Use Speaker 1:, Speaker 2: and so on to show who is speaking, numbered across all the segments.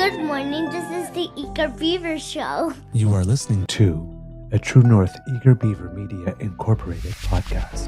Speaker 1: Good morning. This is the Eager Beaver Show.
Speaker 2: You are listening to a True North Eager Beaver Media Incorporated podcast.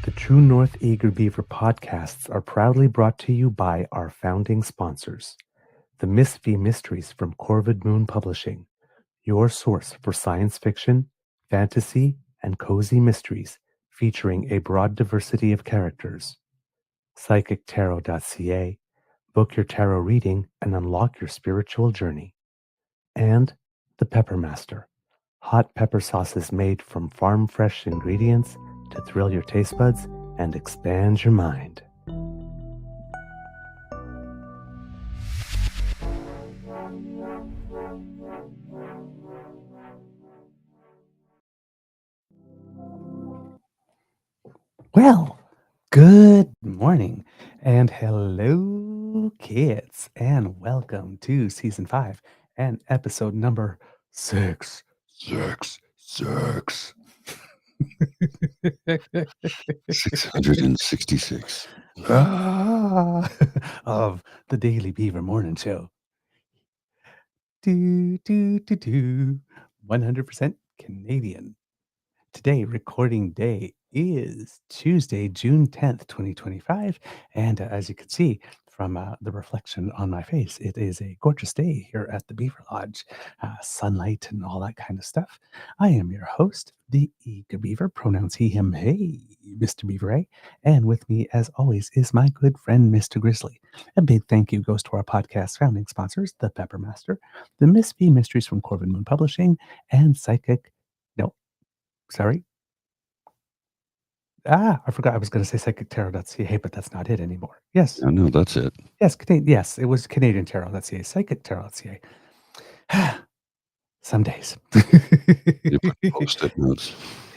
Speaker 2: The True North Eager Beaver podcasts are proudly brought to you by our founding sponsors, the Miss V Mysteries from Corvid Moon Publishing, your source for science fiction, fantasy, and cozy mysteries featuring a broad diversity of characters. PsychicTarot.ca, book your tarot reading and unlock your spiritual journey. And the Pepper Master, hot pepper sauces made from farm-fresh ingredients to thrill your taste buds and expand your mind. Well, good morning and hello, kids, and welcome to season 5 and episode number 6.
Speaker 3: 666.
Speaker 2: Of the Daily Beaver Morning Show. 100% Canadian. Today, recording day is Tuesday, June 10th, 2025. And as you can see from the reflection on my face, it is a gorgeous day here at the Beaver Lodge. Sunlight and all that kind of stuff. I am your host, the Eager Beaver, pronouns he, him, hey, Mr. Beaver A. And with me, as always, is my good friend, Mr. Grizzly. A big thank you goes to our podcast founding sponsors, the Pepper Master, the Miss V Mysteries from Corvid Moon Publishing, and I forgot I was going to say PsychicTarot.ca, but that's not it anymore. Yes.
Speaker 3: No, that's it.
Speaker 2: Yes, yes, it was Canadian Tarot.ca, PsychicTarot.ca. Some days.
Speaker 3: You put post-it notes.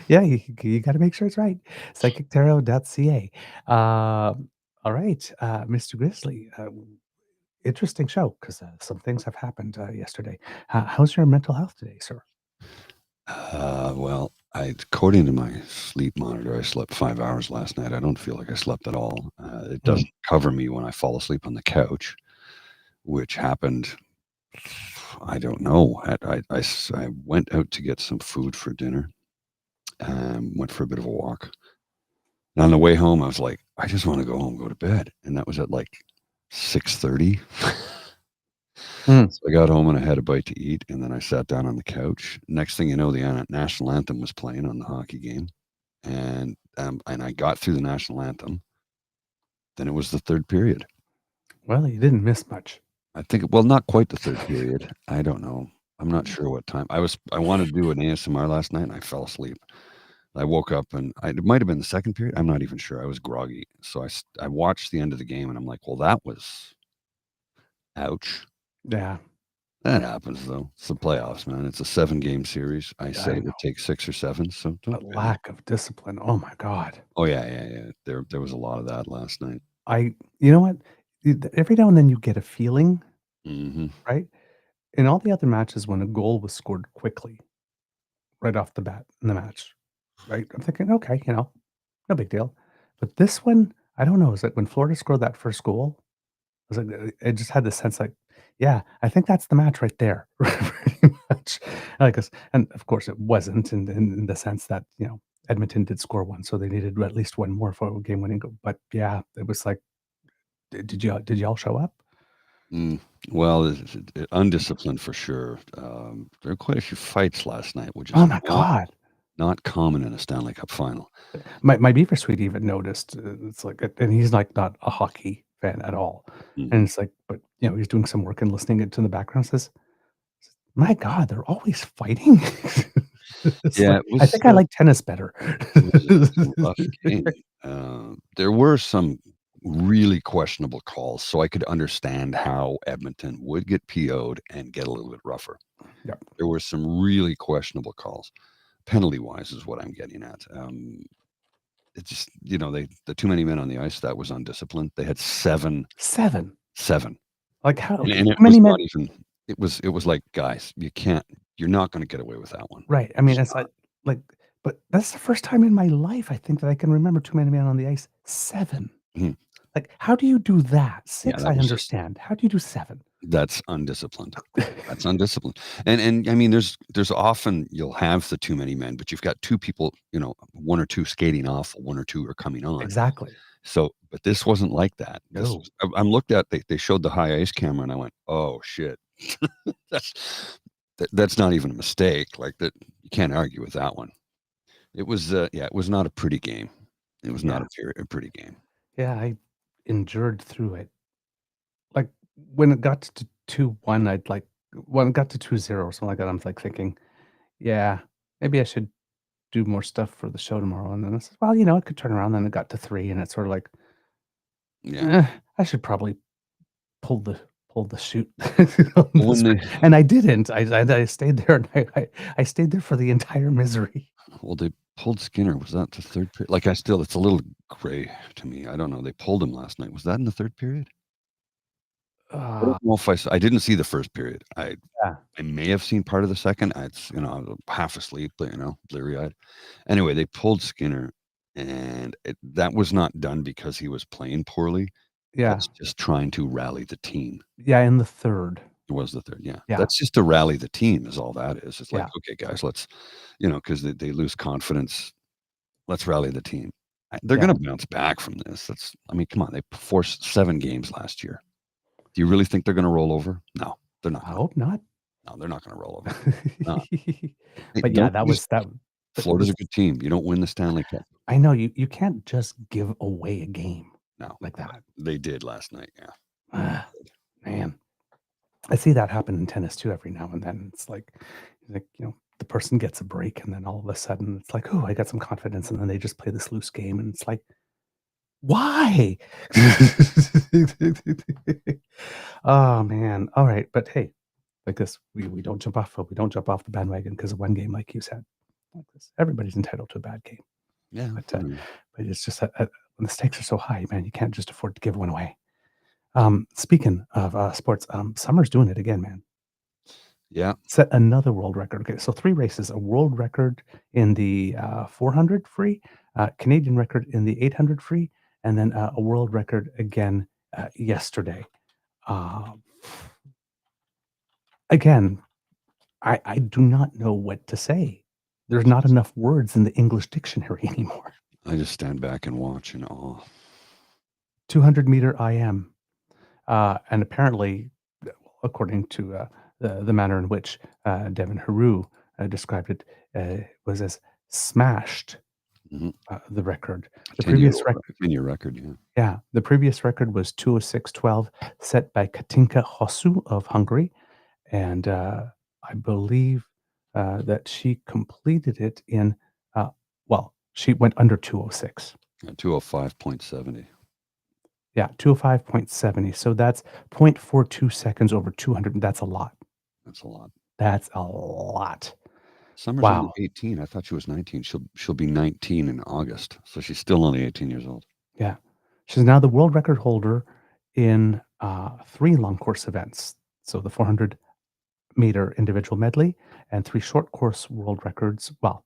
Speaker 2: Yeah, you got to make sure it's right. PsychicTarot.ca. All right, Mr. Grizzly. Interesting show because some things have happened yesterday. How's your mental health today, sir?
Speaker 3: Well, according to my sleep monitor, I slept 5 hours last night. I don't feel like I slept at all. It doesn't cover me when I fall asleep on the couch, which happened, I don't know. I went out to get some food for dinner, went for a bit of a walk. And on the way home, I was like, I just want to go home, go to bed. And that was at like 6:30. So I got home and I had a bite to eat, and then I sat down on the couch. Next thing you know, the national anthem was playing on the hockey game, and I got through the national anthem. Then it was the third period.
Speaker 2: Well, you didn't miss much.
Speaker 3: I think, well, not quite the third period. I don't know. I'm not sure what time. I wanted to do an ASMR last night, and I fell asleep. I woke up, and it might have been the second period. I'm not even sure. I was groggy, so I watched the end of the game, and I'm like, well, that was ouch.
Speaker 2: Yeah.
Speaker 3: That happens, though. It's the playoffs, man. It's a 7-game series. I say it would take 6 or 7. So
Speaker 2: a lack of discipline. Oh my God.
Speaker 3: Oh yeah. There was a lot of that last night.
Speaker 2: You know what? Every now and then you get a feeling, right? In all the other matches, when a goal was scored quickly, right off the bat in the match, right? I'm thinking, okay, no big deal. But this one, I don't know. Is it when Florida scored that first goal? I was like, I just had this sense like, yeah, I think that's the match right there, pretty much. And of course it wasn't in the sense that, Edmonton did score one, so they needed at least one more for a game-winning goal. But yeah, it was like, did y'all show up?
Speaker 3: Well, undisciplined for sure. There were quite a few fights last night, which is
Speaker 2: Oh my God.
Speaker 3: not common in a Stanley Cup final.
Speaker 2: My Beaver Sweet even noticed. It's like, and he's like not a hockey fan at all. And it's like, but he's doing some work and listening to the background. Says, my God, they're always fighting. It's
Speaker 3: Yeah,
Speaker 2: like,
Speaker 3: it
Speaker 2: I
Speaker 3: was,
Speaker 2: think I like tennis better.
Speaker 3: a rough game. There were some really questionable calls, so I could understand how Edmonton would get PO'd and get a little bit rougher.
Speaker 2: Yep.
Speaker 3: There were some really questionable calls. Penalty-wise is what I'm getting at. It just, the too many men on the ice, that was undisciplined. They had 7.
Speaker 2: 7. Like, how
Speaker 3: And
Speaker 2: too
Speaker 3: and it
Speaker 2: many
Speaker 3: was
Speaker 2: men.
Speaker 3: not even it was like, "Guys, you're not gonna get away with that one."
Speaker 2: Right. I
Speaker 3: You're
Speaker 2: mean,
Speaker 3: just
Speaker 2: it's
Speaker 3: not.
Speaker 2: like, but that's the first time in my life, I think, that I can remember too many men on the ice. 7.
Speaker 3: Mhm.
Speaker 2: Like, how do you do that?
Speaker 3: Yeah,
Speaker 2: 6,
Speaker 3: that
Speaker 2: I
Speaker 3: was just
Speaker 2: understand. How do you do 7?
Speaker 3: that's undisciplined. That's undisciplined. And I mean, there's often you'll have the too many men, but you've got 2 people, 1 or 2 skating off, 1 or 2 are coming on.
Speaker 2: Exactly.
Speaker 3: So, but this wasn't like that. This
Speaker 2: No.
Speaker 3: was I'm looked at, they showed the high ice camera, and I went, "Oh, shit." That's not even a mistake, like, that you can't argue with that one. It was, it was not a pretty game. It was not
Speaker 2: Yeah.
Speaker 3: a pretty game.
Speaker 2: Yeah, I endured through it. Like, when it got to 2-1, when it got to 2-0 or something like that, I'm, like, thinking, "Yeah, maybe I should do more stuff for the show tomorrow," and then I said, "Well, it could turn around." Then it got to 3, and it's sort of like,
Speaker 3: Yeah.
Speaker 2: I should probably pull the pull the chute on
Speaker 3: Well,
Speaker 2: this
Speaker 3: when
Speaker 2: one."
Speaker 3: they
Speaker 2: And I didn't. I stayed there, and I stayed there for the entire misery.
Speaker 3: well, they pulled Skinner. Was that the 3rd period? Like, it's a little gray to me. I don't know. They pulled him last night. Was that in the 3rd period? I
Speaker 2: Uh,
Speaker 3: don't know if I didn't see the 1st period.
Speaker 2: yeah,
Speaker 3: I may have seen part of the 2nd. I was half asleep, but, bleary-eyed. Anyway, they pulled Skinner, and that was not done because he was playing poorly.
Speaker 2: yeah,
Speaker 3: That's just trying to rally the team.
Speaker 2: yeah, in the 3rd.
Speaker 3: It was the 3rd, yeah.
Speaker 2: Yeah,
Speaker 3: That's just to rally the team is all that is. It's like,
Speaker 2: yeah,
Speaker 3: "Okay, guys, let's," because they lose confidence. Let's rally the team. They're
Speaker 2: yeah.
Speaker 3: gonna bounce back from this. I mean, come on, they forced 7 games last year. Do you really think they're gonna roll over? No, they're not
Speaker 2: I
Speaker 3: gonna.
Speaker 2: hope not.
Speaker 3: No, they're not gonna roll over. No. Hey,
Speaker 2: But, yeah,
Speaker 3: don't you just
Speaker 2: but it
Speaker 3: Florida's
Speaker 2: was
Speaker 3: a good team. You don't win the Stanley Cup.
Speaker 2: I know you can't just give away a game
Speaker 3: No,
Speaker 2: like
Speaker 3: but
Speaker 2: that.
Speaker 3: they did last night, yeah.
Speaker 2: Ah, man. I see that happen in tennis too every now and then. It's like, the person gets a break, and then all of a sudden it's like, "Oh, I got some confidence," and then they just play this loose game, and it's like, "Why?" Oh, man. Alright, but hey, like this, we don't jump off the bandwagon because of one game, like you said. Like this, everybody's entitled to a bad game,
Speaker 3: Yeah,
Speaker 2: but,
Speaker 3: I mean,
Speaker 2: it's just that, when the stakes are so high, man, you can't just afford to give one away. Speaking of, sports, Summer's doing it again, man.
Speaker 3: yeah,
Speaker 2: Set another world record. Okay, so 3 races, a world record in the, 400 free, Canadian record in the 800 free, and then, a world record again, yesterday. Um, Again, I do not know what to say. There's not enough words in the English dictionary anymore.
Speaker 3: I just stand back and watch in awe.
Speaker 2: 200-meter IM, and apparently, according to, the manner in which, Devin Haru, described it, was as smashed,
Speaker 3: Mhm.
Speaker 2: the record.
Speaker 3: A
Speaker 2: The
Speaker 3: 10-year
Speaker 2: previous record,
Speaker 3: 10-year record, yeah.
Speaker 2: yeah, the previous record was 2:06:12, set by Katinka Hosszú of Hungary, and, I believe, that she completed it in, she went under 2:06.
Speaker 3: 205.70.
Speaker 2: Yeah, 2:05.70, so that's 0.42 seconds over 200, that's a lot.
Speaker 3: That's a lot.
Speaker 2: That's a lot.
Speaker 3: Summer's only
Speaker 2: Wow.
Speaker 3: 18. I thought she was 19. She'll be 19 in August, so she's still only 18 years old.
Speaker 2: Yeah. She's now the world record holder in, 3 long course events. So the 400-meter individual medley and 3 short course world records. Well,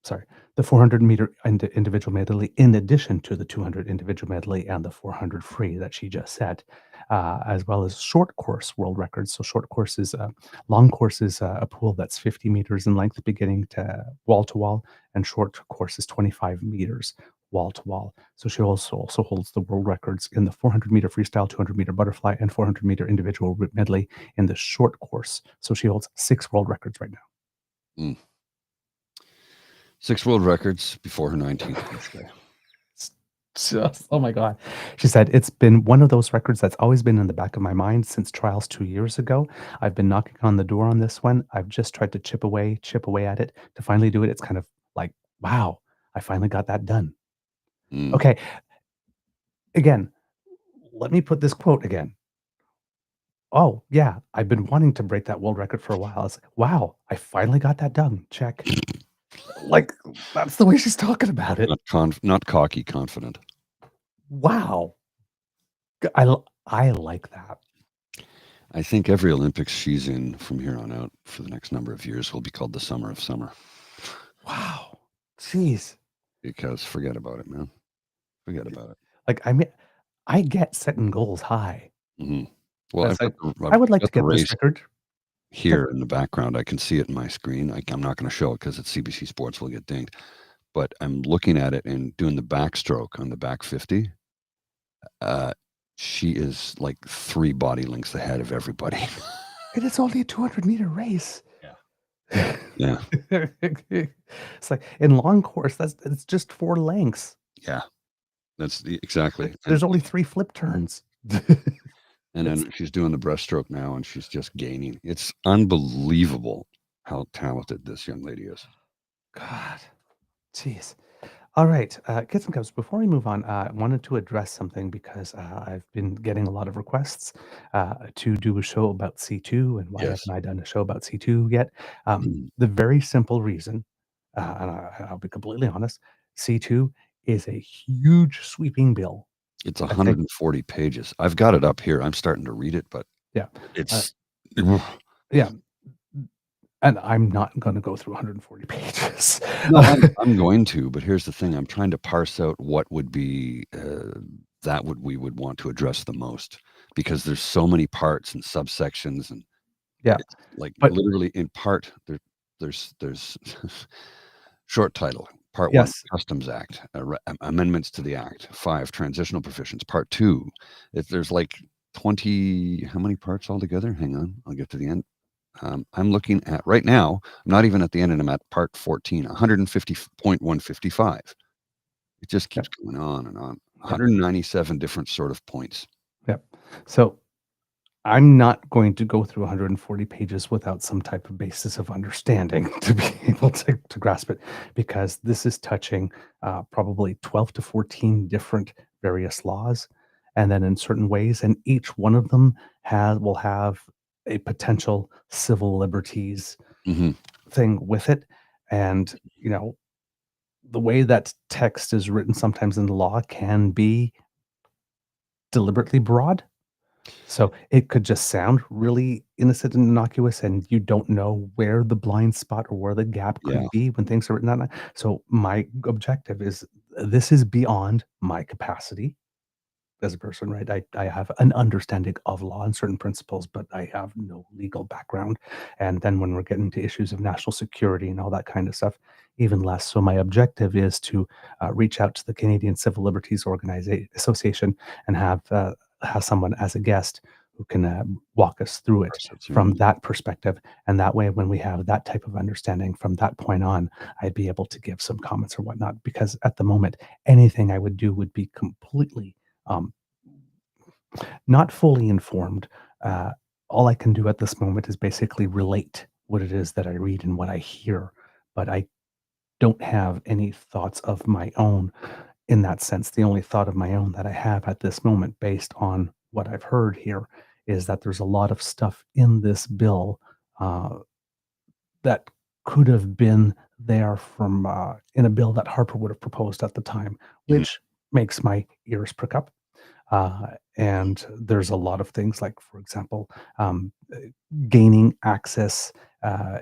Speaker 2: sorry, the 400-meter individual medley in addition to the 200 individual medley and the 400 free that she just set, as well as short course world records. So short course is, long course is, a pool that's 50 meters in length beginning to wall, and short course is 25 meters wall to wall. So she also holds the world records in the 400-meter freestyle, 200-meter butterfly, and 400-meter individual medley in the short course. So she holds 6 world records right now.
Speaker 3: Mm. 6 world records before her 19th birthday.
Speaker 2: Just oh my god. She said, "It's been one of those records that's always been in the back of my mind since trials 2 years ago. I've been knocking on the door on this one. I've just tried to chip away at it. To finally do it, it's kind of like, wow, I finally got that done."
Speaker 3: Mm.
Speaker 2: Okay, again, let me put this quote again. "Oh, yeah, I've been wanting to break that world record for a while." It's like, "Wow, I finally got that done. Check." Like, that's the way she's talking about it.
Speaker 3: Not cocky, confident.
Speaker 2: Wow. I like that.
Speaker 3: I think every Olympics she's in from here on out for the next number of years will be called the Summer of Summer.
Speaker 2: Wow. Jeez.
Speaker 3: Because forget about it, man. Forget about it.
Speaker 2: Like, I mean, I get setting goals high.
Speaker 3: Mhm. Well,
Speaker 2: That's like,
Speaker 3: I've
Speaker 2: I would like
Speaker 3: got
Speaker 2: to
Speaker 3: the
Speaker 2: get this
Speaker 3: race
Speaker 2: record.
Speaker 3: here in the background. I can see it in my screen. I'm not gonna show it because it's CBC Sports, will get dinged. But I'm looking at it and doing the backstroke on the back 50. Uh, she is like 3 body lengths ahead of everybody.
Speaker 2: And it's only a 200-meter race.
Speaker 3: Yeah. Yeah.
Speaker 2: It's like in long course, it's just 4 lengths.
Speaker 3: Yeah. Exactly.
Speaker 2: There's only 3 flip turns.
Speaker 3: And
Speaker 2: It's
Speaker 3: then she's doing the breaststroke now, and she's just gaining. It's unbelievable how talented this young lady is.
Speaker 2: God, jeez. All right, kids and cubs. Before we move on, I wanted to address something because I've been getting a lot of requests to do a show about C2, and why
Speaker 3: Yes.
Speaker 2: haven't I done a show about C2 yet?
Speaker 3: Mhm.
Speaker 2: The very simple reason, I'll be completely honest, C2 is a huge sweeping bill.
Speaker 3: It's
Speaker 2: I think,
Speaker 3: 140 pages. I've got it up here. I'm starting to read it, but
Speaker 2: yeah, uh,
Speaker 3: it's
Speaker 2: yeah, and I'm not going to go through 140 pages.
Speaker 3: no, I'm going to, but here's the thing. I'm trying to parse out what would be we would want to address the most because there's so many parts and subsections, and
Speaker 2: Yeah,
Speaker 3: it's like
Speaker 2: but
Speaker 3: literally in part there's short title. Part 1,
Speaker 2: yes,
Speaker 3: Customs Act, amendments to the Act. 5, transitional provisions. Part 2, there's like 20, how many parts altogether? Hang on, I'll get to the end. I'm looking at right now, I'm not even at the end, and I'm at part 14, 150.155. It just
Speaker 2: yeah,
Speaker 3: keeps going on and on.
Speaker 2: yeah,
Speaker 3: 197 different sort of points.
Speaker 2: yeah. So I'm not going to go through 140 pages without some type of basis of understanding to be able to grasp it, because this is touching probably 12 to 14 different various laws, and then in certain ways, and each one of them will have a potential civil liberties
Speaker 3: Mhm.
Speaker 2: thing with it, and the way that text is written sometimes in the law can be deliberately broad. So it could just sound really innocent and innocuous, and you don't know where the blind spot or where the gap
Speaker 3: Yeah.
Speaker 2: could be when things are written that way. So my objective is this is beyond my capacity as a person, right? I have an understanding of law and certain principles, but I have no legal background. And then when we're getting to issues of national security and all that kind of stuff, even less. So my objective is to reach out to the Canadian Civil Liberties Association and have someone as a guest who can walk us through it
Speaker 3: Parse it
Speaker 2: from
Speaker 3: through.
Speaker 2: that perspective. And that way, when we have that type of understanding from that point on, I'd be able to give some comments or whatnot. Because at the moment, anything I would do would be completely um, not fully informed. Uh, all I can do at this moment is basically relate what it is that I read and what I hear, but I don't have any thoughts of my own in that sense. The only thought of my own that I have at this moment, based on what I've heard here, is that there's a lot of stuff in this bill uh, that could have been there from in a bill that Harper would have proposed at the time,
Speaker 3: Mhm.
Speaker 2: which makes my ears prick up. And there's a lot of things like, for example, gaining access uh,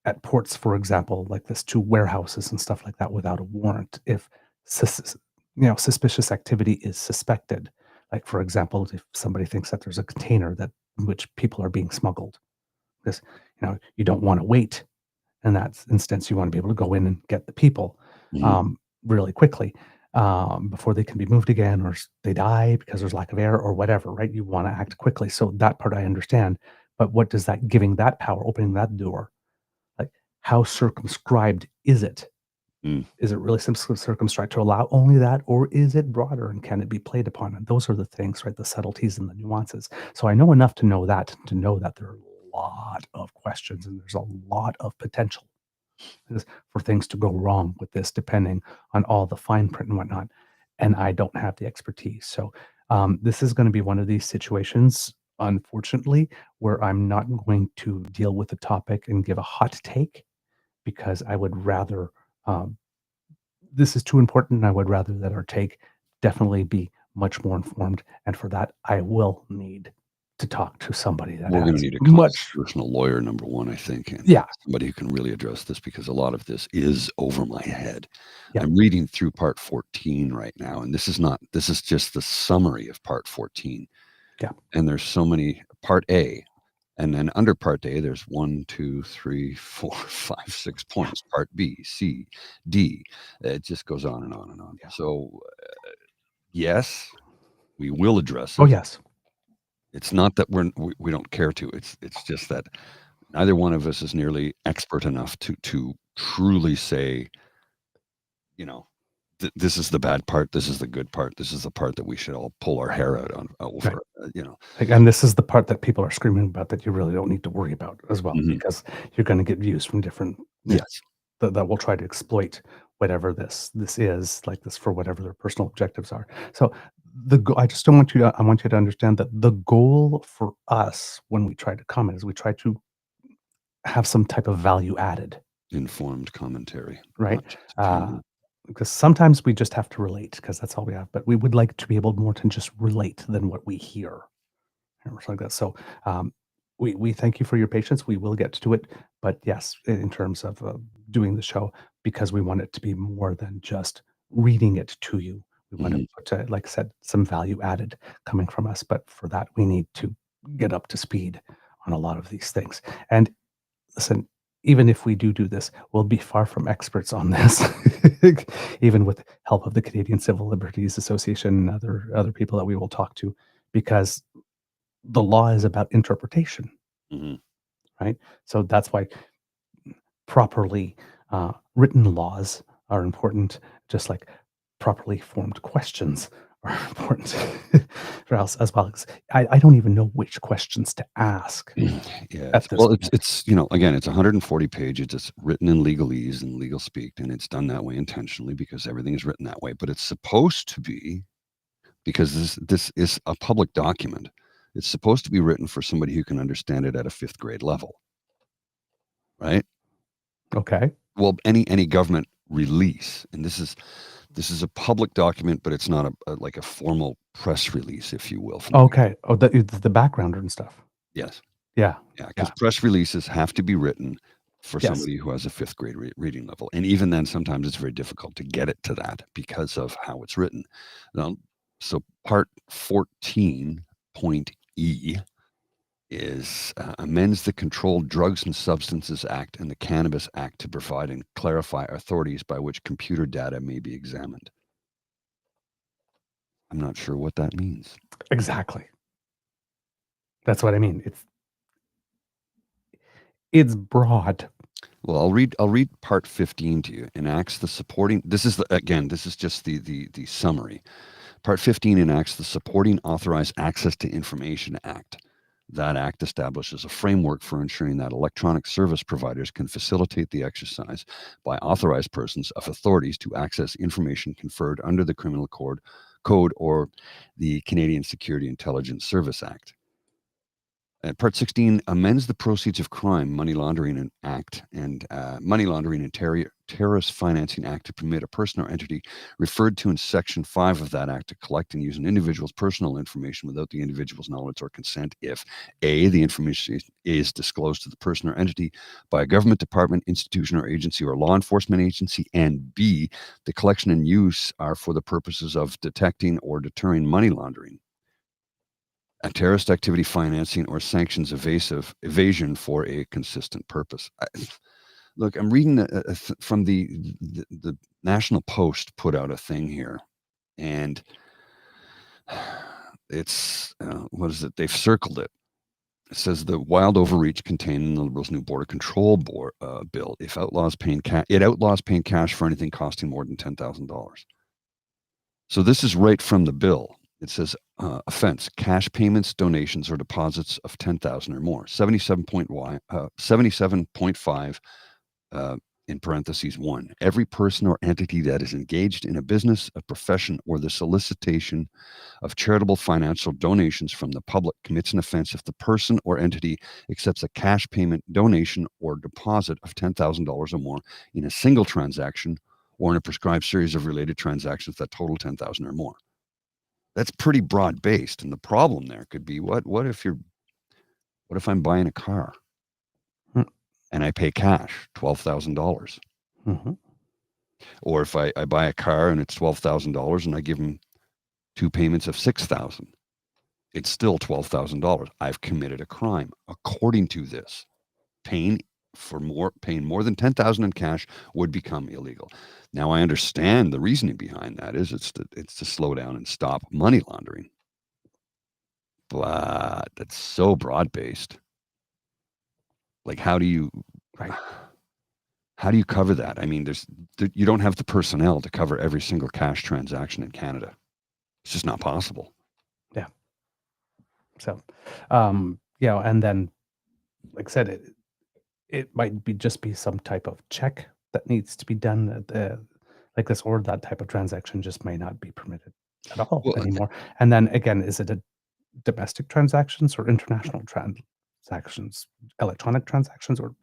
Speaker 2: at ports, for example, like this to warehouses and stuff like that without a warrant. If suspicious activity is suspected, like for example, if somebody thinks that there's a container that in which people are being smuggled, because you don't want to wait in that instance. You want to be able to go in and get the people
Speaker 3: Mhm.
Speaker 2: um, really quickly before they can be moved again, or they die because there's lack of air or whatever, right? You want to act quickly. So that part I understand. But what does that giving that power, opening that door, like how circumscribed is it? Is it really circumscribed to allow only that, or is it broader and can it be played upon? And those are the things, right? The subtleties and the nuances. So I know enough to know that there are a lot of questions and there's a lot of potential for things to go wrong with this, depending on all the fine print and whatnot. And I don't have the expertise. So this is going to be one of these situations, unfortunately, where I'm not going to deal with the topic and give a hot take because I would rather. This is too important, and I would rather that our take definitely be much more informed. And for that, I will need to talk to somebody that
Speaker 3: We're going to
Speaker 2: has
Speaker 3: need a
Speaker 2: much.
Speaker 3: constitutional lawyer, number one, I think, and
Speaker 2: Yeah.
Speaker 3: somebody who can really address this because a lot of this is over my head.
Speaker 2: Yeah.
Speaker 3: I'm reading through part 14 right now, and this is just the summary of part 14.
Speaker 2: Yeah.
Speaker 3: And there's so many, part A, and then under part A, there's 1, 2, 3, 4, 5, 6 points. Part B, C, D. It just goes on and on and on.
Speaker 2: Yeah.
Speaker 3: So, yes, we will address it.
Speaker 2: Oh, yes.
Speaker 3: It's not that we don't care to. It's just that neither one of us is nearly expert enough to truly say, this is the bad part, this is the good part, this is the part that we should all pull our hair out on over.
Speaker 2: Right. And this is the part that people are screaming about that you really don't need to worry about as well, because you're going to get views from different.
Speaker 3: Yes.
Speaker 2: That will try to exploit whatever this is like this for whatever their personal objectives are. So I just don't want you to. I want you to understand that the goal for us when we try to comment is we try to have some type of value added,
Speaker 3: Informed commentary,
Speaker 2: right?
Speaker 3: not just opinion.
Speaker 2: Because sometimes we just have to relate because that's all we have. But we would like to be able more to just relate than what we hear or something like that. So we thank you for your patience. We will get to it. But yes, in terms of doing the show, because we want it to be more than just reading it to you. We want to put, like I said, some value added coming from us. But for that, we need to get up to speed on a lot of these things. And listen, even if we do this, we'll be far from experts on this, even with help of the Canadian Civil Liberties Association and other people that we will talk to, because the law is about interpretation, right? So that's why properly written laws are important, just like properly formed questions are important for us as well. I don't even know which questions to ask.
Speaker 3: Yes. Well, it's again, it's 140 pages. It's written in legalese and legal speak, and it's done that way intentionally because everything is written that way. But it's supposed to be, because this is a public document. It's supposed to be written for somebody who can understand it at a 5th grade level, right?
Speaker 2: Okay.
Speaker 3: Well, any government release, and this is a public document, but it's not like a formal press release, if you will.
Speaker 2: Okay. Oh, the backgrounder and stuff.
Speaker 3: Yes.
Speaker 2: Yeah.
Speaker 3: Yeah, because press releases have to be written for somebody who has a 5th grade reading level. And even then, sometimes it's very difficult to get it to that because of how it's written. Now, so part 14, point E, is amends the Controlled Drugs and Substances Act and the Cannabis Act to provide and clarify authorities by which computer data may be examined. I'm not sure what that means. Exactly.
Speaker 2: That's what I mean. It's broad.
Speaker 3: Well, I'll read part 15 to you. Enacts the supporting. This is just the summary. Part 15 enacts the Supporting Authorized Access to Information Act. That act establishes a framework for ensuring that electronic service providers can facilitate the exercise by authorized persons of authorities to access information conferred under the Criminal Code or the Canadian Security Intelligence Service Act. Part 16 amends the Proceeds of Crime Money Laundering Act and Money Laundering and Terrorist Financing Act to permit a person or entity referred to in Section 5 of that act to collect and use an individual's personal information without the individual's knowledge or consent if A, the information is disclosed to the person or entity by a government department, institution, or agency or law enforcement agency, and B, the collection and use are for the purposes of detecting or deterring money laundering, a terrorist activity financing, or sanctions evasion for a consistent purpose. Look, I'm reading from the National Post put out a thing here, and it's what is it? They've circled it. It says the wild overreach contained in the Liberals' new border control bill. If outlaws paying it outlaws paying cash for anything costing more than $10,000. So this is right from the bill. It says offense: cash payments, donations, or deposits of 10,000 or more. 77.5 in parentheses 1. Every person or entity that is engaged in a business, a profession, or the solicitation of charitable financial donations from the public commits an offense if the person or entity accepts a cash payment, donation, or deposit of $10,000 or more in a single transaction or in a prescribed series of related transactions that total 10,000 or more. That's pretty broad based, and the problem there could be what if I'm buying a car
Speaker 2: Mm.
Speaker 3: and I pay cash $12,000,
Speaker 2: Mm-hmm.
Speaker 3: or if I buy a car and it's $12,000 and I give them 2 payments of $6,000, it's still $12,000. I've committed a crime according to this. Paying more than $10,000 in cash would become illegal. Now I understand the reasoning behind that is it's to slow down and stop money laundering. But that's so broad based. Like how do you cover that? I mean, you don't have the personnel to cover every single cash transaction in Canada. It's just not possible.
Speaker 2: Yeah. So, and then, like I said, it might just be some type of check that needs to be done like this, or that type of transaction just may not be permitted at all anymore. And then again, is it a domestic transactions or international transactions, electronic transactions, or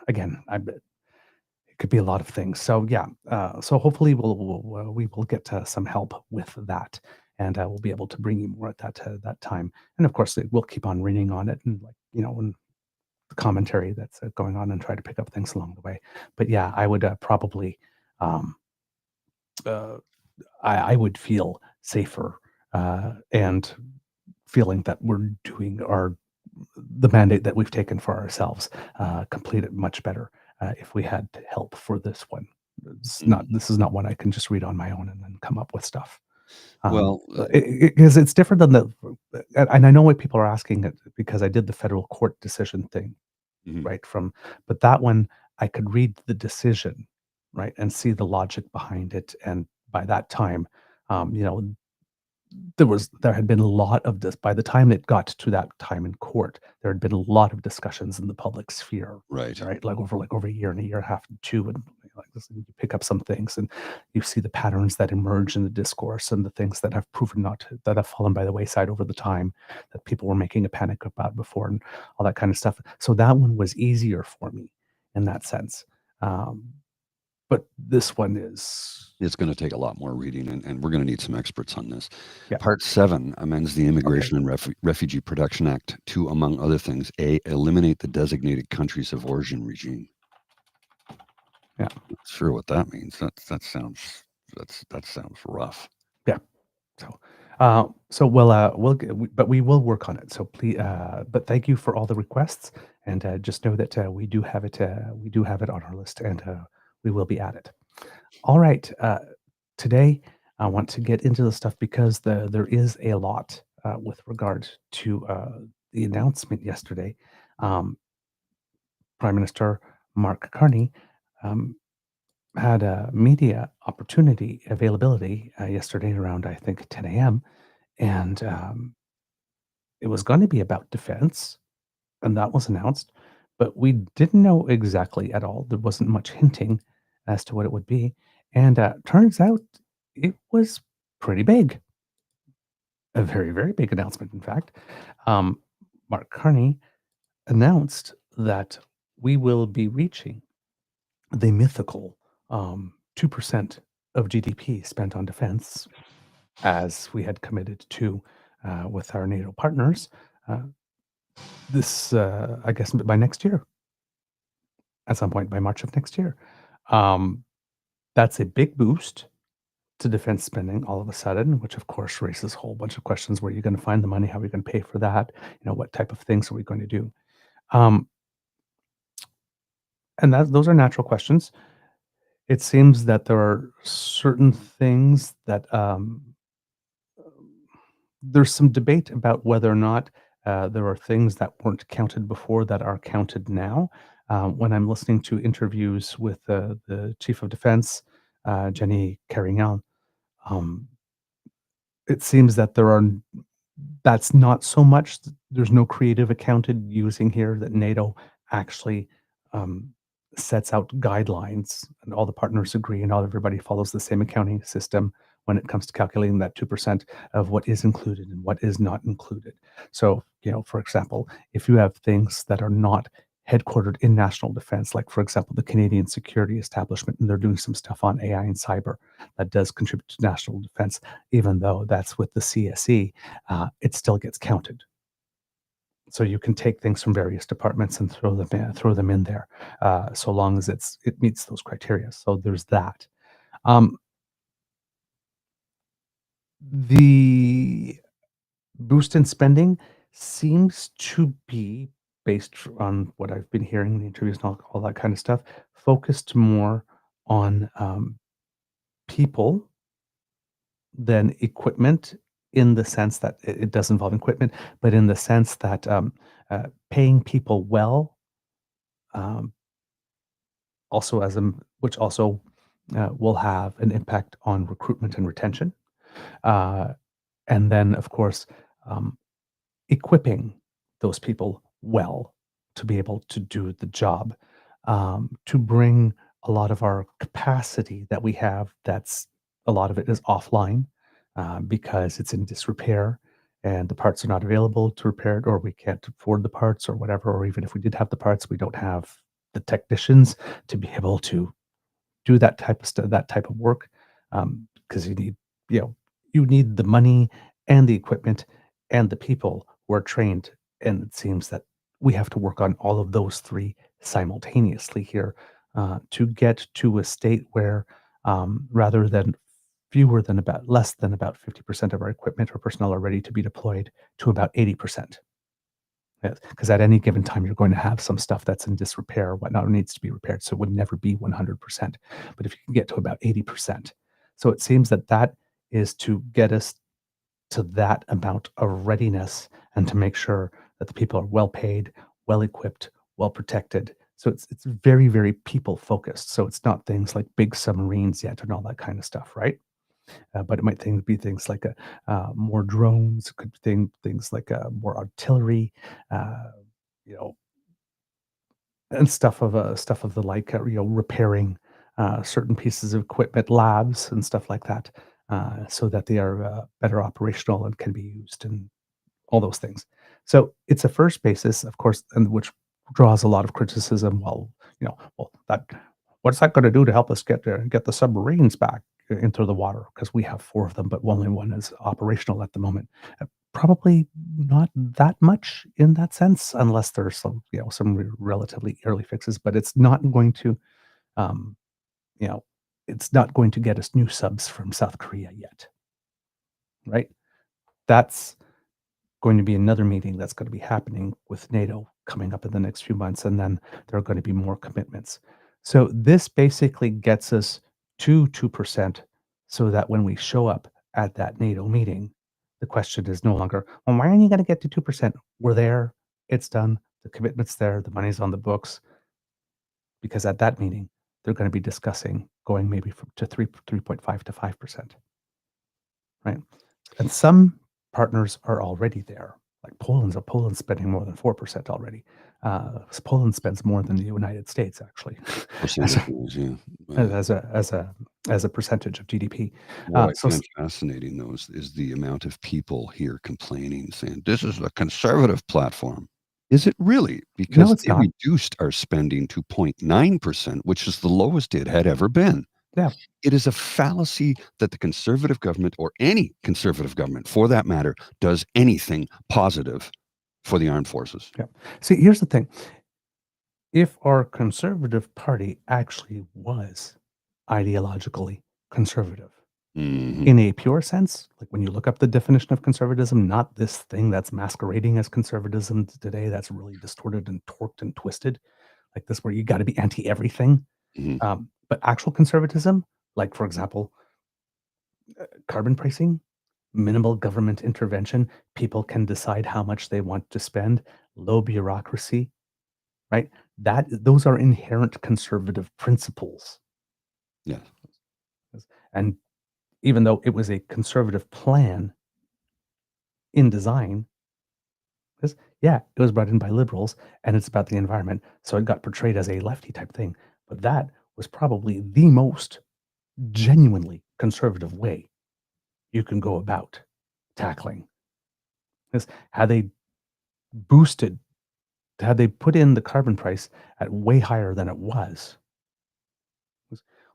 Speaker 2: again, it could be a lot of things. So yeah, so hopefully we will get some help with that, and we'll be able to bring you more at that time. And of course, we'll keep on reading on it, and and the commentary that's going on, and try to pick up things along the way. But yeah, I would probably, um, I would feel safer and feeling that we're doing the mandate that we've taken for ourselves, complete it much better if we had help for this one. This is not one I can just read on my own and then come up with stuff. Because it's different than and I know what people are asking it because I did the federal court decision thing, right? But that one I could read the decision, right, and see the logic behind it, and by that time, you know, there had been a lot of this by the time it got to that time in court. There had been a lot of discussions in the public sphere,
Speaker 3: right?
Speaker 2: Like over a year and a year and a half, 2, and like this, and you pick up some things, and you see the patterns that emerge in the discourse, and the things that have proven that have fallen by the wayside over the time that people were making a panic about before, and all that kind of stuff. So that one was easier for me in that sense. But this one
Speaker 3: it's going to take a lot more reading, and we're going to need some experts on this.
Speaker 2: Yeah.
Speaker 3: Part 7 amends the Immigration and Refugee Protection Act to, among other things, eliminate the designated countries of origin regime.
Speaker 2: Yeah,
Speaker 3: not sure what that means. That sounds rough.
Speaker 2: Yeah. So we will work on it. So please, but thank you for all the requests, and just know that we do have it. We do have it on our list, and we will be at it. All right. Today, I want to get into the stuff because there is a lot with regard to the announcement yesterday. Prime Minister Mark Carney had a media availability yesterday around, I think, 10 a.m. And it was going to be about defense, and that was announced, but we didn't know exactly at all. There wasn't much hinting as to what it would be, and turns out it was pretty big. A very, very big announcement, in fact. Mark Carney announced that we will be reaching the mythical 2% of GDP spent on defense, as we had committed to with our NATO partners. I guess, by next year, at some point by March of next year. That's a big boost to defense spending all of a sudden, which of course raises a whole bunch of questions. Where are you going to find the money? How are we going to pay for that? What type of things are we going to do? And those are natural questions. It seems that there are certain things that there's some debate about whether or not There are things that weren't counted before that are counted now. When I'm listening to interviews with the Chief of Defense, Jenny Carignan, um, it seems that that's not so much. There's no creative accounted using here, that NATO actually um, sets out guidelines, and all the partners agree, and everybody follows the same accounting system when it comes to calculating that 2% of what is included and what is not included. So, for example, if you have things that are not headquartered in national defense, like, for example, the Canadian Security Establishment, and they're doing some stuff on AI and cyber that does contribute to national defense, even though that's with the CSE, it still gets counted. So you can take things from various departments and throw them in there, so long as it meets those criteria. So there's that. Um, the boost in spending seems to be, based on what I've been hearing in the interviews and all that kind of stuff, focused more on people than equipment, in the sense that it does involve equipment, but in the sense that paying people well, um, also which also will have an impact on recruitment and retention. Uh, and then, of course, um, equipping those people well to be able to do the job, to bring a lot of our capacity that we have, a lot of it is offline, because it's in disrepair and the parts are not available to repair it, or we can't afford the parts or whatever, or even if we did have the parts, we don't have the technicians to be able to do that type of that type of work, because you know you need the money and the equipment and the people who are trained, and it seems that we have to work on all of those three simultaneously here, to get to a state where, rather than less than about 50% of our equipment or personnel are ready to be deployed, to about 80%. Yes, because at any given time, you're going to have some stuff that's in disrepair, whatnot, needs to be repaired, so it would never be 100%. But if you can get to about 80%. So it seems that that is to get us to that amount of readiness, and to make sure that the people are well paid, well equipped, well protected. So it's very, very people focused. So it's not things like big submarines yet and all that kind of stuff, right? But it might be things like more drones, could be things like more artillery, uh, you know, and stuff of the like, repairing certain pieces of equipment, labs and stuff like that, so that they are better operational and can be used, and all those things. So it's a first basis, of course, and which draws a lot of criticism. Well, that what's that going to do to help us get the submarines back into the water? Because we have four of them, but only one is operational at the moment. Probably not that much in that sense, unless there's some relatively early fixes. But um, you know, it's not going to get us new subs from South Korea yet, right? That's going to be another meeting that's going to be happening with NATO coming up in the next few months, and then there are going to be more commitments. So this basically gets us to 2%, so that when we show up at that NATO meeting, the question is no longer, well, why aren't you going to get to 2%? We're there, it's done, the commitment's there, the money's on the books, because at that meeting, they're going to be discussing going maybe to 3.5 to 5%. Right? And some partners are already there. Like Poland's spending more than 4% already. Poland spends more than the United States, actually, as a
Speaker 3: Percentage-wise, yeah.
Speaker 2: as a percentage of GDP.
Speaker 3: What I
Speaker 2: So
Speaker 3: find fascinating, though, is the amount of people here complaining, saying, "This is a conservative platform." Is it really?
Speaker 2: no,
Speaker 3: Because
Speaker 2: it's
Speaker 3: they
Speaker 2: not.
Speaker 3: reduced our spending to 0.9%, which is the lowest it had ever been.
Speaker 2: Yeah,
Speaker 3: It is a fallacy that the conservative government, or any conservative government for that matter, does anything positive for the armed forces.
Speaker 2: yeah. See, here's the thing: if our conservative party actually was ideologically conservative,
Speaker 3: Mhm.
Speaker 2: in a pure sense, like when you look up the definition of conservatism, not this thing that's masquerading as conservatism today, that's really distorted and torqued and twisted, like this, where you got to be anti everything.
Speaker 3: Mhm.
Speaker 2: But actual conservatism, like, for example, carbon pricing, minimal government intervention. People can decide how much they want to spend. Low bureaucracy, right? Those are inherent conservative principles.
Speaker 3: Yes.
Speaker 2: And even though it was a conservative plan in design, because it was brought in by liberals and it's about the environment, so it got portrayed as a lefty type thing. But that was probably the most genuinely conservative way you can go about tackling this. Had they boosted, had they put in the carbon price at way higher than it was,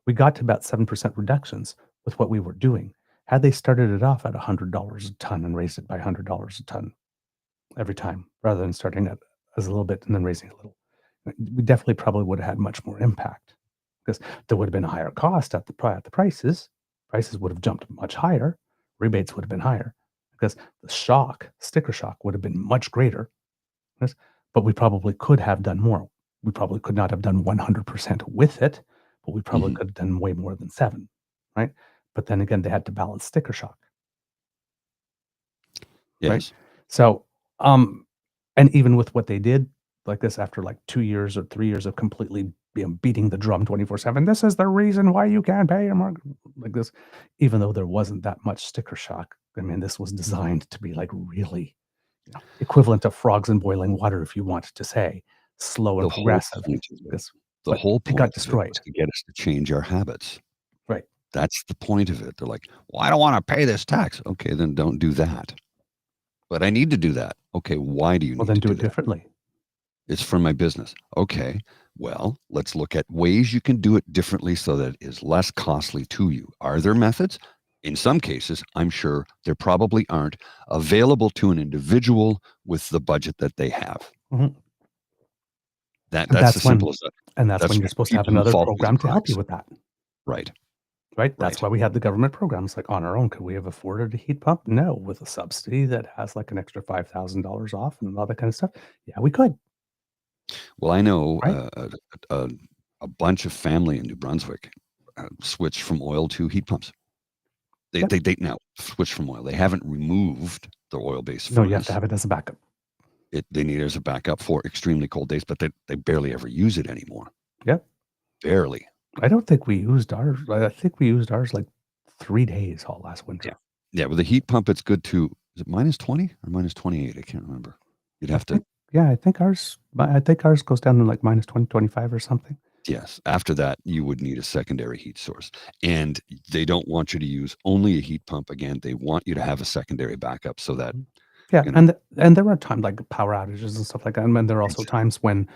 Speaker 2: we got to about 7% reductions with what we were doing. Had they started it off at $100 a ton and raised it by $100 a ton every time, rather than starting at as a little bit and then raising a little, we definitely probably would have had much more impact, because there would have been a higher cost at the prices. Prices would have jumped much higher. Rebates would have been higher because the sticker shock would have been much greater. Yes, but we probably could have done more. We probably could not have done 100% with it, but we probably could have done way more than 7, right? But then again, they had to balance sticker shock, right?
Speaker 3: Yes.
Speaker 2: So, and even with what they did, like this, after like 2 years or 3 years of completely, beating the drum 24/7, this is the reason why you can't pay your mortgage, like this, even though there wasn't that much sticker shock. I mean, this was designed to be like really, equivalent to frogs in boiling water, if you want to say, slow and
Speaker 3: The whole
Speaker 2: progressive.
Speaker 3: point of it,
Speaker 2: This,
Speaker 3: the
Speaker 2: but
Speaker 3: whole
Speaker 2: it
Speaker 3: point
Speaker 2: got
Speaker 3: of it was
Speaker 2: destroyed.
Speaker 3: to get us to change our habits.
Speaker 2: Right.
Speaker 3: That's the point of it. They're like, well, I don't want to pay this tax. Okay, then don't do that. But I need to do that. Okay, why do you
Speaker 2: Well,
Speaker 3: need
Speaker 2: then
Speaker 3: to
Speaker 2: do
Speaker 3: do
Speaker 2: it
Speaker 3: that?
Speaker 2: differently.
Speaker 3: It's for my business. Okay, well, let's look at ways you can do it differently so that it is less costly to you. Are there methods? In some cases, I'm sure there probably aren't available to an individual with the budget that they have.
Speaker 2: Mhm. And
Speaker 3: That's as simple as that.
Speaker 2: that's when
Speaker 3: That's
Speaker 2: you're supposed to have
Speaker 3: people who
Speaker 2: another
Speaker 3: fall through the
Speaker 2: program to help you
Speaker 3: cracks.
Speaker 2: with that,
Speaker 3: Right,
Speaker 2: right? That's
Speaker 3: right.
Speaker 2: why we had the government programs. Like, on our own, could we have afforded a heat pump? No. With a subsidy that has like an extra $5,000 off and all that kind of stuff, yeah, we could,
Speaker 3: Well, I know
Speaker 2: right?
Speaker 3: a bunch of family in New Brunswick switched from oil to heat pumps.
Speaker 2: Yep.
Speaker 3: They now switch from oil. They haven't removed the oil-based
Speaker 2: No, you have to
Speaker 3: furnace.
Speaker 2: have it as a backup.
Speaker 3: They need it as a backup for extremely cold days, but they barely ever use it anymore.
Speaker 2: Yep.
Speaker 3: Barely.
Speaker 2: I don't think we used ours. I think we used ours like 3 days all last
Speaker 3: Yeah.
Speaker 2: winter.
Speaker 3: Yeah, with a heat pump, it's good to, is it -20 or -28? I can't remember. You'd have to,
Speaker 2: I think ours goes down to like -20, 25 or something.
Speaker 3: yes. After that, you would need a secondary heat source. And they don't want you to use only a heat pump. Again, they want you to have a secondary backup so that,
Speaker 2: Yeah,
Speaker 3: you know,
Speaker 2: and there are times like power outages and stuff like that, and then there are also
Speaker 3: exactly.
Speaker 2: times when,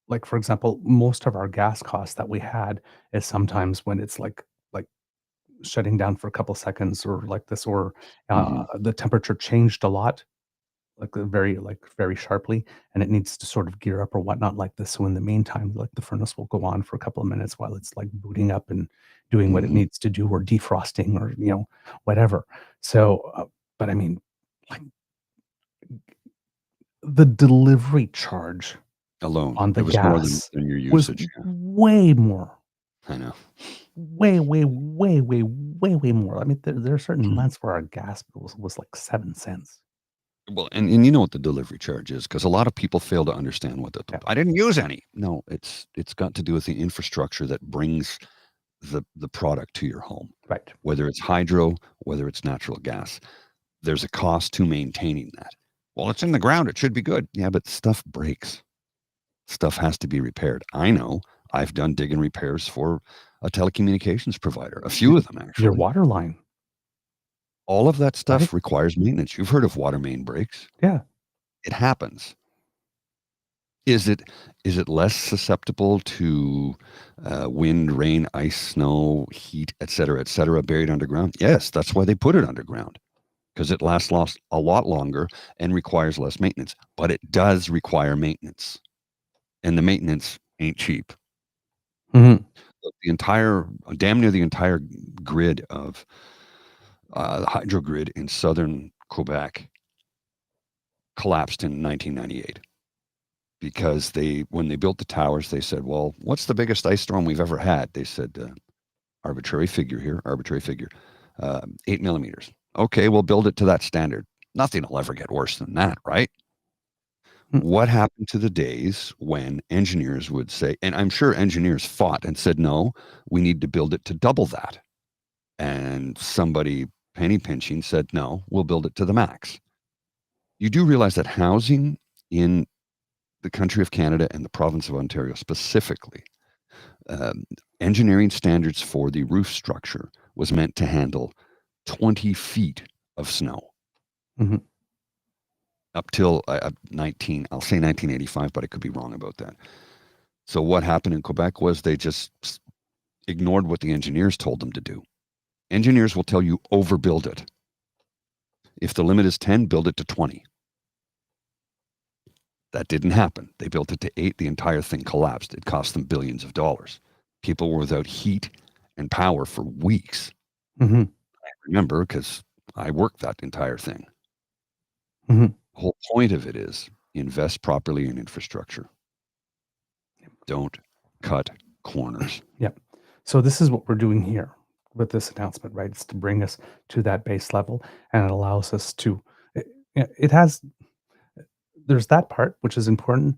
Speaker 2: like, for example, most of our gas costs that we had is sometimes when it's like shutting down for a couple seconds or like this, or
Speaker 3: Mhm.
Speaker 2: the temperature changed a lot, like very sharply, and it needs to sort of gear up or whatnot like this. So in the meantime, like the furnace will go on for a couple of minutes while it's like booting up and doing what it
Speaker 3: Mhm.
Speaker 2: needs to do, or defrosting, or whatever. So, but I mean, like, the delivery charge
Speaker 3: Alone.
Speaker 2: on
Speaker 3: It
Speaker 2: the
Speaker 3: was more
Speaker 2: gas
Speaker 3: than your
Speaker 2: was
Speaker 3: usage. Yeah,
Speaker 2: way more,
Speaker 3: I know.
Speaker 2: way, way, way, way, way, way more. I mean, there are certain
Speaker 3: Mhm.
Speaker 2: months where our gas bill was like 7 cents.
Speaker 3: Well, and you know what the delivery charge is, because a lot of people fail to understand what the
Speaker 2: Yeah,
Speaker 3: I didn't use any. No, it's got to do with the infrastructure that brings the product to your home,
Speaker 2: right.
Speaker 3: whether it's hydro, whether it's natural gas. There's a cost to maintaining that. Well, it's in the ground, it should be good. Yeah, but stuff breaks. Stuff has to be repaired. I know. I've done dig and repairs for a telecommunications provider, a few
Speaker 2: Your
Speaker 3: of them
Speaker 2: your
Speaker 3: actually.
Speaker 2: water line,
Speaker 3: All of that
Speaker 2: right?
Speaker 3: stuff requires maintenance. You've heard of water main breaks.
Speaker 2: Yeah.
Speaker 3: It happens. Is it less susceptible to wind, rain, ice, snow, heat, et cetera, buried underground? Yes, that's why they put it underground, because it lasts a lot longer and requires less maintenance. But it does require maintenance, and the maintenance ain't cheap.
Speaker 2: Mhm.
Speaker 3: The entire, damn near the entire grid of the hydro grid in southern Quebec collapsed in 1998. Because when they built the towers, they said, well, what's the biggest ice storm we've ever had? They said, arbitrary figure here, arbitrary figure, 8 millimeters. Okay, we'll build it to that standard. Nothing will ever get worse than that, right? What happened to the days when engineers would say, and I'm sure engineers fought and said, no, we need to build it to double that. And somebody penny pinching said, no, we'll build it to the max. You do realize that housing in the country of Canada and the province of Ontario specifically, engineering standards for the roof structure was meant to handle 20 feet of snow.
Speaker 2: Mhm.
Speaker 3: Up till I'll say 1985, but I could be wrong about that. So what happened in Quebec was they just ignored what the engineers told them to do. Engineers will tell you overbuild it. If the limit is 10, build it to 20. That didn't happen. They built it to 8. The entire thing collapsed. It cost them billions of dollars. People were without heat and power for weeks.
Speaker 2: Mhm.
Speaker 3: I remember because I worked that entire thing.
Speaker 2: Mhm.
Speaker 3: The whole point of it is invest properly in infrastructure. Don't cut corners.
Speaker 2: Yep. So this is what we're doing here with this announcement, right? It's to bring us to that base level, and it allows us to. It has. There's that part which is important,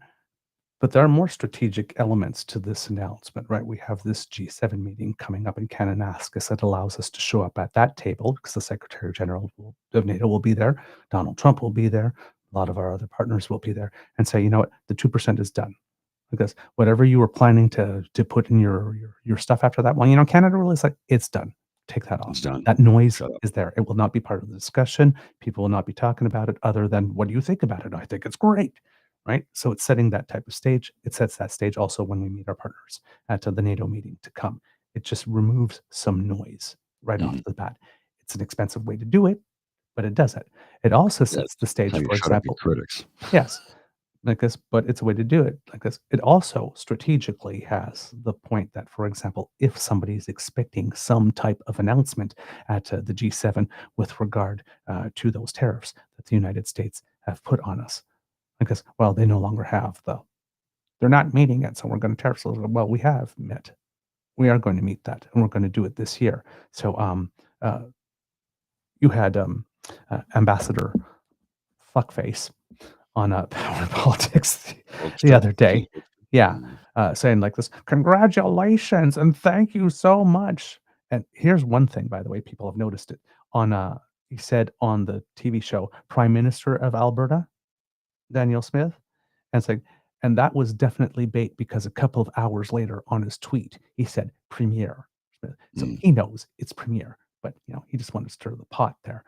Speaker 2: but there are more strategic elements to this announcement, right? We have this G7 meeting coming up in Kananaskis that allows us to show up at that table because the Secretary General of NATO will be there, Donald Trump will be there, a lot of our other partners will be there, and say, you know what, the 2% is done. Because whatever you were planning to put in your stuff after that, well, Canada really is like, it's done. Take that off.
Speaker 3: It's done.
Speaker 2: That noise
Speaker 3: Shut up.
Speaker 2: is there. It will not be part of the discussion. People will not be talking about it other than, what do you think about it? I think it's great. Right? So it's setting that type of stage. It sets that stage also when we meet our partners at the NATO meeting to come. It just removes some noise right off the bat. It's an expensive way to do it, but it does it. It also sets the stage,
Speaker 3: How you
Speaker 2: for
Speaker 3: shut up your
Speaker 2: example.
Speaker 3: critics.
Speaker 2: Yes, like this, but it's a way to do it like this. It also strategically has the point that, for example, if somebody's expecting some type of announcement at the G7 with regard to those tariffs that the United States have put on us, because, well, they no longer have they're not meeting it, so we're going to tariff. So, well, we have met. We are going to meet that, and we're going to do it this year. So, you had Ambassador Fuckface on Power Politics the other day. Yeah, saying like this, congratulations and thank you so much. And here's one thing, by the way, people have noticed it on. He said on the TV show, Prime Minister of Alberta, Daniel Smith, and it's like, and that was definitely bait because a couple of hours later on his tweet, he said Premier Smith. So he knows it's Premier, but he just wanted to stir the pot there.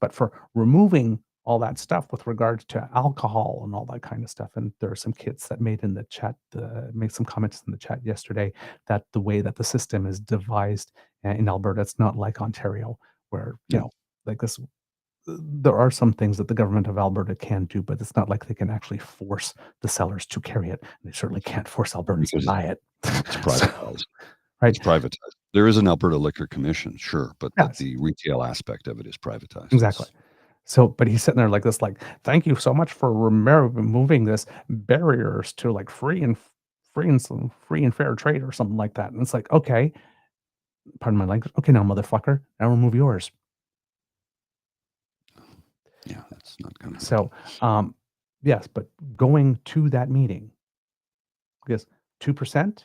Speaker 2: But for removing all that stuff with regards to alcohol and all that kind of stuff, and there are some kids that made in the chat, made some comments in the chat yesterday that the way that the system is devised in Alberta, it's not like Ontario, where like this there are some things that the government of Alberta can do, but it's not like they can actually force the sellers to carry it. They certainly can't force Albertans to buy it.
Speaker 3: It's privatized.
Speaker 2: Right.
Speaker 3: It's privatized. There is an Alberta Liquor Commission, sure, but
Speaker 2: Yes.
Speaker 3: the retail aspect of it is privatized.
Speaker 2: Exactly. So, but he's sitting there like this, like, thank you so much for removing this barriers to like free and fair trade or something like that. And it's like, okay, pardon my language. Okay, now, motherfucker, now remove yours.
Speaker 3: Yeah, that's not going to
Speaker 2: happen. So, yes, but going to that meeting, because 2%,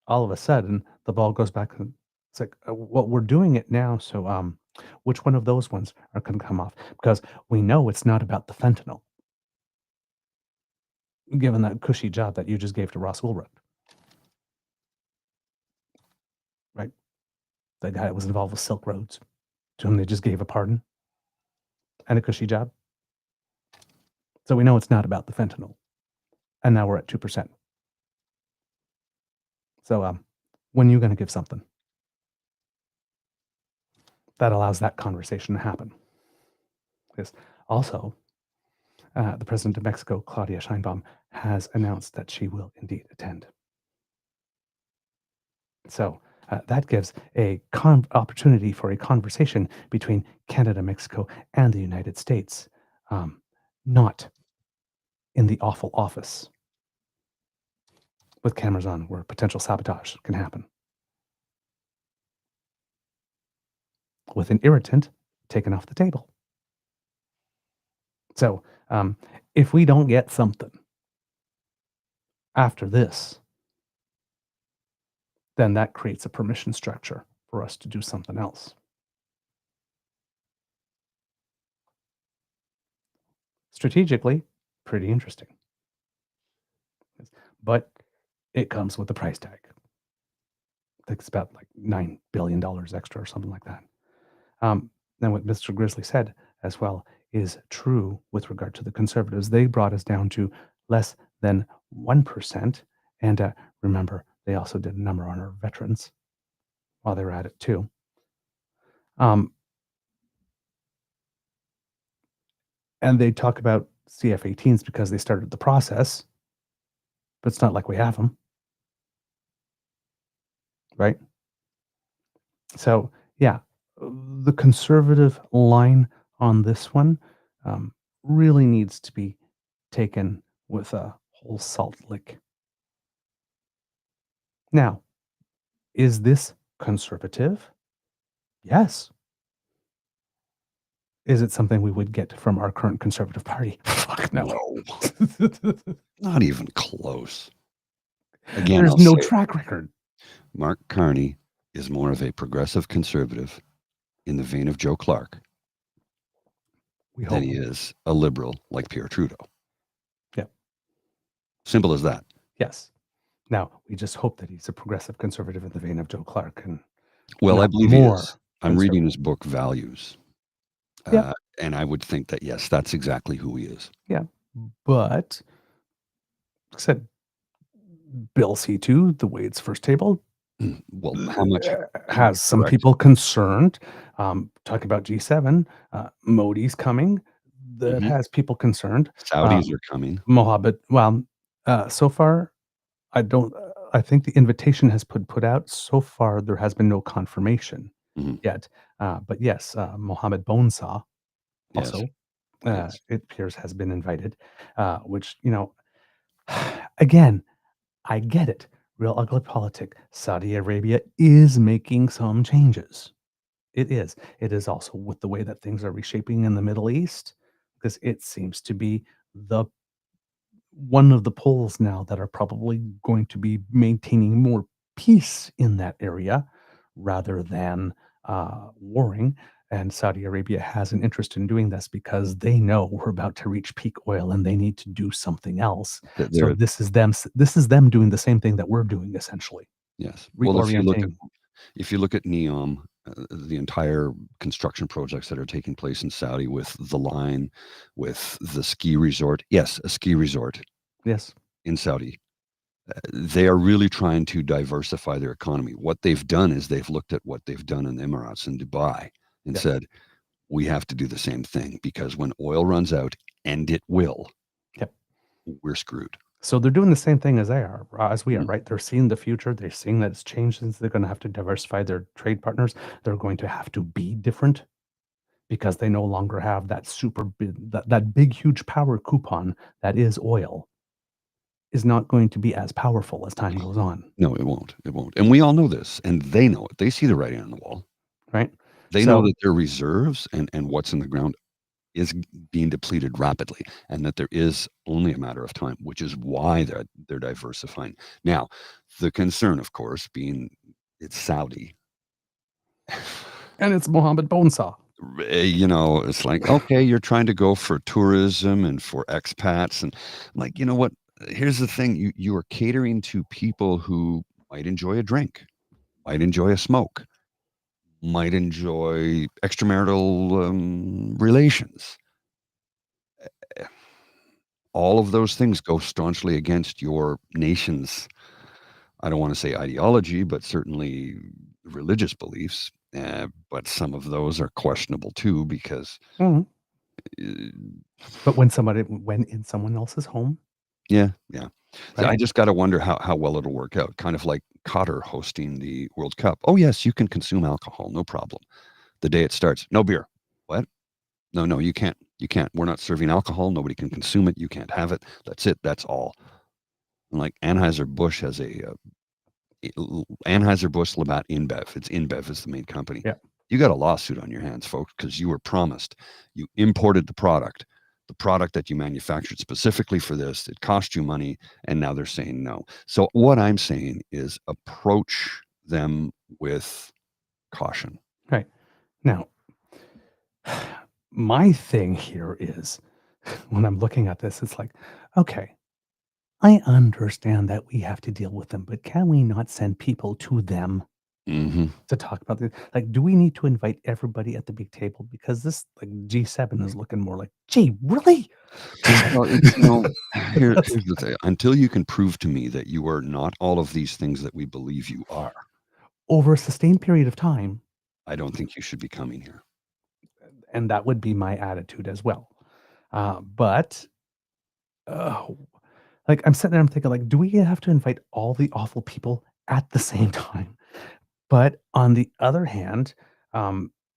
Speaker 2: all of a sudden the ball goes back. And it's like, well, we're doing it now. So, which one of those ones are going to come off? Because we know it's not about the fentanyl, given that cushy job that you just gave to Ross Ulrich. Right? The guy that was involved with Silk Roads, to whom they just gave a pardon and a cushy job. So we know it's not about the fentanyl. And now we're at 2%. So when are you going to give something that allows that conversation to happen? Because also, the president of Mexico, Claudia Sheinbaum, has announced that she will indeed attend. So that gives a opportunity for a conversation between Canada, Mexico, and the United States, not in the awful office with cameras on where potential sabotage can happen. with an irritant taken off the table. So if we don't get something after this, then that creates a permission structure for us to do something else. Strategically, pretty interesting. But it comes with a price tag. I think it's about like $9 billion extra or something like that. And what Mr. Grizzly said as well is true with regard to the Conservatives. They brought us down to less than 1%. And remember, they also did a number on our veterans while they were at it too. And they talk about CF-18s because they started the process, but it's not like we have them, right? So, yeah, the conservative line on this one really needs to be taken with a whole salt lick. Now, is this conservative? Yes. Is it something we would get from our current Conservative Party? Fuck no.
Speaker 3: Not even close. Again,
Speaker 2: There's
Speaker 3: I'll
Speaker 2: no
Speaker 3: say,
Speaker 2: track record.
Speaker 3: Mark Carney is more of a progressive conservative in the vein of Joe Clark
Speaker 2: We
Speaker 3: than
Speaker 2: hope.
Speaker 3: he is a liberal like Pierre Trudeau.
Speaker 2: Yeah.
Speaker 3: Simple as that.
Speaker 2: Yes. Now, we just hope that he's a progressive conservative in the vein of Joe Clark. And
Speaker 3: Well, I
Speaker 2: not
Speaker 3: believe he
Speaker 2: more
Speaker 3: is. I'm reading his book, Values.
Speaker 2: Yeah.
Speaker 3: And I would think that, yes, that's exactly who he is.
Speaker 2: Yeah. But, like I said, Bill C2, the way it's first tabled,
Speaker 3: Well, how much
Speaker 2: has some
Speaker 3: correct.
Speaker 2: people concerned. Talking about G7, Modi's coming. That has people concerned.
Speaker 3: Saudis are coming.
Speaker 2: Mohammed. Well, so far, I don't. I think the invitation has put out. So far, there has been no confirmation yet. But yes, Mohammed Bonesaw also,
Speaker 3: Yes.
Speaker 2: it appears, has been invited. Which, again, I get it. Real ugly politic. Saudi Arabia is making some changes. It is. It is also with the way that things are reshaping in the Middle East, because it seems to be one of the poles now that are probably going to be maintaining more peace in that area rather than warring. And Saudi Arabia has an interest in doing this because they know we're about to reach peak oil and they need to do something else. So this is them doing the same thing that we're doing, essentially.
Speaker 3: Yes. Well,
Speaker 2: Reorienting.
Speaker 3: if you look at NEOM, the entire construction projects that are taking place in Saudi with the line, with the ski resort. Yes, a ski resort.
Speaker 2: Yes.
Speaker 3: In Saudi. They are really trying to diversify their economy. What they've done is they've looked at what they've done in the Emirates and Dubai and said, we have to do the same thing because when oil runs out, and it will, we're screwed.
Speaker 2: So they're doing the same thing as we are, right? They're seeing the future. They're seeing that it's changed. Since they're going to have to diversify their trade partners, they're going to have to be different because they no longer have that that big, huge power coupon that is oil is not going to be as powerful as time goes on.
Speaker 3: No, it won't. It won't. And we all know this, and they know it. They see the writing on the wall.
Speaker 2: Right.
Speaker 3: They know that their reserves and what's in the ground is being depleted rapidly, and that there is only a matter of time, which is why they're diversifying. Now, the concern, of course, being it's Saudi.
Speaker 2: And it's Mohammed Bonesaw.
Speaker 3: It's like, okay, you're trying to go for tourism and for expats. And I'm like, you know what? Here's the thing. You are catering to people who might enjoy a drink, might enjoy a smoke, might enjoy extramarital relations. All of those things go staunchly against your nation's, I don't want to say ideology, but certainly religious beliefs. But some of those are questionable too, because.
Speaker 2: But when in someone else's home.
Speaker 3: Yeah.
Speaker 2: Right?
Speaker 3: So I just got to wonder how well it'll work out. Kind of like Qatar hosting the World Cup. Oh, yes, you can consume alcohol. No problem. The day it starts, no beer. What? No, you can't. You can't. We're not serving alcohol. Nobody can consume it. You can't have it. That's it. That's all. And like Anheuser-Busch has a Anheuser-Busch Labatt InBev. It's InBev is the main company.
Speaker 2: Yeah.
Speaker 3: You got a lawsuit on your hands, folks, because you were promised. You imported the product that you manufactured specifically for this. It cost you money, and now they're saying no. So what I'm saying is approach them with caution.
Speaker 2: Right. Now, my thing here is when I'm looking at this, it's like, okay, I understand that we have to deal with them, but can we not send people to them
Speaker 3: Mm-hmm.
Speaker 2: to talk about this? Like, do we need to invite everybody at the big table? Because this like G7 is looking more like, gee, really?
Speaker 3: Well, it's, here's the thing. Until you can prove to me that you are not all of these things that we believe you are,
Speaker 2: Over a sustained period of time,
Speaker 3: I don't think you should be coming here.
Speaker 2: and that would be my attitude as well. But like I'm sitting there, I'm thinking, like, do we have to invite all the awful people at the same time? But on the other hand,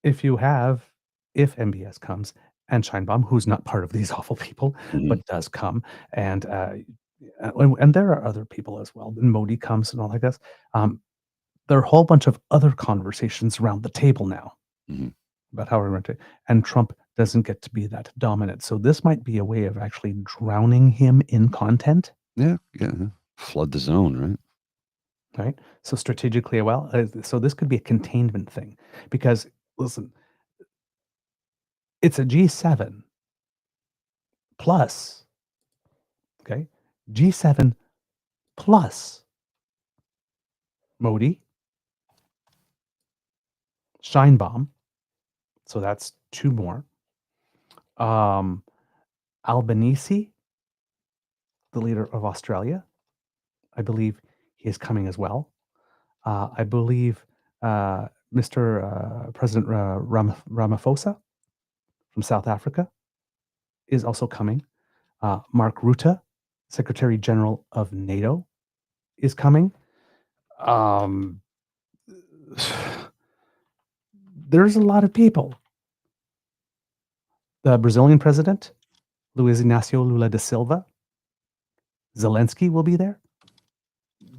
Speaker 2: if MBS comes and Scheinbaum, who's not part of these awful people,
Speaker 3: Mhm.
Speaker 2: but does come, and there are other people as well. And Modi comes and all like this. There are a whole bunch of other conversations around the table now
Speaker 3: Mhm.
Speaker 2: about how we're going to, and Trump doesn't get to be that dominant. So this might be a way of actually drowning him in content.
Speaker 3: Yeah. Flood the zone, right?
Speaker 2: Right. So strategically, well, so this could be a containment thing because listen, it's a G7 plus, okay, G7 plus Modi, Scheinbaum. So that's two more. Albanese, the leader of Australia, I believe he is coming as well. I believe Mr. President Ramaphosa from South Africa is also coming. Mark Rutte, Secretary General of NATO, is coming. There's a lot of people. The Brazilian president, Luiz Inácio Lula da Silva, Zelensky will be there.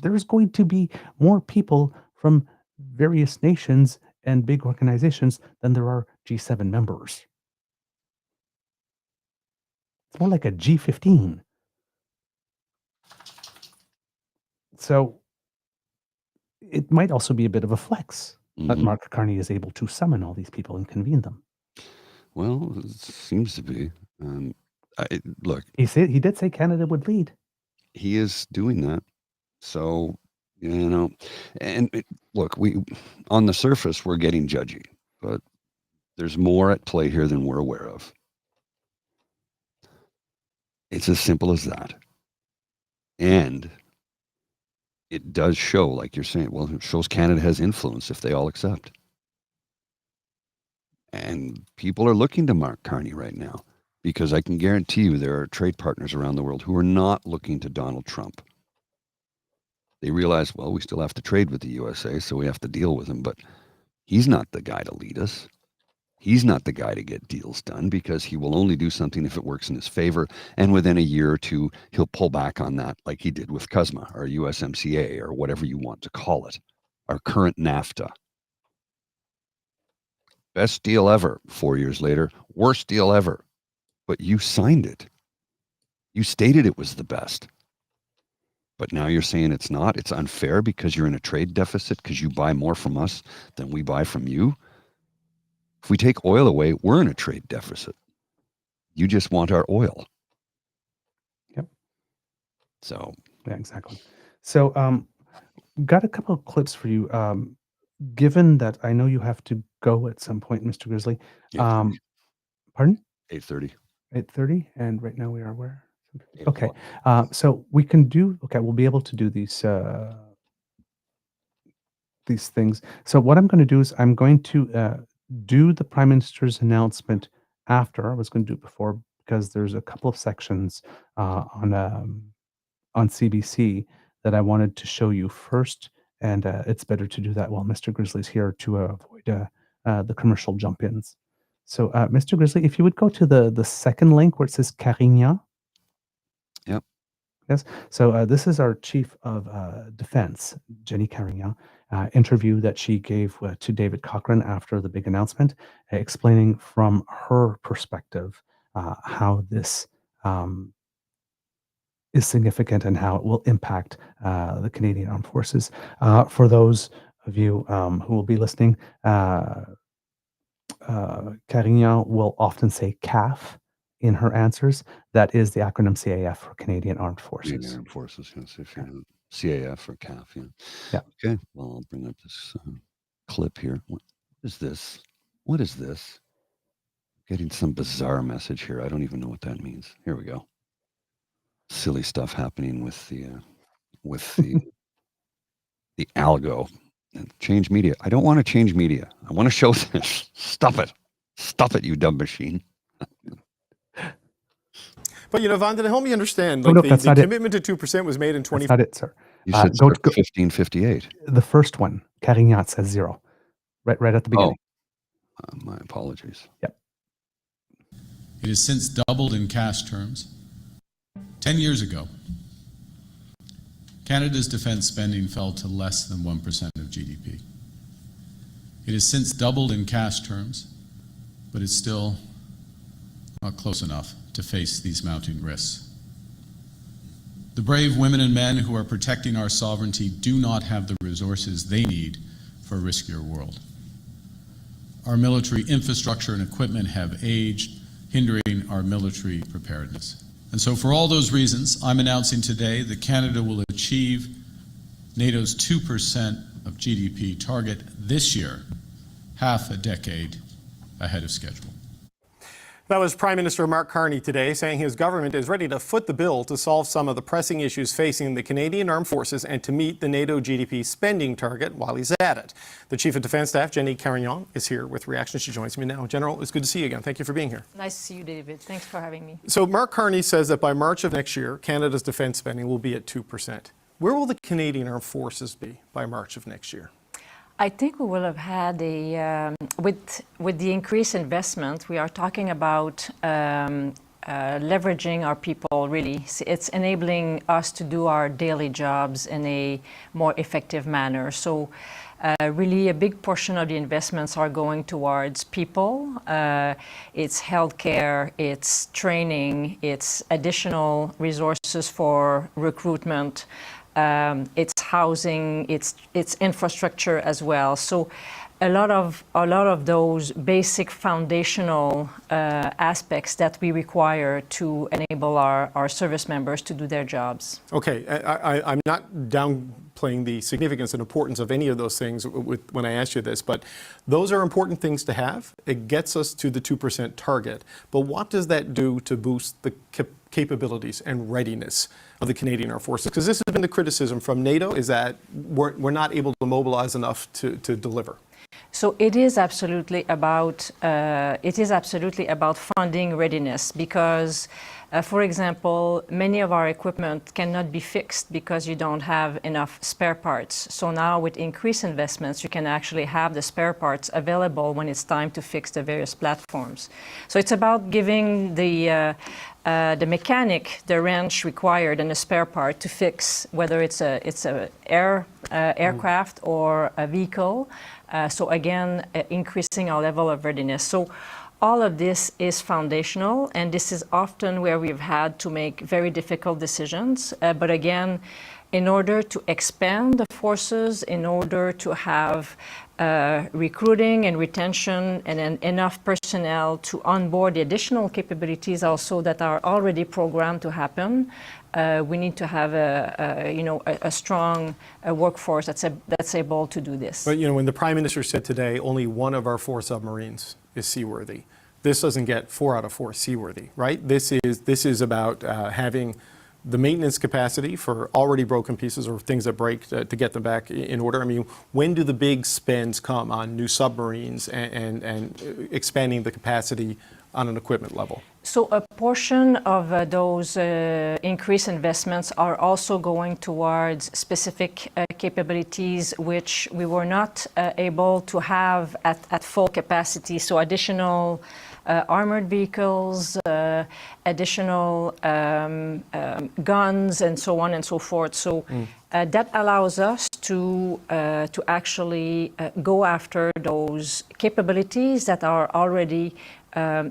Speaker 2: There's going to be more people from various nations and big organizations than there are G7 members. It's more like a G15. So it might also be a bit of a flex that
Speaker 3: Mhm.
Speaker 2: Mark Carney is able to summon all these people and convene them.
Speaker 3: Well, it seems to be. Look,
Speaker 2: He did say Canada would lead.
Speaker 3: he is doing that. So, and look, we on the surface we're getting judgy, but there's more at play here than we're aware of. It's as simple as that. And it does show, like you're saying, well, it shows Canada has influence if they all accept. And people are looking to Mark Carney right now because I can guarantee you there are trade partners around the world who are not looking to Donald Trump. They realize, well, we still have to trade with the USA, so we have to deal with him, but he's not the guy to lead us. He's not the guy to get deals done because he will only do something if it works in his favor. And within a year or two, he'll pull back on that like he did with CUSMA or USMCA or whatever you want to call it, our current NAFTA. Best deal ever. 4 years later, worst deal ever. But you signed it. You stated it was the best. But now you're saying it's not. It's unfair because you're in a trade deficit because you buy more from us than we buy from you. If we take oil away, we're in a trade deficit. You just want our oil.
Speaker 2: Yep.
Speaker 3: So
Speaker 2: yeah, exactly. So, got a couple of clips for you. Given that I know you have to go at some point, Mr. Grizzly.
Speaker 3: 8:30.
Speaker 2: Pardon?
Speaker 3: 8:30.
Speaker 2: 8:30, and right now we are where?
Speaker 3: 8
Speaker 2: Okay.
Speaker 3: o'clock.
Speaker 2: So we can do. Okay, we'll be able to do these things. So what I'm going to do is I'm going to do the Prime Minister's announcement after. I was going to do it before because there's a couple of sections on CBC that I wanted to show you first, and it's better to do that while Mr. Grizzly's here to avoid the commercial jump-ins. So, Mr. Grizzly, if you would go to the second link where it says Carignan.
Speaker 3: Yep.
Speaker 2: Yes. So this is our chief of defense, Jenny Carignan, interview that she gave to David Cochrane after the big announcement, explaining from her perspective how this is significant and how it will impact the Canadian Armed Forces. For those of you who will be listening, Carignan will often say CAF in her answers. That is the acronym CAF for Canadian Armed Forces.
Speaker 3: Canadian Armed Forces, yes. If you're CAF or CAF, yeah.
Speaker 2: Yeah.
Speaker 3: Okay, well, I'll bring up this clip here. What is this? What is this? Getting some bizarre message here. I don't even know what that means. Here we go. Silly stuff happening with the the algo and change media. I don't want to change media. I want to show this. Stop it. Stop it, you dumb machine.
Speaker 4: But Vaughn, help me understand.
Speaker 2: No,
Speaker 4: The commitment to 2% was made in 20.
Speaker 2: That's not it, sir.
Speaker 3: You said 1558.
Speaker 2: The first one, Carignan says 0, right at the beginning.
Speaker 3: My apologies.
Speaker 2: Yep.
Speaker 5: It has since doubled in cash terms. 10 years ago, Canada's defense spending fell to less than 1% of GDP. It has since doubled in cash terms, but it's still not close enough to face these mounting risks. The brave women and men who are protecting our sovereignty do not have the resources they need for a riskier world. Our military infrastructure and equipment have aged, hindering our military preparedness. And so for all those reasons, I'm announcing today that Canada will achieve NATO's 2% of GDP target this year, half a decade ahead of schedule.
Speaker 4: That was Prime Minister Mark Carney today, saying his government is ready to foot the bill to solve some of the pressing issues facing the Canadian Armed Forces and to meet the NATO GDP spending target while he's at it. The Chief of Defence Staff, Jenny Carignan, is here with reactions. She joins me now. General, it's good to see you again. Thank you for being here.
Speaker 6: Nice to see you, David. Thanks for having me.
Speaker 4: So Mark Carney says that by March of next year, Canada's defence spending will be at 2%. Where will the Canadian Armed Forces be by March of next year?
Speaker 6: I think we will have had with the increased investment, we are talking about leveraging our people, really. It's enabling us to do our daily jobs in a more effective manner. So really a big portion of the investments are going towards people. It's healthcare, it's training, it's additional resources for recruitment. It's housing, it's infrastructure as well. So a lot of those basic foundational aspects that we require to enable our service members to do their jobs.
Speaker 4: Okay, I'm not downplaying the significance and importance of any of those things when I ask you this, but those are important things to have. It gets us to the 2% target. But what does that do to boost the capabilities and readiness of the Canadian Armed Forces? Because this has been the criticism from NATO, is that we're not able to mobilize enough to deliver.
Speaker 6: So it is absolutely about funding readiness because, for example, many of our equipment cannot be fixed because you don't have enough spare parts. So now with increased investments, you can actually have the spare parts available when it's time to fix the various platforms. So it's about giving the mechanic the wrench required and a spare part to fix whether it's a aircraft or a vehicle. So again, increasing our level of readiness. So all of this is foundational, and this is often where we've had to make very difficult decisions. But again, in order to expand the forces, in order to have recruiting and retention and enough personnel to onboard the additional capabilities also that are already programmed to happen, we need to have a strong workforce that's able to do this.
Speaker 4: But when the Prime Minister said today only one of our 4 submarines is seaworthy, this doesn't get 4 out of 4 seaworthy, right? This is about having the maintenance capacity for already broken pieces or things that break to get them back in order. I mean, when do the big spends come on new submarines and expanding the capacity on an equipment level?
Speaker 6: So a portion of those increased investments are also going towards specific capabilities which we were not able to have at full capacity. So additional armored vehicles, additional guns, and so on and so forth. So that allows us to actually go after those capabilities that are already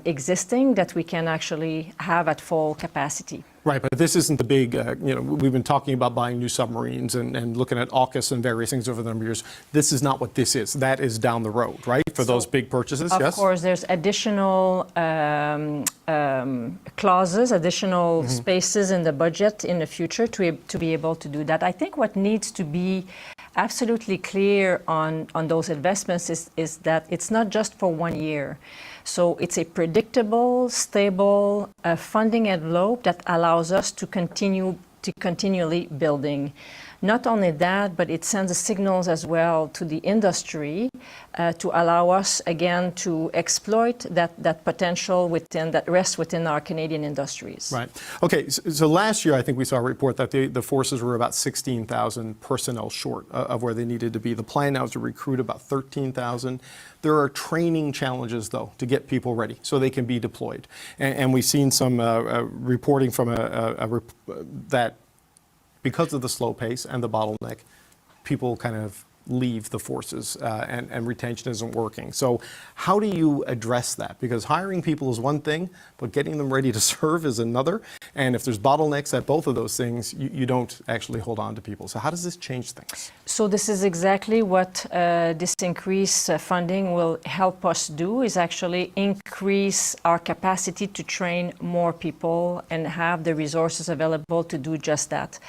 Speaker 6: existing, that we can actually have at full capacity.
Speaker 4: Right, but this isn't the big, we've been talking about buying new submarines and looking at AUKUS and various things over the number of years. This is not what this is. That is down the road, right, for those big purchases, yes?
Speaker 6: Of course, there's additional clauses, additional spaces in the budget in the future to be able to do that. I think what needs to be absolutely clear on those investments is that it's not just for 1 year. So it's a predictable, stable funding envelope that allows us to continually building. Not only that, but it sends signals as well to the industry to allow us again to exploit that potential that rests within our Canadian industries.
Speaker 4: Right. Okay. So last year, I think we saw a report that the forces were about 16,000 personnel short of where they needed to be. The plan now is to recruit about 13,000. There are training challenges, though, to get people ready so they can be deployed. And we've seen some reporting from that because of the slow pace and the bottleneck, people kind of leave the forces and retention isn't working. So how do you address that? Because hiring people is one thing, but getting them ready to serve is another. And if there's bottlenecks at both of those things, you don't actually hold on to people. So how does this change things?
Speaker 6: So this is exactly what this increased funding will help us do, is actually increase our capacity to train more people and have the resources available to do just that.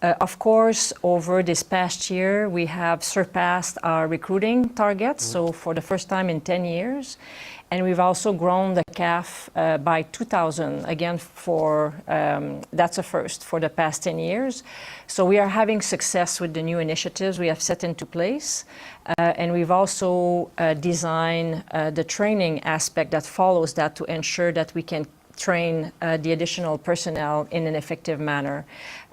Speaker 6: Of course, over this past year, we have surpassed our recruiting targets, so for the first time in 10 years. And we've also grown the CAF by 2,000, again, that's a first for the past 10 years. So we are having success with the new initiatives we have set into place. And we've also designed the training aspect that follows that to ensure that we can train the additional personnel in an effective manner.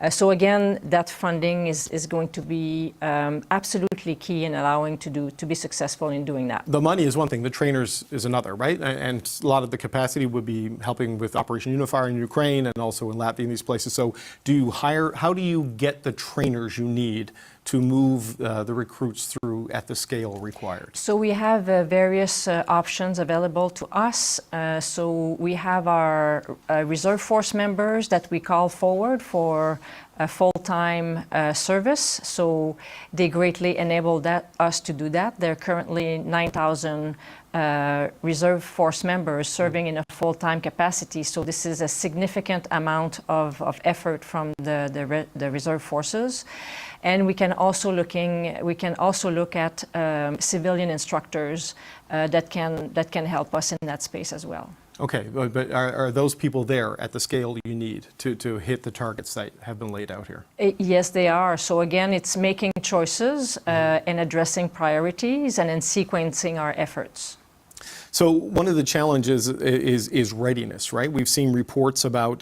Speaker 6: So again, that funding is going to be absolutely key in allowing to be successful in doing that.
Speaker 4: The money is one thing, the trainers is another, right? And a lot of the capacity would be helping with Operation Unifier in Ukraine and also in Latvia and these places. So how do you get the trainers you need to move the recruits through at the scale required?
Speaker 6: So we have various options available to us. So we have our reserve force members that we call forward for a full-time service. So they greatly enable us to do that. There are currently 9,000 reserve force members serving in a full-time capacity. So this is a significant amount of effort from the reserve forces. And we can also look at civilian instructors that can help us in that space as well.
Speaker 4: Okay, but are those people there at the scale you need to hit the targets that have been laid out here?
Speaker 6: Yes, they are. So again, it's making choices and addressing priorities and then sequencing our efforts.
Speaker 4: So one of the challenges is readiness, right? We've seen reports about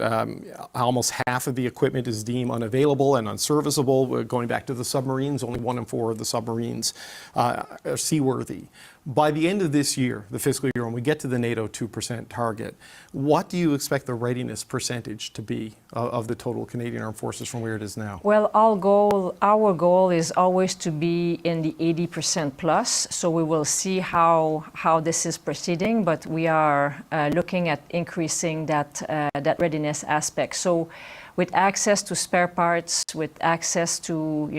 Speaker 4: almost half of the equipment is deemed unavailable and unserviceable. Going back to the submarines, only 1 in 4 of the submarines are seaworthy. By the end of this year, the fiscal year, when we get to the NATO 2% target, what do you expect the readiness percentage to be of the total Canadian Armed Forces from where it is now?
Speaker 6: Well, our goal is always to be in the 80% plus. So we will see how this is proceeding, but we are looking at increasing that readiness aspect. So with access to spare parts, with access to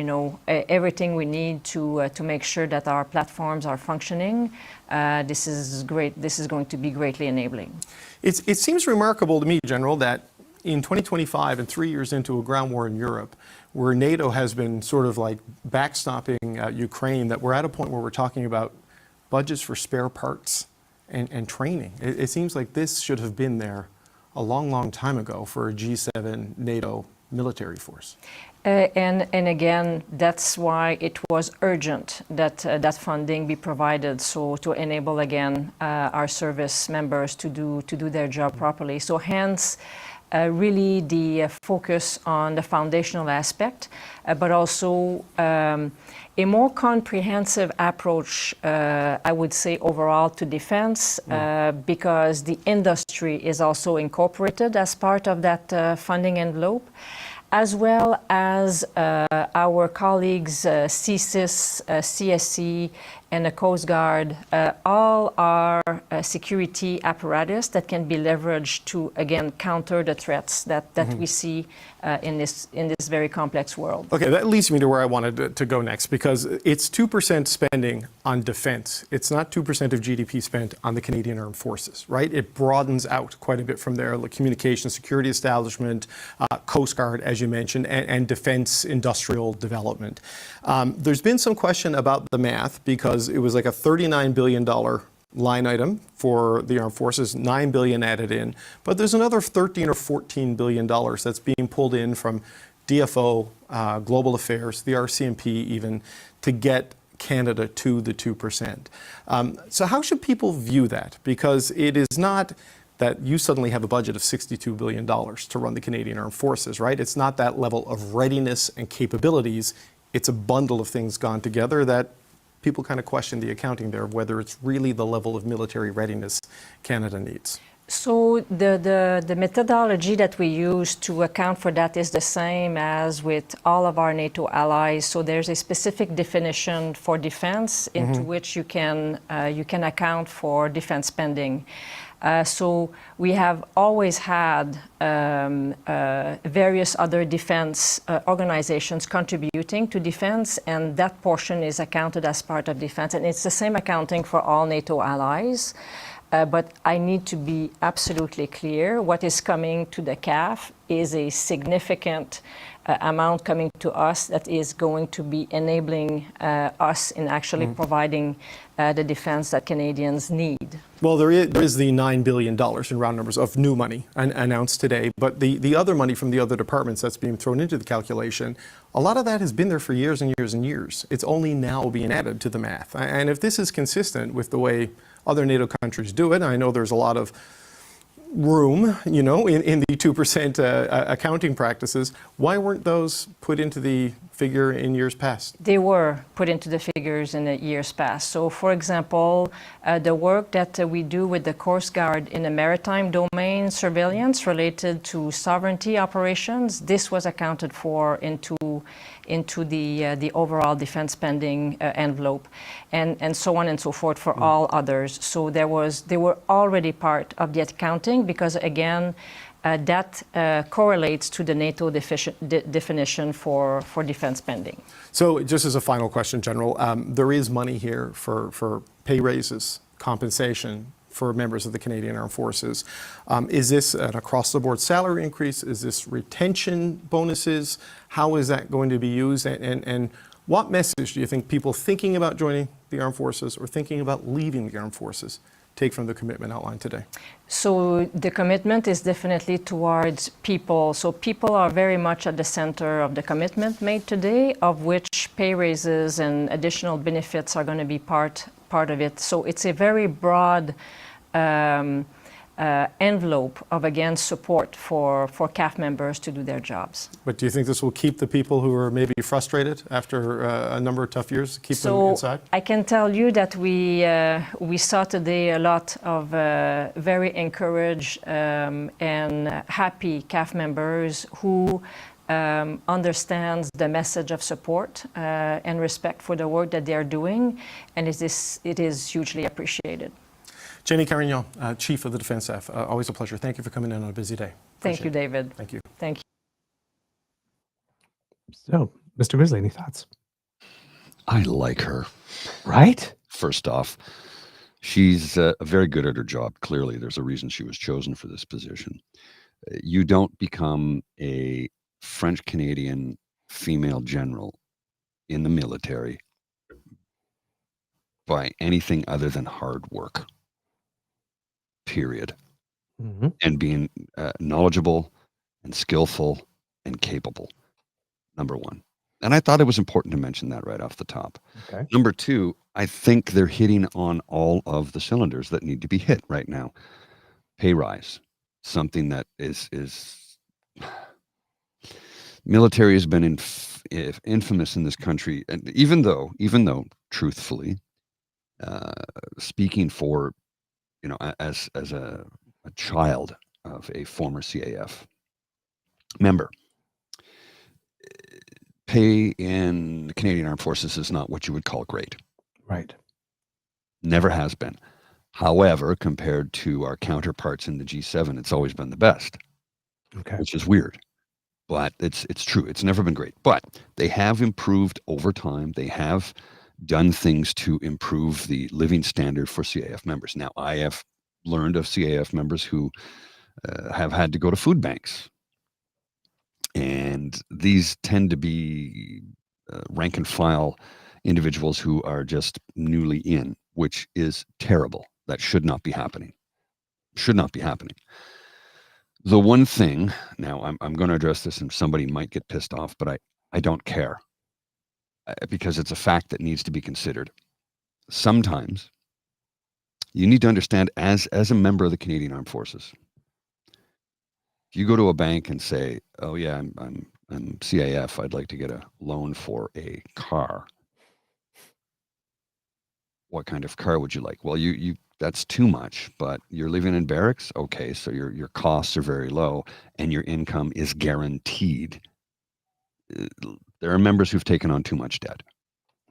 Speaker 6: everything we need to make sure that our platforms are functioning, this is great. This is going to be greatly enabling.
Speaker 4: It seems remarkable to me, General, that in 2025 and 3 years into a ground war in Europe, where NATO has been sort of like backstopping Ukraine, that we're at a point where we're talking about budgets for spare parts and training. It seems like this should have been there a long, long time ago for a G7 NATO military force.
Speaker 6: And again, that's why it was urgent that that funding be provided, so to enable again our service members to do their job properly. So hence, really the focus on the foundational aspect, but also a more comprehensive approach, I would say, overall to defense, because the industry is also incorporated as part of that funding envelope, as well as our colleagues, CSIS, CSC, and the Coast Guard, all are security apparatus that can be leveraged to, again, counter the threats that we see in this very complex world.
Speaker 4: Okay, that leads me to where I wanted to go next, because it's 2% spending on defense. It's not 2% of GDP spent on the Canadian Armed Forces, right? It broadens out quite a bit from there, like communication, security establishment, Coast Guard, as you mentioned, and defense industrial development. There's been some question about the math, because it was like a $39 billion line item for the armed forces, $9 billion added in, but there's another $13 or $14 billion that's being pulled in from DFO, Global Affairs, the RCMP even, to get Canada to the 2%. So how should people view that? Because it is not that you suddenly have a budget of $62 billion to run the Canadian Armed Forces, right? It's not that level of readiness and capabilities. It's a bundle of things gone together that people kind of question the accounting there, of whether it's really the level of military readiness Canada needs.
Speaker 6: So the methodology that we use to account for that is the same as with all of our NATO allies. So there's a specific definition for defense into which you can account for defense spending. So we have always had various other defense organizations contributing to defense, and that portion is accounted as part of defense. And it's the same accounting for all NATO allies. But I need to be absolutely clear, what is coming to the CAF is a significant amount coming to us that is going to be enabling us in actually providing the defense that Canadians need.
Speaker 4: Well, there is the $9 billion in round numbers of new money announced today, but the other money from the other departments that's being thrown into the calculation, a lot of that has been there for years and years and years. It's only now being added to the math. And if this is consistent with the way other NATO countries do it, I know there's a lot of room, you know, in the 2% accounting practices. Why weren't those put into the figure in years past?
Speaker 6: They were put into the figures in the years past. So, for example, the work that we do with the Coast Guard in the maritime domain surveillance related to sovereignty operations, this was accounted for into the overall defense spending envelope, and so on and so forth for all others. So they were already part of the accounting, because again, that correlates to the NATO definition for defense spending.
Speaker 4: So just as a final question, General, there is money here for pay raises, compensation for members of the Canadian Armed Forces. Is this an across-the-board salary increase? Is this retention bonuses? How is that going to be used? And what message do you think people thinking about joining the Armed Forces or thinking about leaving the Armed Forces take from the commitment outlined today?
Speaker 6: So the commitment is definitely towards people. So people are very much at the center of the commitment made today, of which pay raises and additional benefits are going to be part of it. So it's a very broad envelope of, again, support for CAF members to do their jobs.
Speaker 4: But do you think this will keep the people who are maybe frustrated after a number of tough years, keep them inside?
Speaker 6: I can tell you that we saw today a lot of very encouraged and happy CAF members who understands the message of support and respect for the work that they are doing, and it is hugely appreciated.
Speaker 4: Jenny Carignan, Chief of the Defence Staff, always a pleasure. Thank you for coming in on a busy day.
Speaker 6: Thank you, David.
Speaker 4: Thank you.
Speaker 6: Thank you.
Speaker 2: So, Mr. Grizzly, any thoughts?
Speaker 3: I like her.
Speaker 2: Right?
Speaker 3: First off, she's very good at her job. Clearly, there's a reason she was chosen for this position. You don't become a French-Canadian female general in the military by anything other than hard work. Period. And being knowledgeable and skillful and capable. Number one. And I thought it was important to mention that right off the top.
Speaker 2: Okay.
Speaker 3: Number two, I think they're hitting on all of the cylinders that need to be hit right now. Pay rise, something that is military has been infamous in this country, and even though truthfully, speaking for, as a child of a former CAF member, pay in the Canadian Armed Forces is not what you would call great.
Speaker 2: Right.
Speaker 3: Never has been. However, compared to our counterparts in the G7, it's always been the best.
Speaker 2: Okay.
Speaker 3: Which is weird, but it's true. It's never been great, but they have improved over time. They have done things to improve the living standard for CAF members. Now, I have learned of CAF members who have had to go to food banks, and these tend to be rank and file individuals who are just newly in, which is terrible. That should not be happening. Should not be happening. The one thing, now I'm going to address this and somebody might get pissed off, but I don't care, because it's a fact that needs to be considered. Sometimes you need to understand, as a member of the Canadian Armed Forces, if you go to a bank and say, oh yeah, I'm CAF, I'd like to get a loan for a car. What kind of car would you like? Well, you that's too much, but you're living in barracks. Okay, so your costs are very low and your income is guaranteed. There are members who've taken on too much debt.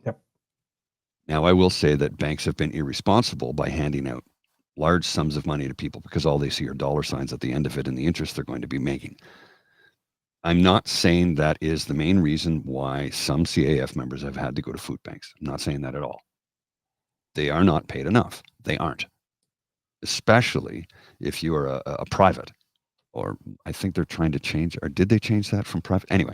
Speaker 2: Yep.
Speaker 3: Now, I will say that banks have been irresponsible by handing out large sums of money to people because all they see are dollar signs at the end of it and the interest they're going to be making. I'm not saying that is the main reason why some CAF members have had to go to food banks. I'm not saying that at all. They are not paid enough. They aren't. Especially if you are a private, or I think they're trying to change, or did they change that from private? Anyway,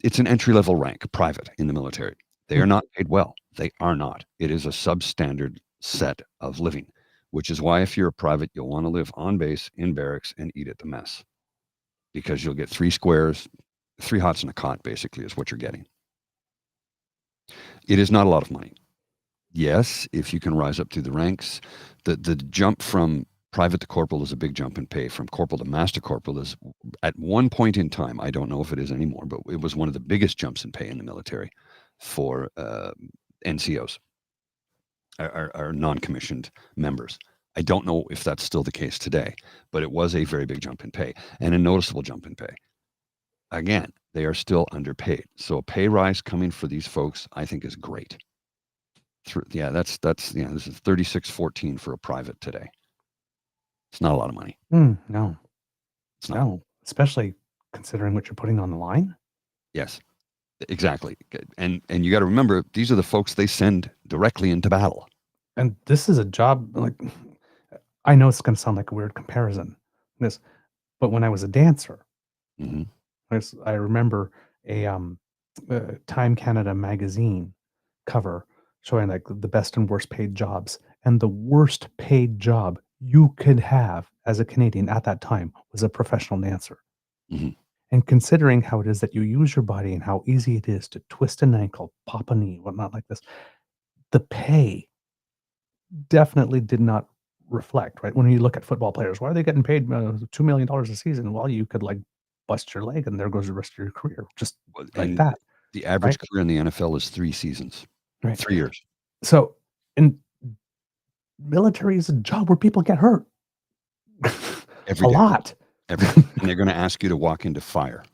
Speaker 3: it's an entry-level rank, private, in the military. They are not paid well. They are not. It is a substandard set of living, which is why if you're a private, you'll want to live on base, in barracks, and eat at the mess. Because you'll get 3 squares, 3 hots and a cot, basically, is what you're getting. It is not a lot of money. Yes, if you can rise up through the ranks, the jump from private to corporal is a big jump in pay. From corporal to master corporal is, at one point in time, I don't know if it is anymore, but it was one of the biggest jumps in pay in the military for NCOs, our non-commissioned members. I don't know if that's still the case today, but it was a very big jump in pay and a noticeable jump in pay. Again, they are still underpaid. So a pay rise coming for these folks, I think, is great. This is $36.14 for a private today. It's not a lot of money.
Speaker 2: No.
Speaker 3: It's not.
Speaker 2: No, especially considering what you're putting on the line.
Speaker 3: Yes, exactly. And you got to remember, these are the folks they send directly into battle.
Speaker 2: And this is a job, like, I know it's going to sound like a weird comparison, but when I was a dancer,
Speaker 3: Mm-hmm.
Speaker 2: I remember a Time Canada magazine cover showing like the best and worst paid jobs, and the worst paid job you could have as a Canadian at that time was a professional dancer.
Speaker 3: Mm-hmm.
Speaker 2: And considering how it is that you use your body and how easy it is to twist an ankle, pop a knee, whatnot like this, the pay definitely did not reflect, right? When you look at football players, why are they getting paid $2 million a season? Well, you could like bust your leg and there goes the rest of your career, just like that.
Speaker 3: The average career in the NFL is 3 seasons,
Speaker 2: right?
Speaker 3: 3 years.
Speaker 2: So, in military is a job where people get hurt
Speaker 3: Every day.
Speaker 2: Lot.
Speaker 3: And they're going to ask you to walk into fire.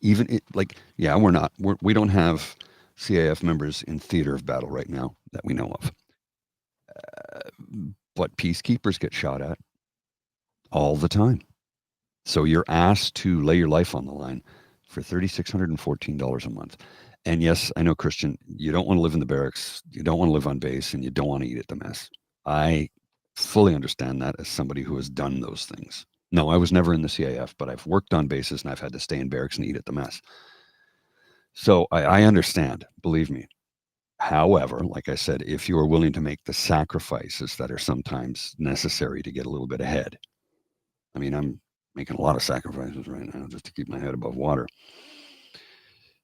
Speaker 3: We don't have CAF members in theater of battle right now that we know of. But peacekeepers get shot at all the time. So you're asked to lay your life on the line for $3,614 a month. And yes, I know, Christian, you don't want to live in the barracks, you don't want to live on base, and you don't want to eat at the mess. I fully understand that as somebody who has done those things. No, I was never in the CAF, but I've worked on bases and I've had to stay in barracks and eat at the mess. So I understand, believe me. However, like I said, if you are willing to make the sacrifices that are sometimes necessary to get a little bit ahead. I mean, I'm making a lot of sacrifices right now just to keep my head above water.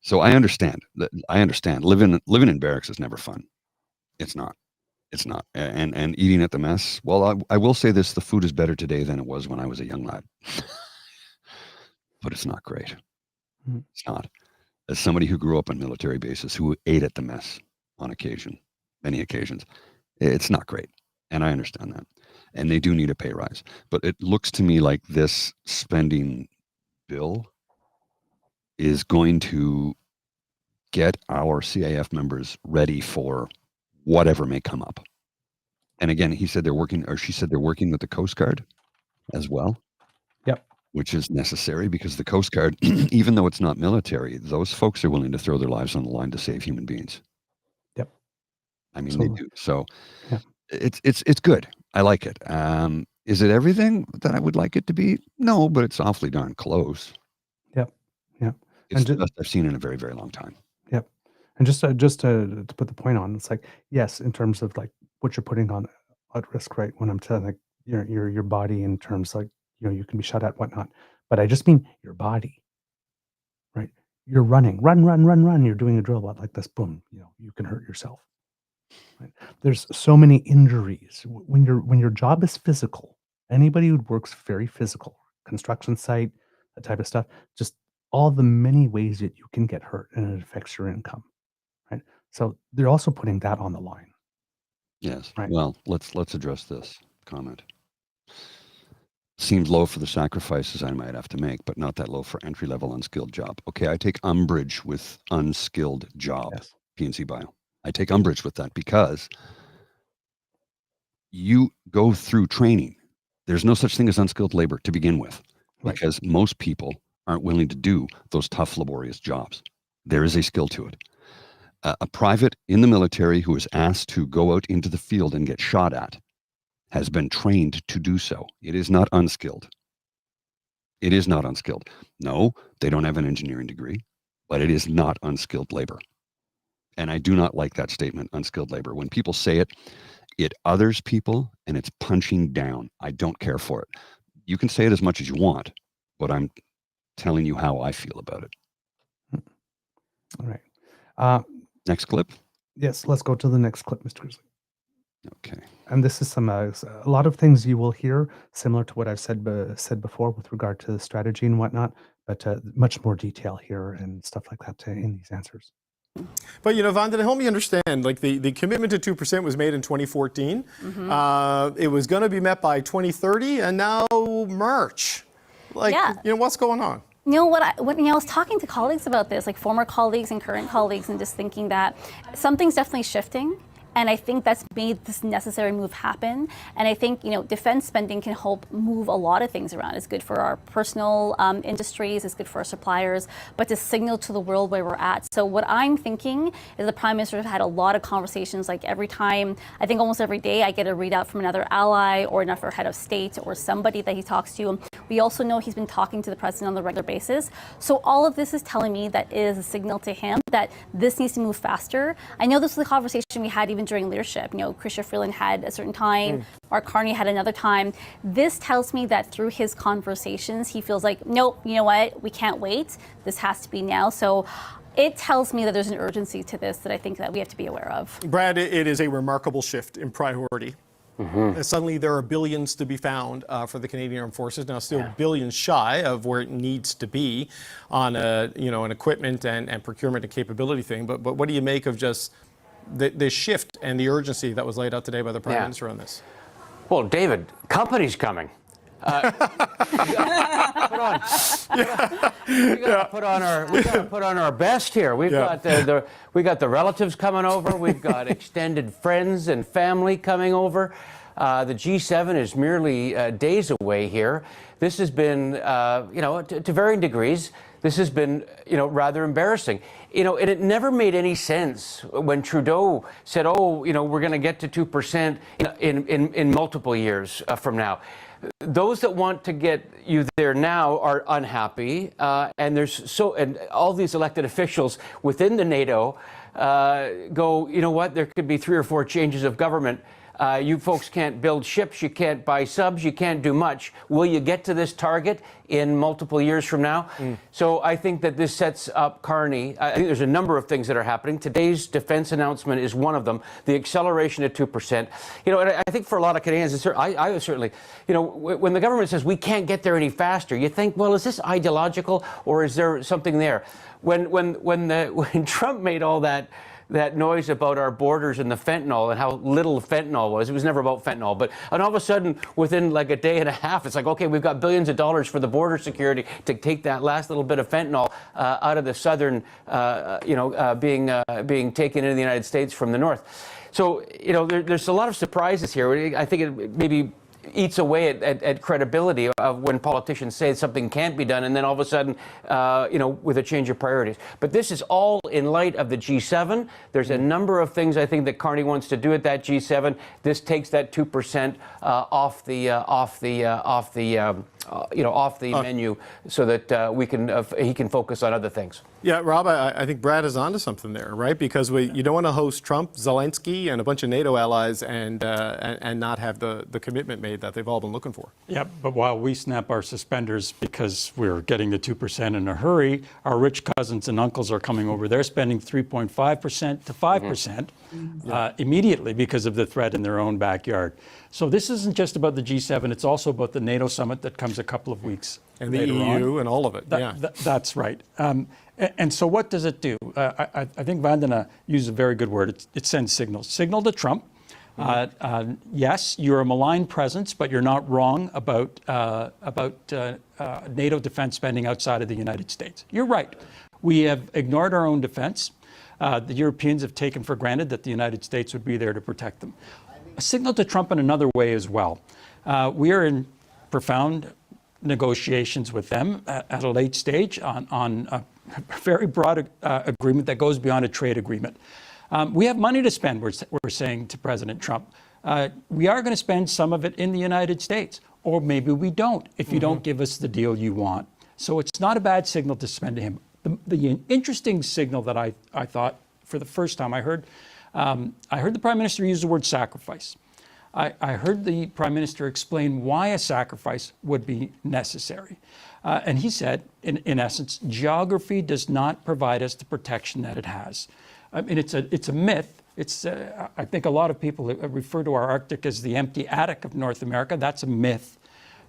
Speaker 3: So I understand. Living in barracks is never fun. It's not. It's not. And eating at the mess. Well, I will say this: the food is better today than it was when I was a young lad. But it's not great. It's not. As somebody who grew up on military bases, who ate at the mess on occasion, many occasions, it's not great. And I understand that. And they do need a pay rise. But it looks to me like this spending bill is going to get our CAF members ready for whatever may come up. And again, he said they're working, or she said they're working with the Coast Guard as well.
Speaker 2: Yep.
Speaker 3: Which is necessary because the Coast Guard, even though it's not military, those folks are willing to throw their lives on the line to save human beings.
Speaker 2: Yep.
Speaker 3: I mean,
Speaker 2: Absolutely.
Speaker 3: they do. So
Speaker 2: yeah.
Speaker 3: It's good. I like it. Is it everything that I would like it to be? No, but it's awfully darn close.
Speaker 2: Yep. Yep.
Speaker 3: It's the best I've seen in a very, very long time.
Speaker 2: Yep. And just to put the point on, it's like, yes, in terms of like what you're putting on at risk, right? When I'm telling like your body in terms like, you can be shot at, whatnot. But I just mean your body, right? You're running, run. You're doing a drill like this, boom, you can hurt yourself. Right? There's so many injuries when your job is physical. Anybody who works very physical, construction site, that type of stuff, just all the many ways that you can get hurt and it affects your income, right? So they're also putting that on the line.
Speaker 3: Yes.
Speaker 2: Right.
Speaker 3: Well, let's address this comment. Seems low for the sacrifices I might have to make, but not that low for entry-level unskilled job. Okay, I take umbrage with unskilled job,
Speaker 2: Yes.
Speaker 3: PNC Bio. I take umbrage with that because you go through training. There's no such thing as unskilled labor to begin with, because most people aren't willing to do those tough, laborious jobs. There is a skill to it. A private in the military who is asked to go out into the field and get shot at has been trained to do so. It is not unskilled. It is not unskilled. No, they don't have an engineering degree, but it is not unskilled labor. And I do not like that statement, unskilled labor. When people say it, it others people and it's punching down. I don't care for it. You can say it as much as you want, but I'm telling you how I feel about it.
Speaker 2: All right.
Speaker 3: Next clip.
Speaker 2: Yes, let's go to the next clip, Mr. Grizzly.
Speaker 3: Okay.
Speaker 2: And this is a lot of things you will hear similar to what I've said before with regard to the strategy and whatnot, but much more detail here and stuff like that in these answers.
Speaker 4: But, Vanda, to help me understand, like the commitment to 2% was made in 2014. It was going to be met by 2030, and now March. What's going on?
Speaker 7: When I was talking to colleagues about this, like former colleagues and current colleagues, and just thinking that something's definitely shifting. And I think that's made this necessary move happen. And I think, defense spending can help move a lot of things around. It's good for our personal industries, it's good for our suppliers, but to signal to the world where we're at. So what I'm thinking is the Prime Minister has had a lot of conversations, like every time, I think almost every day, I get a readout from another ally or another head of state or somebody that he talks to. We also know he's been talking to the President on a regular basis. So all of this is telling me that it is a signal to him that this needs to move faster. I know this was a conversation we had even during leadership. Chrystia Freeland had a certain time, Mark Carney had another time. This tells me that through his conversations, he feels like, nope, you know what, we can't wait. This has to be now. So it tells me that there's an urgency to this that I think that we have to be aware of.
Speaker 4: Brad, it is a remarkable shift in priority. Suddenly there are billions to be found for the Canadian Armed Forces. Now still billions shy of where it needs to be on an equipment and procurement and capability thing. But what do you make of just the shift and the urgency that was laid out today by the Prime Minister on this?
Speaker 8: Well, David, company's coming. We gotta put on our best here. We've got we got the relatives coming over. We've got extended friends and family coming over. The G7 is merely days away here. This has been, to varying degrees, this has been, rather embarrassing. And it never made any sense when Trudeau said, we're going to get to 2% in multiple years from now. Those that want to get you there now are unhappy, and all these elected officials within the NATO go, there could be 3 or 4 changes of government You folks can't build ships, you can't buy subs, you can't do much. Will you get to this target in multiple years from now? So I think that this sets up Carney. I think there's a number of things that are happening. Today's defense announcement is one of them, the acceleration to 2%. You know, and I think for a lot of Canadians, I certainly, you know, when the government says we can't get there any faster, you think, well, is this ideological or is there something there? When Trump made all that noise about our borders and the fentanyl and how little fentanyl was. It was never about fentanyl. And all of a sudden, within like a day and a half, it's like, okay, we've got billions of dollars for the border security to take that last little bit of fentanyl out of the southern, being taken into the United States from the north. So, you know, there's a lot of surprises here. I think it maybe eats away at credibility of when politicians say something can't be done, and then all of a sudden, with a change of priorities. But this is all in light of the G7. There's a number of things I think that Carney wants to do at that G7. This takes that 2% off the menu, so that he can focus on other things.
Speaker 4: Yeah, Rob, I think Brad is onto something there, right? Because you don't want to host Trump, Zelensky, and a bunch of NATO allies and not have the commitment made that they've all been looking for.
Speaker 9: Yeah, but while we snap our suspenders because we're getting the 2% in a hurry, our rich cousins and uncles are coming over. They're spending 3.5% to 5% immediately because of the threat in their own backyard. So this isn't just about the G7, it's also about the NATO summit that comes a couple of weeks
Speaker 4: and the EU and all of it.
Speaker 9: That's right. And so what does it do? I think Vandana used a very good word. It sends signals. Signal to Trump. Yes, you're a malign presence, but you're not wrong about NATO defense spending outside of the United States. You're right. We have ignored our own defense. The Europeans have taken for granted that the United States would be there to protect them. A signal to Trump in another way as well. We are in profound negotiations with them at a late stage on a very broad agreement that goes beyond a trade agreement. We have money to spend, we're saying to President Trump. We are going to spend some of it in the United States, or maybe we don't if you don't give us the deal you want. So it's not a bad signal to spend to him. The interesting signal that I thought for the first time I heard the Prime Minister use the word sacrifice. I heard the Prime Minister explain why a sacrifice would be necessary. And he said, in essence, geography does not provide us the protection that it has. I mean, it's a myth. I think a lot of people refer to our Arctic as the empty attic of North America. That's a myth.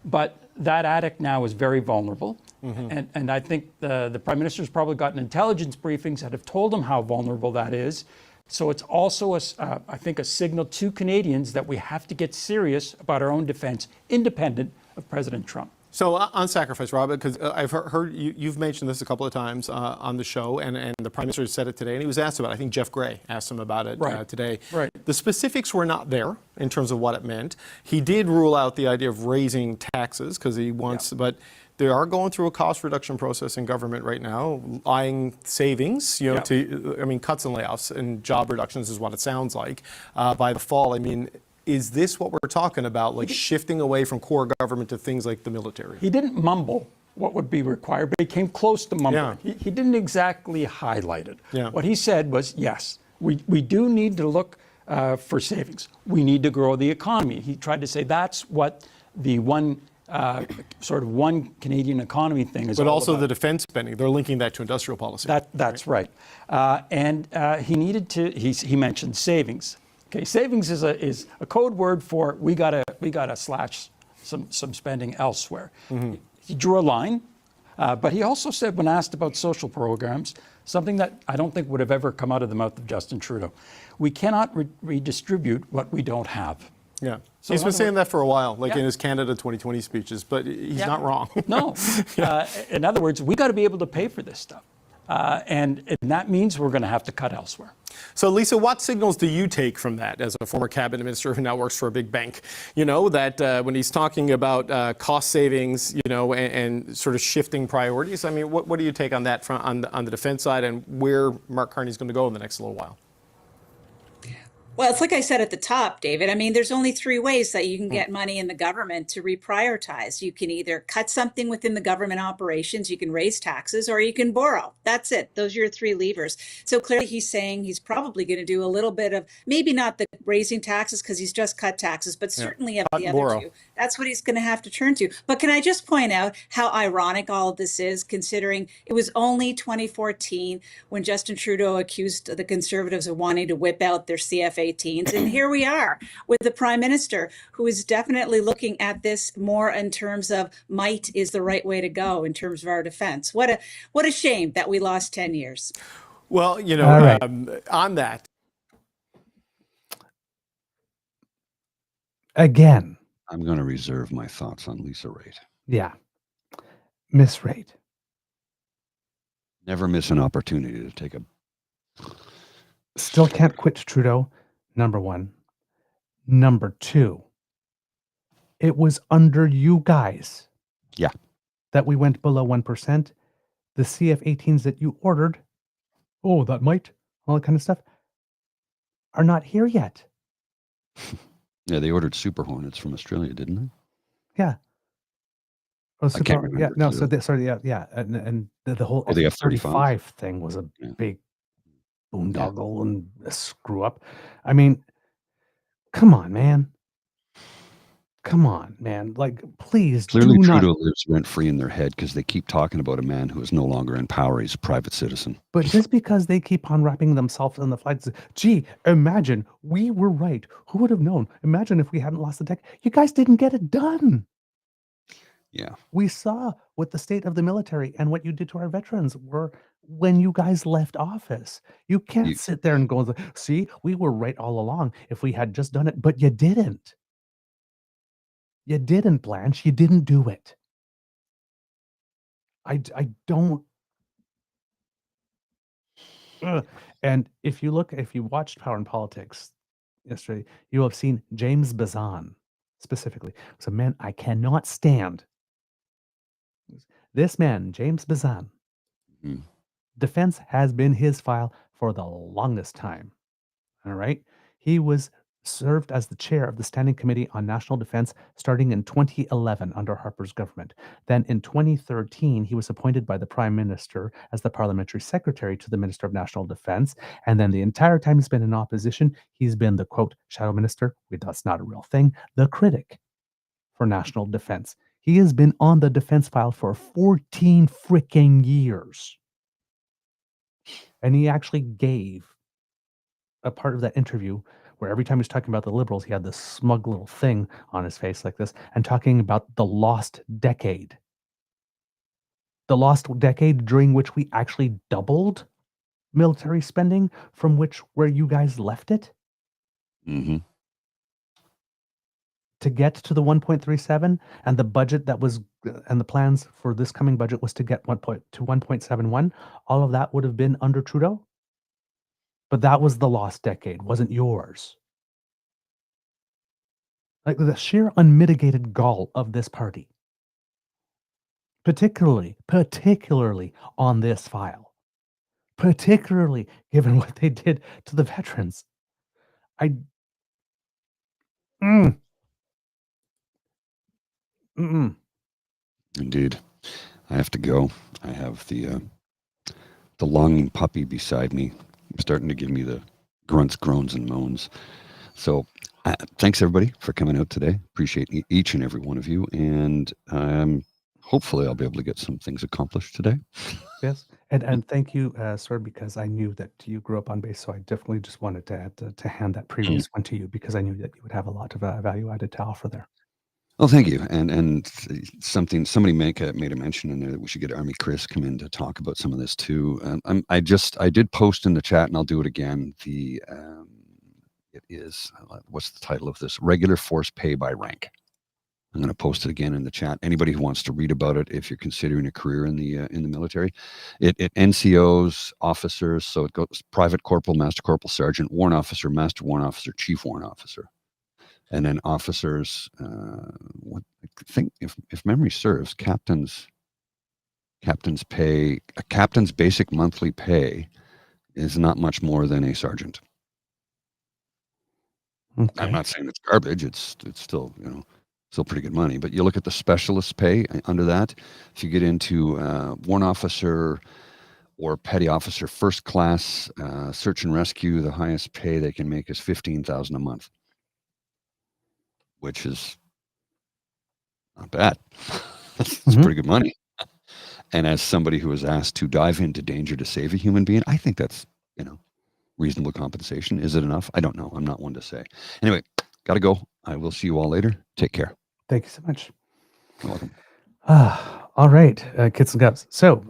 Speaker 9: But that attic now is very vulnerable. And I think the Prime Minister's probably gotten intelligence briefings that have told him how vulnerable that is. So it's also, I think, a signal to Canadians that we have to get serious about our own defense, independent of President Trump.
Speaker 4: So on sacrifice, Rob, because I've heard you've mentioned this a couple of times on the show, and the Prime Minister said it today, and he was asked about it. I think Jeff Gray asked him about it today.
Speaker 9: Right.
Speaker 4: The specifics were not there in terms of what it meant. He did rule out the idea of raising taxes because he wants, but they are going through a cost reduction process in government right now, eyeing savings, cuts and layoffs and job reductions is what it sounds like by the fall. I mean, is this what we're talking about, like shifting away from core government to things like the military?
Speaker 9: He didn't mumble what would be required, but he came close to mumbling.
Speaker 4: Yeah.
Speaker 9: He didn't exactly highlight it.
Speaker 4: Yeah.
Speaker 9: What he said was, yes, we do need to look for savings. We need to grow the economy. He tried to say that's what the one Canadian economy thing is. But
Speaker 4: also
Speaker 9: about.
Speaker 4: The defense spending, they're linking that to industrial policy.
Speaker 9: That's right. And he needed to. He mentioned savings. Okay, savings is a code word for we gotta slash some spending elsewhere. He drew a line, but he also said, when asked about social programs, something that I don't think would have ever come out of the mouth of Justin Trudeau: we cannot redistribute what we don't have.
Speaker 4: Yeah, so he's been saying that for a while, like in his Canada 2020 speeches, but he's not wrong.
Speaker 9: No, in other words, we got to be able to pay for this stuff. And that means we're going to have to cut elsewhere.
Speaker 4: So, Lisa, what signals do you take from that as a former cabinet minister who now works for a big bank? You know, that when he's talking about cost savings, and sort of shifting priorities, I mean, what do you take on that on the defense side and where Mark Carney's going to go in the next little while?
Speaker 10: Well, it's like I said at the top, David. I mean, there's only three ways that you can get money in the government to reprioritize. You can either cut something within the government operations, you can raise taxes, or you can borrow. That's it. Those are your three levers. So clearly he's saying he's probably going to do a little bit of, maybe not the raising taxes because he's just cut taxes, but certainly of the other
Speaker 4: borrow.
Speaker 10: two. That's what he's going to have to turn to. But can I just point out how ironic all of this is, considering it was only 2014 when Justin Trudeau accused the Conservatives of wanting to whip out their CFA teens. And here we are with the Prime Minister, who is definitely looking at this more in terms of might is the right way to go in terms of our defense. What a shame that we lost 10 years.
Speaker 4: Well, you
Speaker 2: All
Speaker 4: know,
Speaker 2: right.
Speaker 4: on that,
Speaker 2: Again,
Speaker 3: I'm going to reserve my thoughts on Lisa Raitt.
Speaker 2: yeah, Miss Raitt.
Speaker 3: Never miss an opportunity to take a.
Speaker 2: Still can't quit Trudeau, number one. Number two, it was under you guys
Speaker 3: Yeah.
Speaker 2: that we went below 1%. The CF-18s that you ordered, all that kind of stuff, are not here yet.
Speaker 3: Yeah, they ordered Super Hornets from Australia, didn't they?
Speaker 2: Yeah. Oh,
Speaker 3: I can't
Speaker 2: yeah,
Speaker 3: remember
Speaker 2: no,
Speaker 3: clearly.
Speaker 2: and the whole
Speaker 3: Oh, the
Speaker 2: F-35 thing was a big boondoggle and a screw up. I mean, come on, man. Like, please
Speaker 3: Clearly,
Speaker 2: do not.
Speaker 3: Trudeau lives rent free in their head because they keep talking about a man who is no longer in power. He's a private citizen.
Speaker 2: But just because they keep on wrapping themselves in the flags, gee, imagine we were right. Who would have known? Imagine if we hadn't lost the tech. You guys didn't get it done.
Speaker 3: Yeah.
Speaker 2: We saw what the state of the military and what you did to our veterans were when you guys left office. You can't sit there and go, see, we were right all along if we had just done it, but you didn't. You didn't, Blanche. You didn't do it. I don't. Ugh. And if you watched Power and Politics yesterday, you will have seen James Bazan specifically. It's a man I cannot stand. This man, James Bazan, defense has been his file for the longest time. All right. He was served as the chair of the Standing Committee on National Defense starting in 2011 under Harper's government. Then in 2013, he was appointed by the Prime Minister as the Parliamentary Secretary to the Minister of National Defense. And then the entire time he's been in opposition, he's been the, quote, shadow minister, that's not a real thing, the critic for national defense. He has been on the defense file for 14 freaking years. And he actually gave a part of that interview where every time he was talking about the Liberals, he had this smug little thing on his face like this and talking about the lost decade. The lost decade during which we actually doubled military spending from where you guys left it.
Speaker 3: Mm-hmm.
Speaker 2: To get to the 1.37 and the budget and the plans for this coming budget was to get to 1.71. All of that would have been under Trudeau. But that was the lost decade, wasn't yours. Like the sheer unmitigated gall of this party, particularly on this file, particularly given what they did to the veterans.
Speaker 3: Indeed. I have to go. I have the longing puppy beside me, starting to give me the grunts, groans, and moans. So thanks, everybody, for coming out today. Appreciate each and every one of you. And hopefully I'll be able to get some things accomplished today.
Speaker 2: Yes. And thank you, sir, because I knew that you grew up on base. So I definitely just wanted to hand that previous one to you because I knew that you would have a lot of value added to offer there.
Speaker 3: Well, thank you. And somebody made a mention in there that we should get Army Chris come in to talk about some of this too. I did post in the chat, and I'll do it again. It is, what's the title of this? Regular Force Pay by Rank. I'm going to post it again in the chat. Anybody who wants to read about it, if you're considering a career in the military, it NCOs, officers. So it goes private corporal, master corporal, sergeant, warrant officer, master warrant officer, chief warrant officer. And then officers, what I think, if memory serves, captain's pay, a captain's basic monthly pay is not much more than a sergeant. I'm not saying it's garbage. It's still, still pretty good money. But you look at the specialist pay under that. If you get into warrant officer or petty officer, first class search and rescue, the highest pay they can make is $15,000 a month, which is not bad. That's pretty good money. And as somebody who was asked to dive into danger to save a human being, I think that's, reasonable compensation. Is it enough? I don't know. I'm not one to say. Anyway, got to go. I will see you all later. Take care.
Speaker 2: Thank you so much.
Speaker 3: You're welcome.
Speaker 2: All right, kids and gubs. So,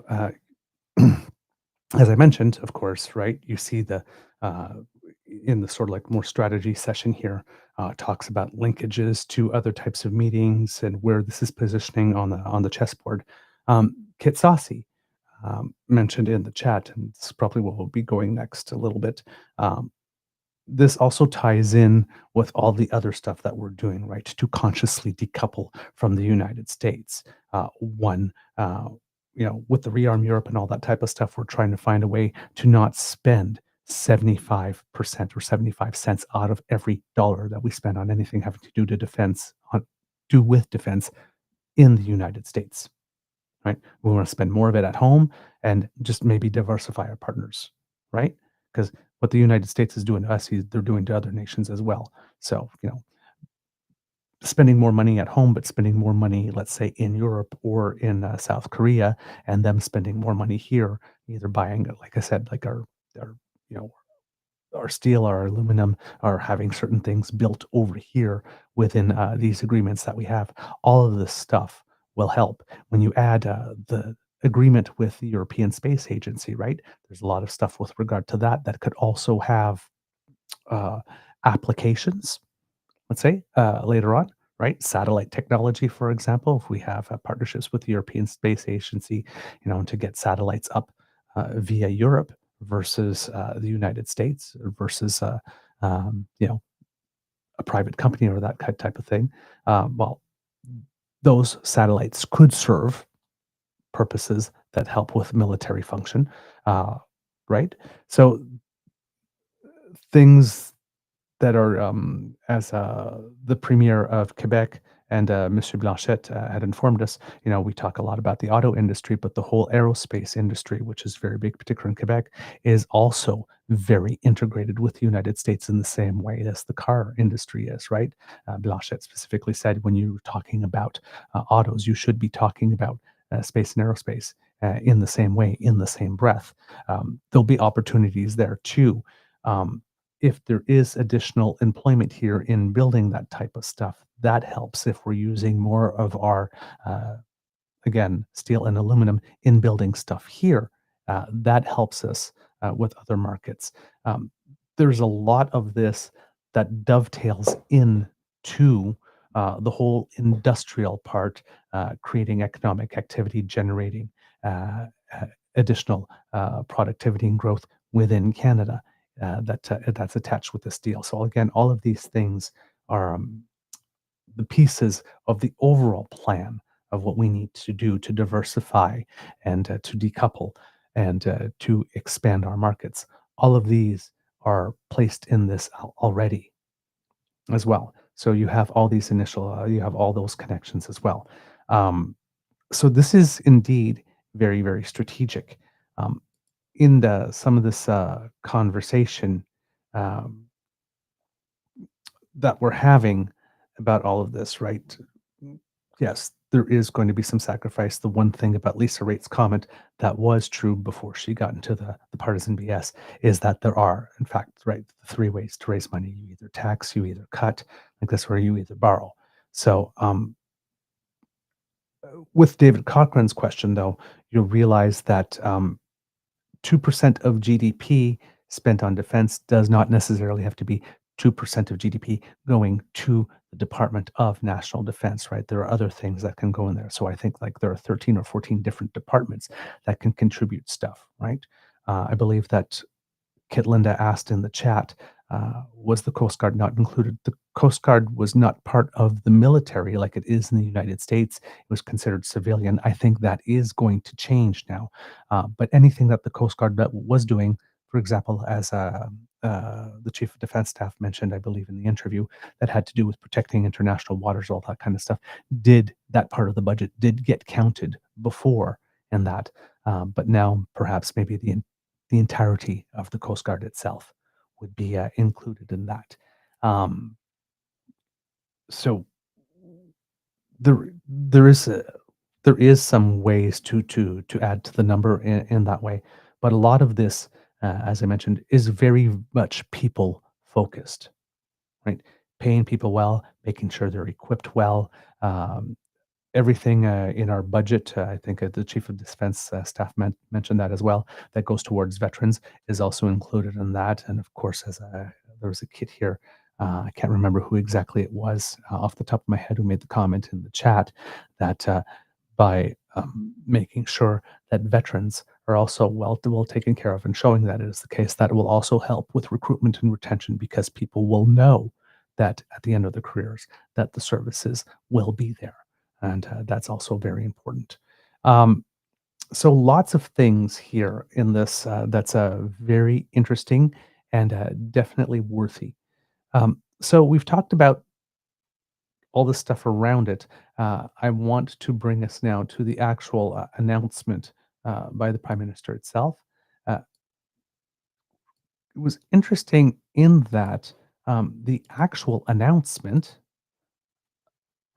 Speaker 2: as I mentioned, of course, right, you see the in the sort of like more strategy session here, talks about linkages to other types of meetings and where this is positioning on the chessboard. Kit Saucy mentioned in the chat, and this is probably what we'll be going next a little bit. This also ties in with all the other stuff that we're doing, right, to consciously decouple from the United States. With the Rearm Europe and all that type of stuff, we're trying to find a way to not spend 75% or 75 cents out of every dollar that we spend on anything having to do with defense in the United States. Right? We want to spend more of it at home and just maybe diversify our partners, right? Because what the United States is doing to us, they're doing to other nations as well. So, spending more money at home, but spending more money, let's say, in Europe or in South Korea, and them spending more money here, either buying, like I said, like our steel, our aluminum, or having certain things built over here within these agreements that we have. All of this stuff will help. When you add the agreement with the European Space Agency, right? There's a lot of stuff with regard to that could also have applications, let's say, later on, right? Satellite technology, for example, if we have partnerships with the European Space Agency, to get satellites up via Europe versus the United States versus, a private company or that type of thing. Those satellites could serve purposes that help with military function, right? So things that are, as the Premier of Quebec and Monsieur Blanchette had informed us, we talk a lot about the auto industry, but the whole aerospace industry, which is very big, particularly in Quebec, is also very integrated with the United States in the same way as the car industry is, right? Blanchette specifically said when you're talking about autos, you should be talking about space and aerospace in the same way, in the same breath. There'll be opportunities there too. If there is additional employment here in building that type of stuff, that helps if we're using more of our, again, steel and aluminum in building stuff here. That helps us with other markets. There's a lot of this that dovetails into the whole industrial part, creating economic activity, generating additional productivity and growth within Canada. That's attached with this deal. So again, all of these things are the pieces of the overall plan of what we need to do to diversify and to decouple and to expand our markets. All of these are placed in this already as well. So you have all these you have all those connections as well. So this is indeed very, very strategic. In some of this conversation that we're having about all of this, right? Yes, there is going to be some sacrifice. The one thing about Lisa Rate's comment that was true before she got into the partisan BS is that there are, in fact, right, 3 ways to raise money. You either tax, you either cut, like this, or you either borrow. So with David Cochran's question, though, you'll realize that 2% of GDP spent on defense does not necessarily have to be 2% of GDP going to the Department of National Defense, right? There are other things that can go in there. So I think like there are 13 or 14 different departments that can contribute stuff, right? I believe that Kit Linda asked in the chat, was the Coast Guard not included? The Coast Guard was not part of the military like it is in the United States. It was considered civilian. I think that is going to change now. But anything that the Coast Guard was doing, for example, as the Chief of Defense Staff mentioned, I believe, in the interview, that had to do with protecting international waters, all that kind of stuff, that part of the budget did get counted before in that. But now perhaps maybe the entirety of the Coast Guard itself would be included in that. So there is some ways to add to the number in that way, but a lot of this, as I mentioned, is very much people focused, right? Paying people well, making sure they're equipped well. Everything in our budget, I think the Chief of Defense Staff mentioned that as well, that goes towards veterans is also included in that. And of course, there was a kid here, I can't remember who exactly it was off the top of my head who made the comment in the chat that by making sure that veterans are also well taken care of and showing that it is the case, that it will also help with recruitment and retention, because people will know that at the end of their careers that the services will be there. And that's also very important. So lots of things here in this that's very interesting and definitely worthy. So we've talked about all the stuff around it. I want to bring us now to the actual announcement by the Prime Minister itself. It was interesting in that the actual announcement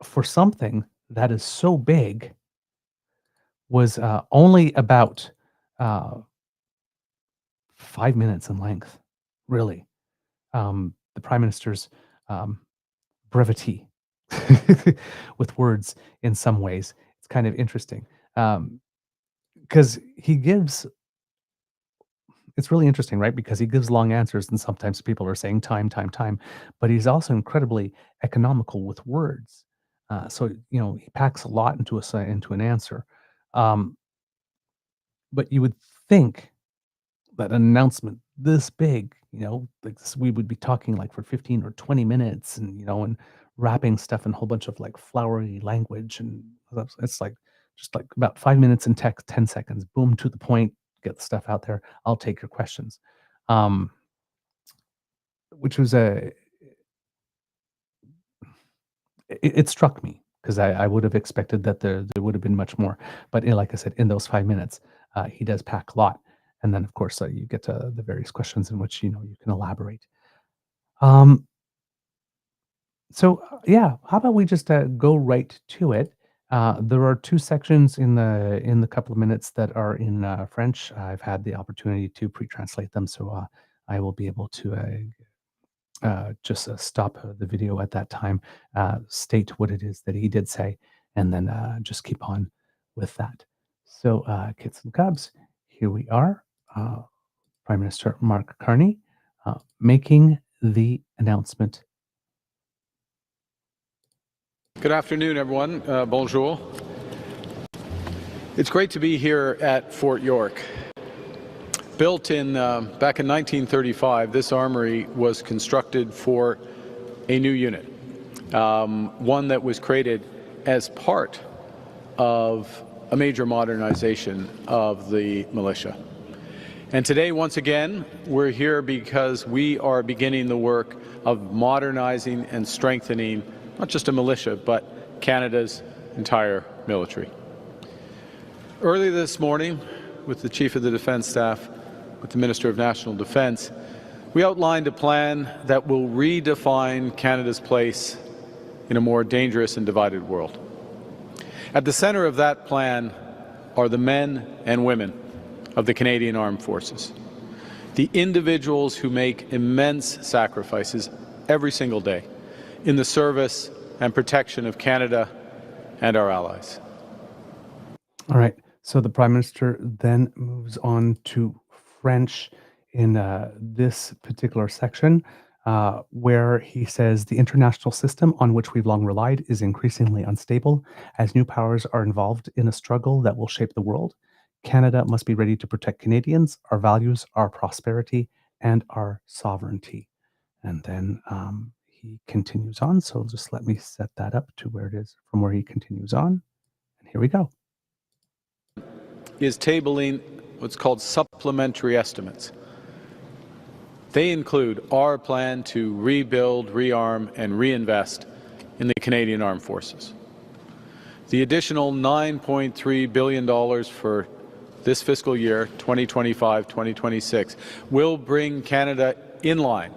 Speaker 2: for something that is so big was only about 5 minutes in length, really. The Prime Minister's brevity with words in some ways. It's kind of interesting because it's really interesting, right? Because he gives long answers and sometimes people are saying time, but he's also incredibly economical with words. So, he packs a lot into an answer. But you would think that an announcement this big, like we would be talking like for 15 or 20 minutes and wrapping stuff in a whole bunch of like flowery language. And it's like just like about 5 minutes in text, 10 seconds, boom, to the point, get the stuff out there. I'll take your questions. Which was it struck me because I would have expected that there would have been much more. But like I said, in those 5 minutes, he does pack a lot. And then, of course, you get to the various questions in which, you can elaborate. So, yeah, how about we just go right to it? There are 2 sections in the couple of minutes that are in French. I've had the opportunity to pre-translate them, so I will be able to just stop the video at that time, state what it is that he did say, and then just keep on with that. So, kids and cubs, here we are. Prime Minister Mark Carney making the announcement.
Speaker 11: Good afternoon, everyone. Bonjour. It's great to be here at Fort York. Built back in 1935, this armory was constructed for a new unit, one that was created as part of a major modernization of the militia. And today, once again, we're here because we are beginning the work of modernizing and strengthening not just a militia, but Canada's entire military. Early this morning, with the Chief of the Defence Staff, with the Minister of National Defence, we outlined a plan that will redefine Canada's place in a more dangerous and divided world. At the centre of that plan are the men and women of the Canadian Armed Forces, the individuals who make immense sacrifices every single day in the service and protection of Canada and our allies.
Speaker 2: All right. So the Prime Minister then moves on to French in this particular section, where he says the international system on which we've long relied is increasingly unstable. As new powers are involved in a struggle that will shape the world, Canada must be ready to protect Canadians, our values, our prosperity, and our sovereignty. And then he continues on. So just let me set that up to where it is from where he continues on. And here we go.
Speaker 11: Is tabling what's called supplementary estimates. They include our plan to rebuild, rearm, and reinvest in the Canadian Armed Forces. The additional $9.3 billion for this fiscal year, 2025-2026, will bring Canada in line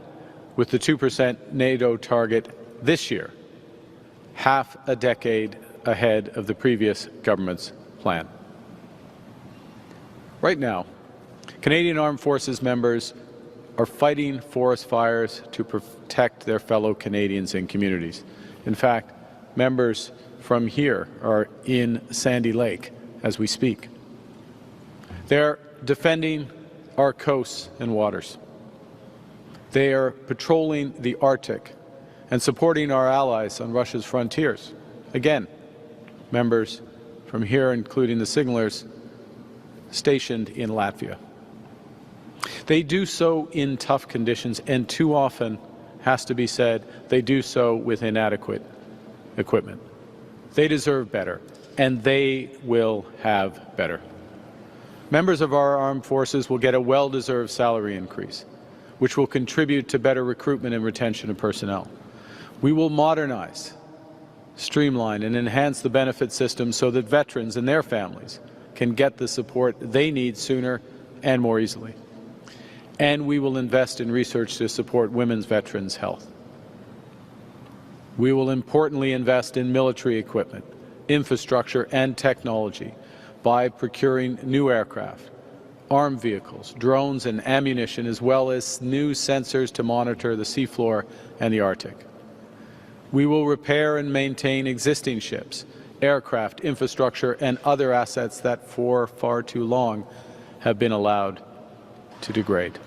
Speaker 11: with the 2% NATO target this year, half a decade ahead of the previous government's plan. Right now, Canadian Armed Forces members are fighting forest fires to protect their fellow Canadians and communities. In fact, members from here are in Sandy Lake as we speak. They're defending our coasts and waters. They are patrolling the Arctic and supporting our allies on Russia's frontiers. Again, members from here, including the signalers stationed in Latvia. They do so in tough conditions, and too often, has to be said, they do so with inadequate equipment. They deserve better, and they will have better. Members of our armed forces will get a well-deserved salary increase, which will contribute to better recruitment and retention of personnel. We will modernize, streamline, and enhance the benefit system so that veterans and their families can get the support they need sooner and more easily. And we will invest in research to support women's veterans' health. We will importantly invest in military equipment, infrastructure, and technology by procuring new aircraft, armed vehicles, drones, and ammunition, as well as new sensors to monitor the seafloor and the Arctic. We will repair and maintain existing ships, aircraft, infrastructure, and other assets that for far too long have been allowed to degrade.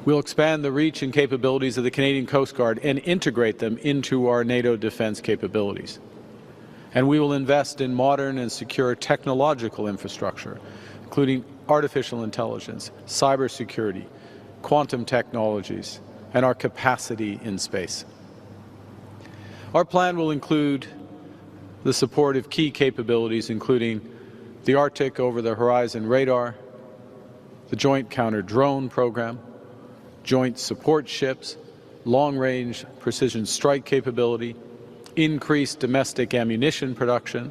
Speaker 11: We'll expand the reach and capabilities of the Canadian Coast Guard and integrate them into our NATO defense capabilities. And we will invest in modern and secure technological infrastructure, including artificial intelligence, cybersecurity, quantum technologies, and our capacity in space. Our plan will include the support of key capabilities, including the Arctic over-the-horizon radar, the Joint Counter-Drone Program, joint support ships, long-range precision strike capability, increased domestic ammunition production,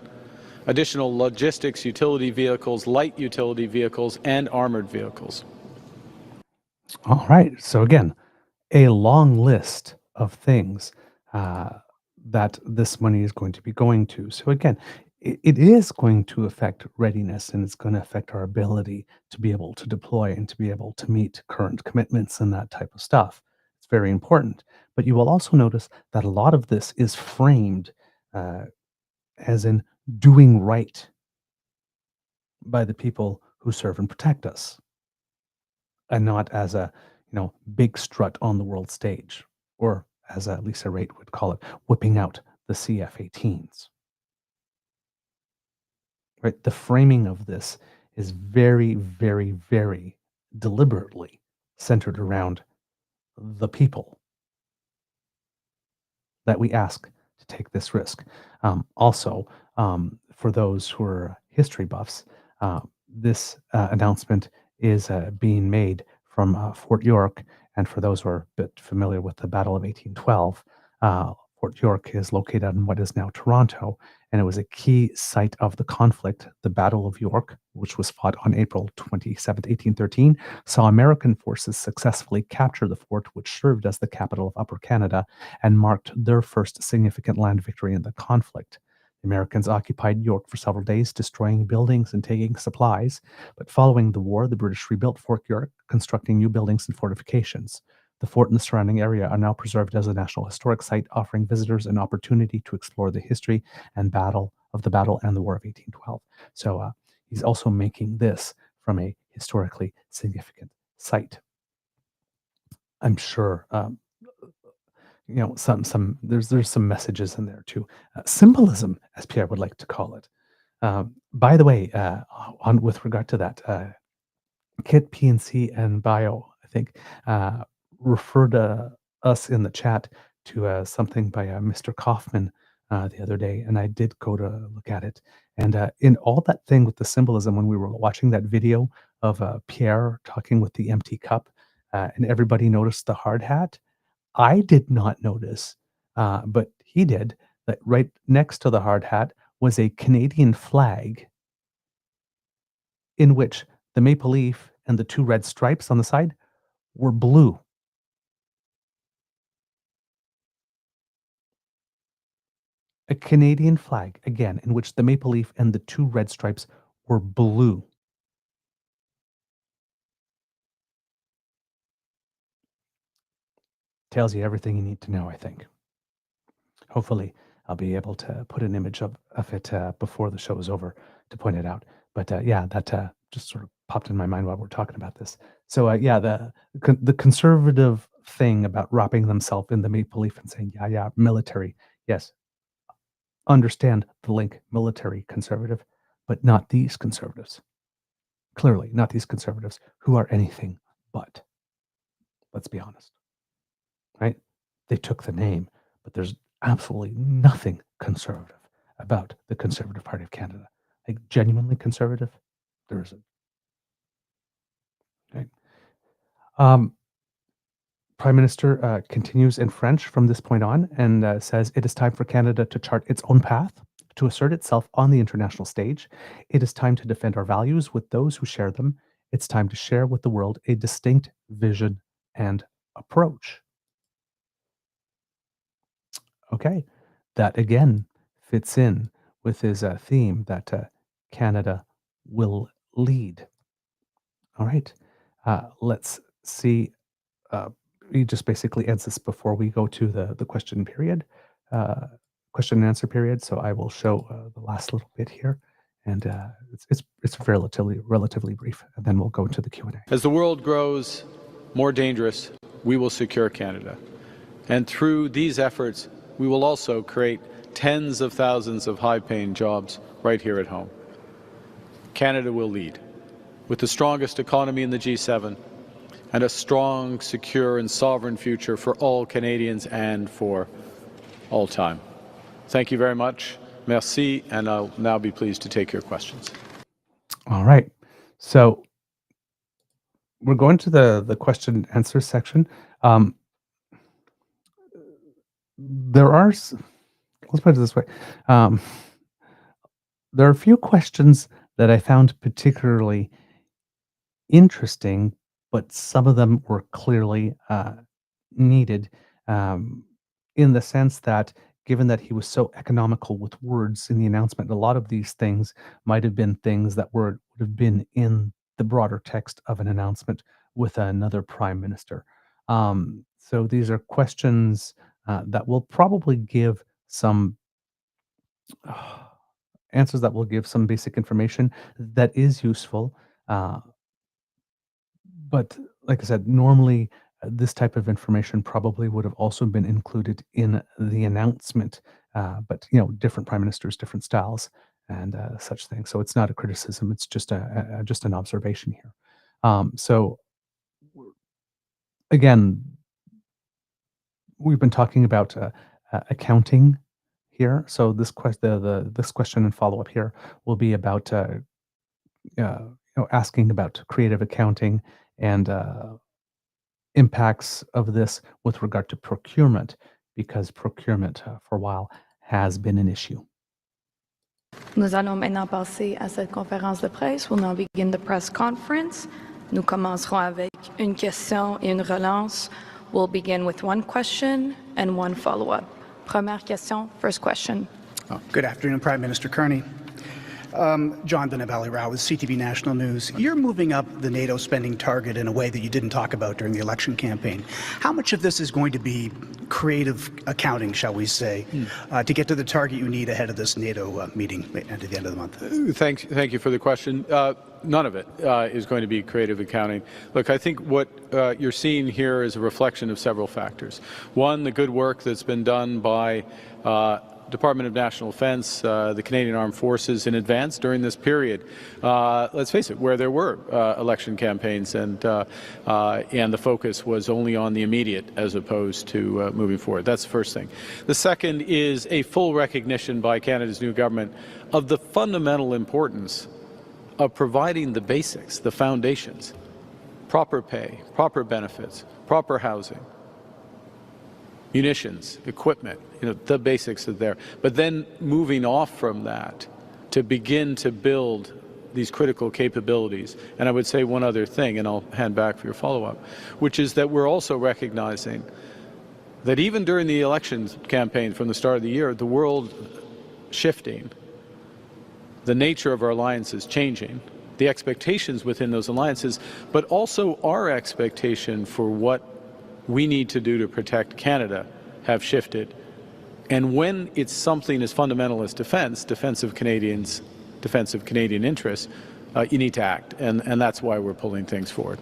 Speaker 11: additional logistics utility vehicles, light utility vehicles, and armored vehicles.
Speaker 2: All right. So again, a long list of things that this money is going to be going to. So again, it is going to affect readiness, and it's going to affect our ability to be able to deploy and to be able to meet current commitments and that type of stuff. It's very important. But you will also notice that a lot of this is framed as in doing right by the people who serve and protect us, and not as a big strut on the world stage, or as Lisa Raitt would call it, whipping out the CF-18s. Right? The framing of this is very, very, very deliberately centered around the people that we ask to take this risk. Also, for those who are history buffs, this announcement is being made from Fort York. And for those who are a bit familiar with the Battle of 1812, Fort York is located in what is now Toronto, and it was a key site of the conflict. The Battle of York, which was fought on April 27, 1813, saw American forces successfully capture the fort, which served as the capital of Upper Canada and marked their first significant land victory in the conflict. The Americans occupied York for several days, destroying buildings and taking supplies. But following the war, the British rebuilt Fort York, constructing new buildings and fortifications. The fort and the surrounding area are now preserved as a National Historic Site, offering visitors an opportunity to explore the history and battle and the War of 1812. So he's also making this from a historically significant site. I'm sure there's some messages in there too. Symbolism, as Pierre would like to call it. By the way, with regard to that, Kit, PNC, and Bio, I think, referred us in the chat to something by Mr. Kaufman the other day, and I did go to look at it. And in all that thing with the symbolism, when we were watching that video of Pierre talking with the empty cup, and everybody noticed the hard hat. I did not notice, but he did, that right next to the hard hat was a Canadian flag in which the maple leaf and the 2 red stripes on the side were blue. A Canadian flag, again, in which the maple leaf and the 2 red stripes were blue. Tells you everything you need to know, I think. Hopefully, I'll be able to put an image of it before the show is over to point it out. But yeah, that just sort of popped in my mind while we're talking about this. So yeah, the conservative thing about wrapping themselves in the maple leaf and saying, yeah, military. Yes, understand the link, military conservative, but not these conservatives. Clearly, not these conservatives who are anything but. Let's be honest. Right? They took the name, but there's absolutely nothing conservative about the Conservative Party of Canada. Like, genuinely conservative, there isn't. Okay. Prime Minister continues in French from this point on and says it is time for Canada to chart its own path, to assert itself on the international stage. It is time to defend our values with those who share them. It's time to share with the world a distinct vision and approach. Okay, that again fits in with his theme that Canada will lead. All right, let's see. He just basically ends this before we go to the question period, question and answer period. So I will show the last little bit here, and it's relatively brief, and then we'll go into the Q&A.
Speaker 11: As the world grows more dangerous, we will secure Canada. And through these efforts, we will also create tens of thousands of high-paying jobs right here at home. Canada will lead, with the strongest economy in the G7 and a strong, secure and sovereign future for all Canadians and for all time. Thank you very much. Merci, and I'll now be pleased to take your questions.
Speaker 2: All right. So we're going to the question and answer section. There are, let's put it this way. There are a few questions that I found particularly interesting, but some of them were clearly needed in the sense that, given that he was so economical with words in the announcement, a lot of these things might have been things that would have been in the broader text of an announcement with another prime minister. So these are questions that will probably give some answers that will give some basic information that is useful. But like I said, normally this type of information probably would have also been included in the announcement. But, you know, different prime ministers, different styles and such things. So it's not a criticism. It's just just an observation here. So again, we've been talking about accounting here. So this this question and follow up here will be about asking about creative accounting and impacts of this with regard to procurement, because procurement for a while has been an issue.
Speaker 12: Nous allons maintenant passer à cette conférence de presse. We'll now begin the press conference. Nous commencerons avec une question et une relance. We'll begin with one question and one follow-up. Première question, first question.
Speaker 13: Good afternoon, Prime Minister Carney. John Benabelli Rao with CTV National News. You're moving up the NATO spending target in a way that you didn't talk about during the election campaign. How much of this is going to be creative accounting, shall we say, to get to the target you need ahead of this NATO meeting at the end of the month?
Speaker 11: Thank you for the question. None of it is going to be creative accounting. Look, I think what you're seeing here is a reflection of several factors. One, the good work that's been done by Department of National Defence, the Canadian Armed Forces in advance during this period. Let's face it, where there were election campaigns and the focus was only on the immediate as opposed to moving forward. That's the first thing. The second is a full recognition by Canada's new government of the fundamental importance of providing the basics, the foundations proper pay, proper benefits, proper housing, munitions, equipment, the basics are there. But then moving off from that to begin to build these critical capabilities. And I would say one other thing, and I'll hand back for your follow-up, which is that we're also recognizing that even during the election campaign from the start of the year, the world shifting, the nature of our alliances changing, the expectations within those alliances, but also our expectation for what we need to do to protect Canada have shifted. And when it's something as fundamental as defense of Canadians, defense of Canadian interests, you need to act. And that's why we're pulling things forward.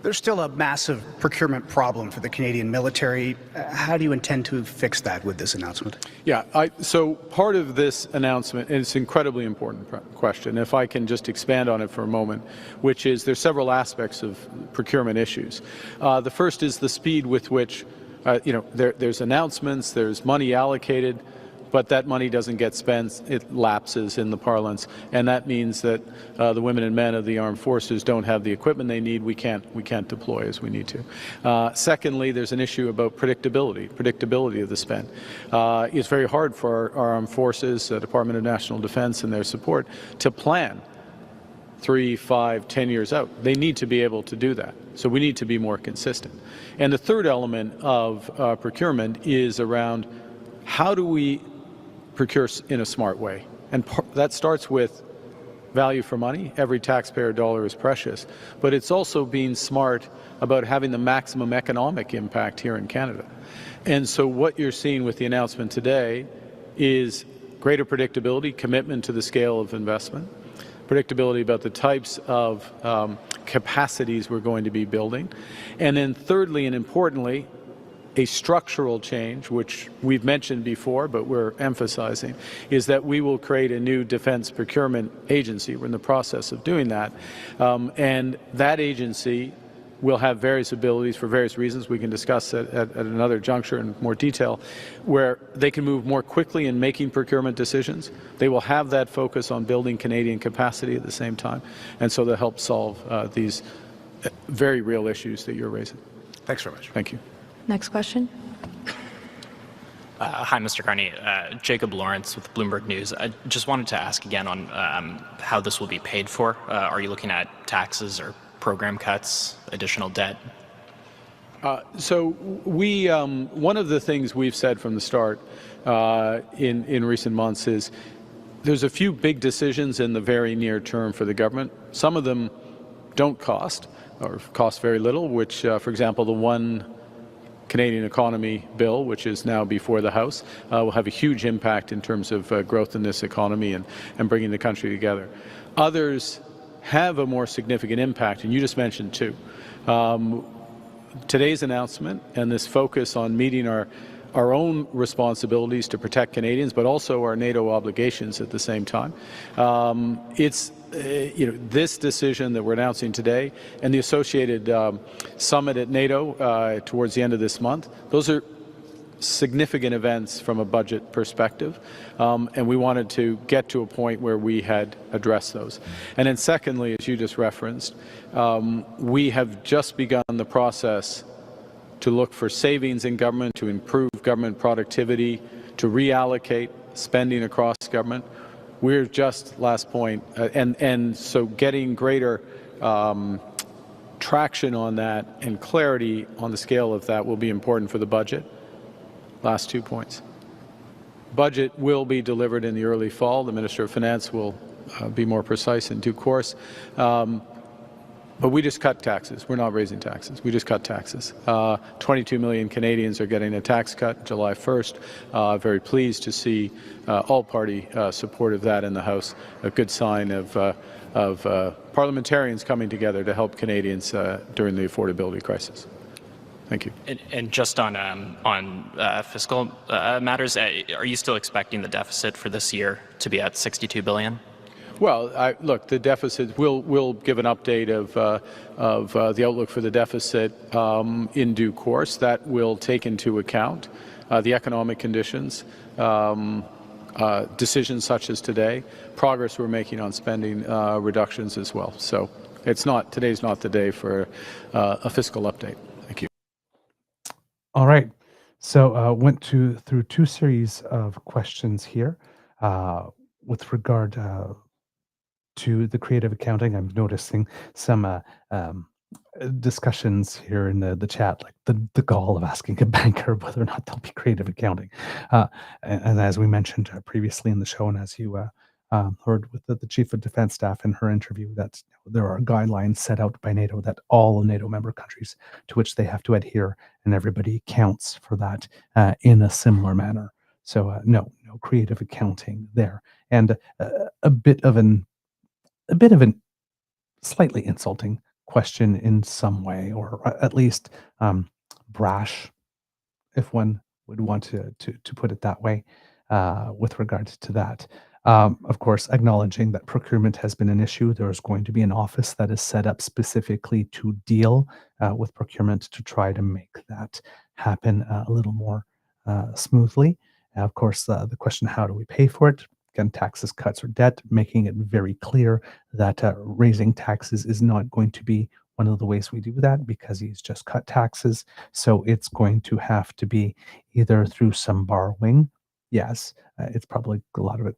Speaker 13: There's still a massive procurement problem for the Canadian military. How do you intend to fix that with this announcement?
Speaker 11: Yeah, so part of this announcement, and it's an incredibly important question, if I can just expand on it for a moment, which is there's several aspects of procurement issues. The first is the speed with which, there's announcements, there's money allocated, but that money doesn't get spent, it lapses in the parlance, and that means that the women and men of the armed forces don't have the equipment they need. We can't deploy as we need to. Secondly, there's an issue about predictability of the spend. It's very hard for our armed forces, Department of National Defense and their support, to plan 3, 5, 10 years out. They need to be able to do that. So we need to be more consistent. And the third element of procurement is around how do we procure in a smart way. And that starts with value for money. Every taxpayer dollar is precious. But it's also being smart about having the maximum economic impact here in Canada. And so what you're seeing with the announcement today is greater predictability, commitment to the scale of investment, predictability about the types of capacities we're going to be building. And then thirdly and importantly, a structural change, which we've mentioned before, but we're emphasizing, is that we will create a new defense procurement agency. We're in the process of doing that. And that agency will have various abilities for various reasons. We can discuss it at another juncture in more detail, where they can move more quickly in making procurement decisions. They will have that focus on building Canadian capacity at the same time. And so they'll help solve these very real issues that you're raising.
Speaker 13: Thanks very much.
Speaker 11: Thank you.
Speaker 12: Next question.
Speaker 14: Hi, Mr. Carney. Jacob Lawrence with Bloomberg News. I just wanted to ask again on how this will be paid for. Are you looking at taxes or program cuts, additional debt?
Speaker 11: So we, one of the things we've said from the start in recent months is there's a few big decisions in the very near term for the government. Some of them don't cost or cost very little, which, for example, the One Canadian Economy Bill, which is now before the House, will have a huge impact in terms of growth in this economy and bringing the country together. Others have a more significant impact, and you just mentioned two. Today's announcement and this focus on meeting our own responsibilities to protect Canadians, but also our NATO obligations at the same time. It's this decision that we're announcing today and the associated summit at NATO towards the end of this month, those are significant events from a budget perspective, and we wanted to get to a point where we had addressed those. And then secondly, as you just referenced, we have just begun the process to look for savings in government, to improve government productivity, to reallocate spending across government. We're just, last point, and so getting greater traction on that and clarity on the scale of that will be important for the budget. Last 2 points. Budget will be delivered in the early fall. The Minister of Finance will be more precise in due course. But we just cut taxes. We're not raising taxes. We just cut taxes. 22 million Canadians are getting a tax cut July 1st. Very pleased to see all-party support of that in the House. A good sign of parliamentarians coming together to help Canadians during the affordability crisis. Thank you.
Speaker 14: And just on fiscal matters, are you still expecting the deficit for this year to be at $62 billion?
Speaker 11: Well, look, the deficit, we'll give an update of the outlook for the deficit in due course. That will take into account the economic conditions, decisions such as today, progress we're making on spending reductions as well. So today's not the day for a fiscal update. Thank you.
Speaker 2: All right. So went through two series of questions here with regard to the creative accounting. I'm noticing some discussions here in the chat, like the gall of asking a banker whether or not they'll be creative accounting. And as we mentioned previously in the show, and as you heard with the Chief of Defense Staff in her interview, that there are guidelines set out by NATO that all NATO member countries to which they have to adhere, and everybody counts for that in a similar manner. So no creative accounting there, and a bit of an slightly insulting question in some way, or at least brash, if one would want to put it that way, with regards to that. Of course, acknowledging that procurement has been an issue, there is going to be an office that is set up specifically to deal with procurement to try to make that happen a little more smoothly. Of course, the question, how do we pay for it? Again, taxes, cuts, or debt, making it very clear that raising taxes is not going to be one of the ways we do that, because he's just cut taxes. So it's going to have to be either through some borrowing. Yes, it's probably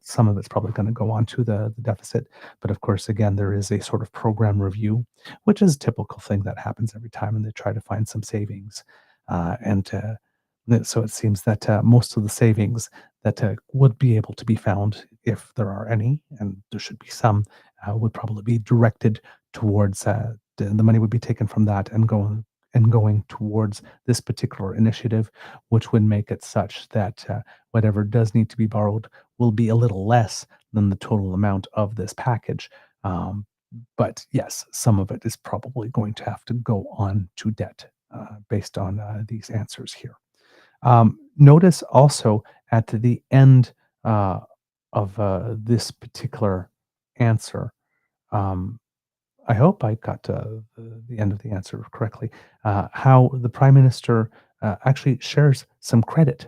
Speaker 2: some of it's probably going to go on to the deficit. But of course, again, there is a sort of program review, which is a typical thing that happens every time, and they try to find some savings. So it seems that most of the savings that would be able to be found, if there are any, and there should be some, would probably be directed towards the money would be taken from that and going towards this particular initiative, which would make it such that whatever does need to be borrowed will be a little less than the total amount of this package. But yes, some of it is probably going to have to go on to debt based on these answers here. Notice also at the end of this particular answer, I hope I got the end of the answer correctly, how the Prime Minister actually shares some credit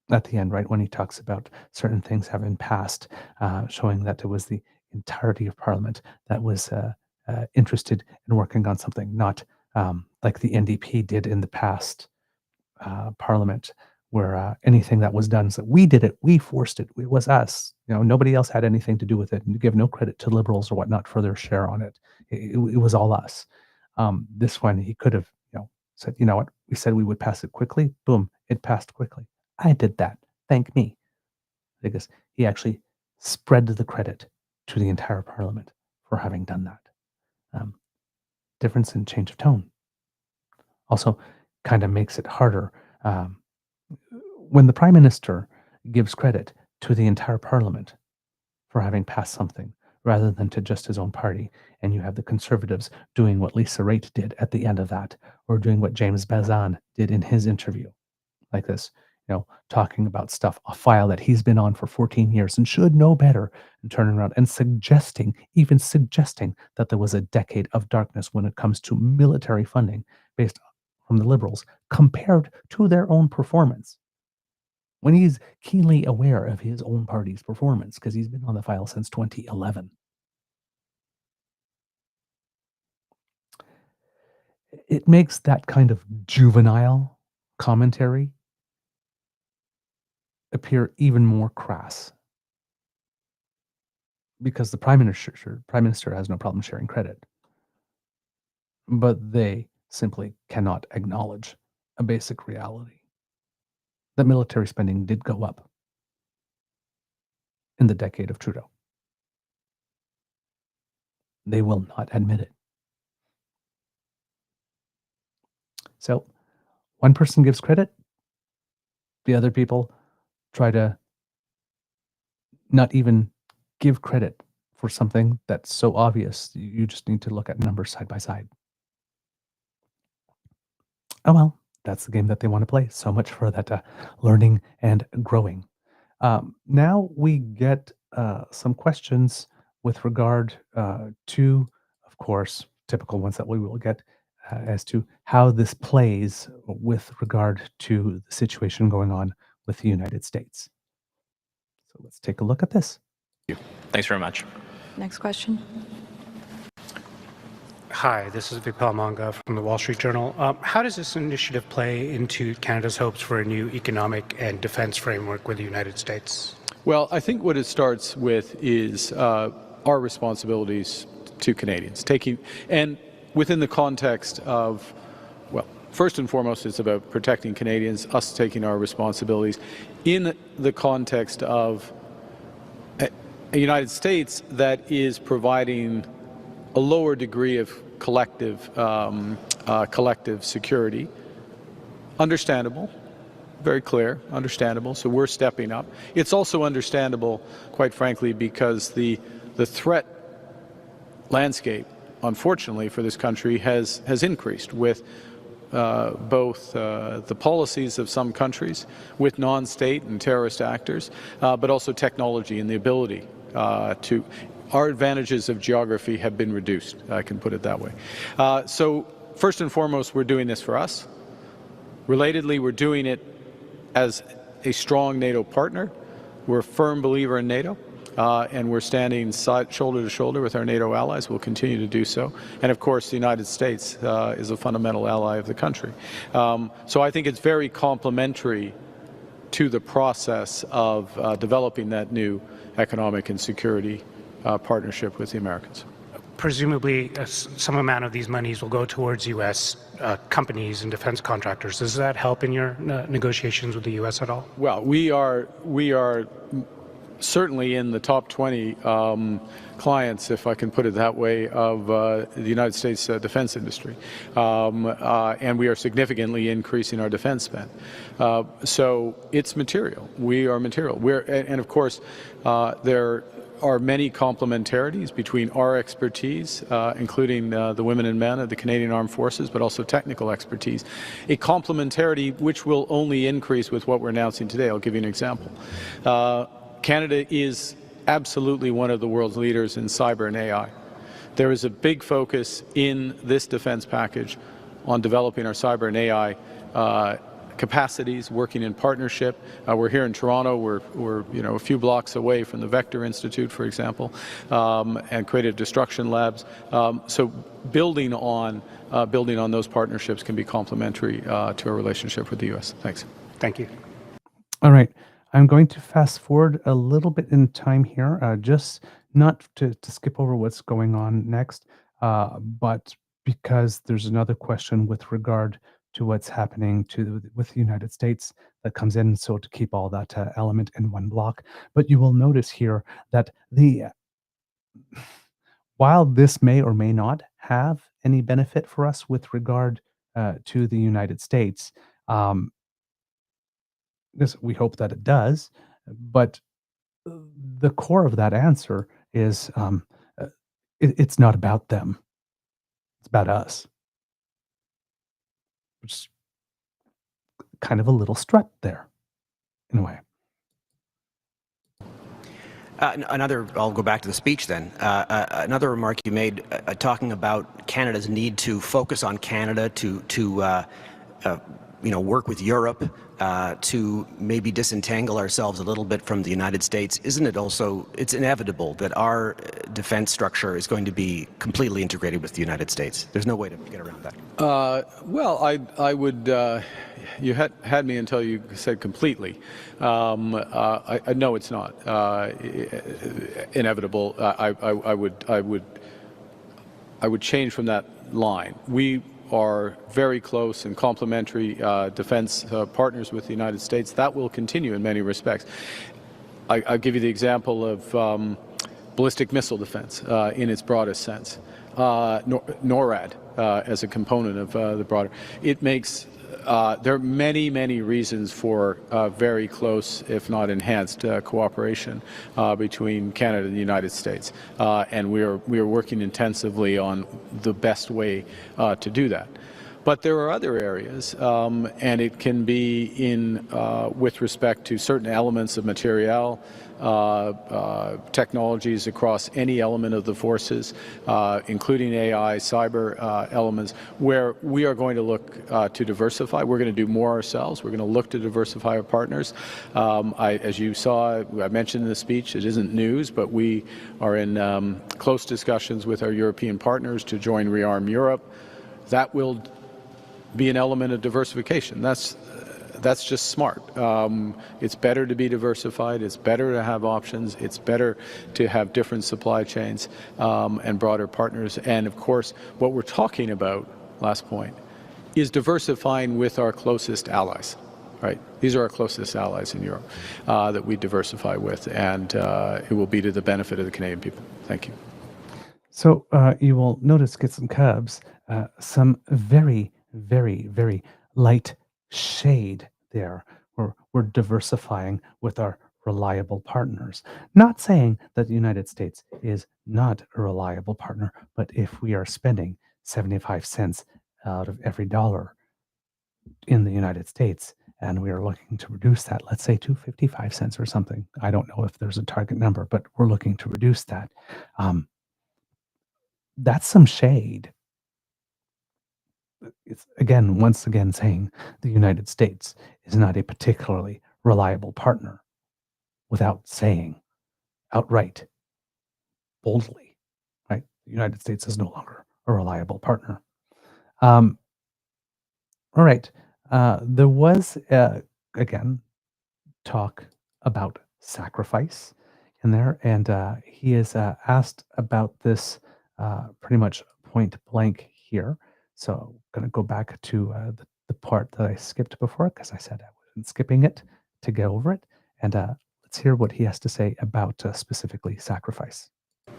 Speaker 2: at the end, right, when he talks about certain things having passed, showing that it was the entirety of Parliament that was interested in working on something, not like the NDP did in the past Parliament, where anything that was done, so we did it, we forced it, it was us. Nobody else had anything to do with it, and to give no credit to Liberals or whatnot for their share on it. It was all us. This one, he could have, said, you know what, we said we would pass it quickly. Boom, it passed quickly. I did that. Thank me, because he actually spread the credit to the entire Parliament for having done that. Difference in change of tone. Also, kind of makes it harder. When the Prime Minister gives credit to the entire Parliament for having passed something, rather than to just his own party, and you have the Conservatives doing what Lisa Raitt did at the end of that, or doing what James Bazan did in his interview, like this, talking about stuff, a file that he's been on for 14 years and should know better, and turning around and even suggesting that there was a decade of darkness when it comes to military funding based from the Liberals compared to their own performance, when he's keenly aware of his own party's performance, because he's been on the file since 2011. It makes that kind of juvenile commentary appear even more crass, because the Prime Minister has no problem sharing credit, but they simply cannot acknowledge a basic reality. That military spending did go up in the decade of Trudeau. They will not admit it. So one person gives credit, the other people try to not even give credit for something that's so obvious. You just need to look at numbers side by side. Oh well, that's the game that they want to play. So much for that learning and growing. Now we get some questions with regard to, of course, typical ones that we will get as to how this plays with regard to the situation going on with the United States. So let's take a look at this.
Speaker 14: Thanks very much.
Speaker 12: Next question.
Speaker 15: Hi, this is Vipal Manga from the Wall Street Journal. How does this initiative play into Canada's hopes for a new economic and defense framework with the United States?
Speaker 11: Well, I think what it starts with is our responsibilities to Canadians, and within the context of, well, first and foremost, it's about protecting Canadians, us taking our responsibilities in the context of a United States that is providing a lower degree of collective security. Understandable, very clear, understandable. So we're stepping up. It's also understandable, quite frankly, because the threat landscape, unfortunately, for this country has increased with both the policies of some countries, with non-state and terrorist actors, but also technology and the ability to. Our advantages of geography have been reduced, I can put it that way. So first and foremost, we're doing this for us. Relatedly, we're doing it as a strong NATO partner. We're a firm believer in NATO, and we're standing shoulder to shoulder with our NATO allies. We'll continue to do so. And of course, the United States is a fundamental ally of the country. So I think it's very complementary to the process of developing that new economic and security partnership with the Americans.
Speaker 15: Presumably, some amount of these monies will go towards U.S. Companies and defense contractors. Does that help in your negotiations with the U.S. at all?
Speaker 11: Well, we are certainly in the top 20 clients, if I can put it that way, of the United States defense industry. And we are significantly increasing our defense spend. So it's material. We are material. And of course, there are many complementarities between our expertise, including the women and men of the Canadian Armed Forces, but also technical expertise. A complementarity which will only increase with what we're announcing today. I'll give you an example. Canada is absolutely one of the world's leaders in cyber and AI. There is a big focus in this defense package on developing our cyber and AI capacities, working in partnership. We're here in Toronto. We're a few blocks away from the Vector Institute, for example, and creative destruction labs. So building on those partnerships can be complementary to our relationship with the U.S. Thanks.
Speaker 15: Thank you.
Speaker 2: All right. I'm going to fast forward a little bit in time here, just not to skip over what's going on next, but because there's another question with regard to what's happening with the United States that comes in, so to keep all that element in one block. But you will notice here that while this may or may not have any benefit for us with regard to the United States, we hope that it does, but the core of that answer is it's not about them. It's about us. Which is kind of a little strut there, in a way.
Speaker 16: I'll go back to the speech then. Another remark you made talking about Canada's need to focus on Canada, to work with Europe, to maybe disentangle ourselves a little bit from the United States. Isn't it also, it's inevitable that our defense structure is going to be completely integrated with the United States? There's no way to get around that.
Speaker 11: Well, I would, you had me until you said completely. No, it's not inevitable. I would change from that line. We are very close and complementary defense partners with the United States. That will continue in many respects. I'll give you the example of ballistic missile defense in its broadest sense. NORAD as a component of the broader. It makes, there are many, many reasons for very close, if not enhanced, cooperation between Canada and the United States. And we are working intensively on the best way to do that. But there are other areas, and it can be in with respect to certain elements of material, technologies across any element of the forces, including AI, cyber elements, where we are going to look to diversify. We're going to do more ourselves. We're going to look to diversify our partners. As you saw, I mentioned in the speech, it isn't news, but we are in close discussions with our European partners to join Rearm Europe. That will be an element of diversification. That's just smart. It's better to be diversified. It's better to have options. It's better to have different supply chains and broader partners. And of course, what we're talking about, last point, is diversifying with our closest allies. Right? These are our closest allies in Europe that we diversify with, and it will be to the benefit of the Canadian people. Thank you.
Speaker 2: So you will notice, Kits and Cubs, some very, very, very light shade there. We're diversifying with our reliable partners. Not saying that the United States is not a reliable partner, but if we are spending 75 cents out of every dollar in the United States, and we are looking to reduce that, let's say to 55 cents or something. I don't know if there's a target number, but we're looking to reduce that. That's some shade. It's once again saying the United States is not a particularly reliable partner without saying outright, boldly, right? The United States is no longer a reliable partner. All right. There was, again, talk about sacrifice in there, and he is asked about this pretty much point blank here. So I'm going to go back to the part that I skipped before, because I said I wasn't skipping it to get over it. And let's hear what he has to say about specifically sacrifice.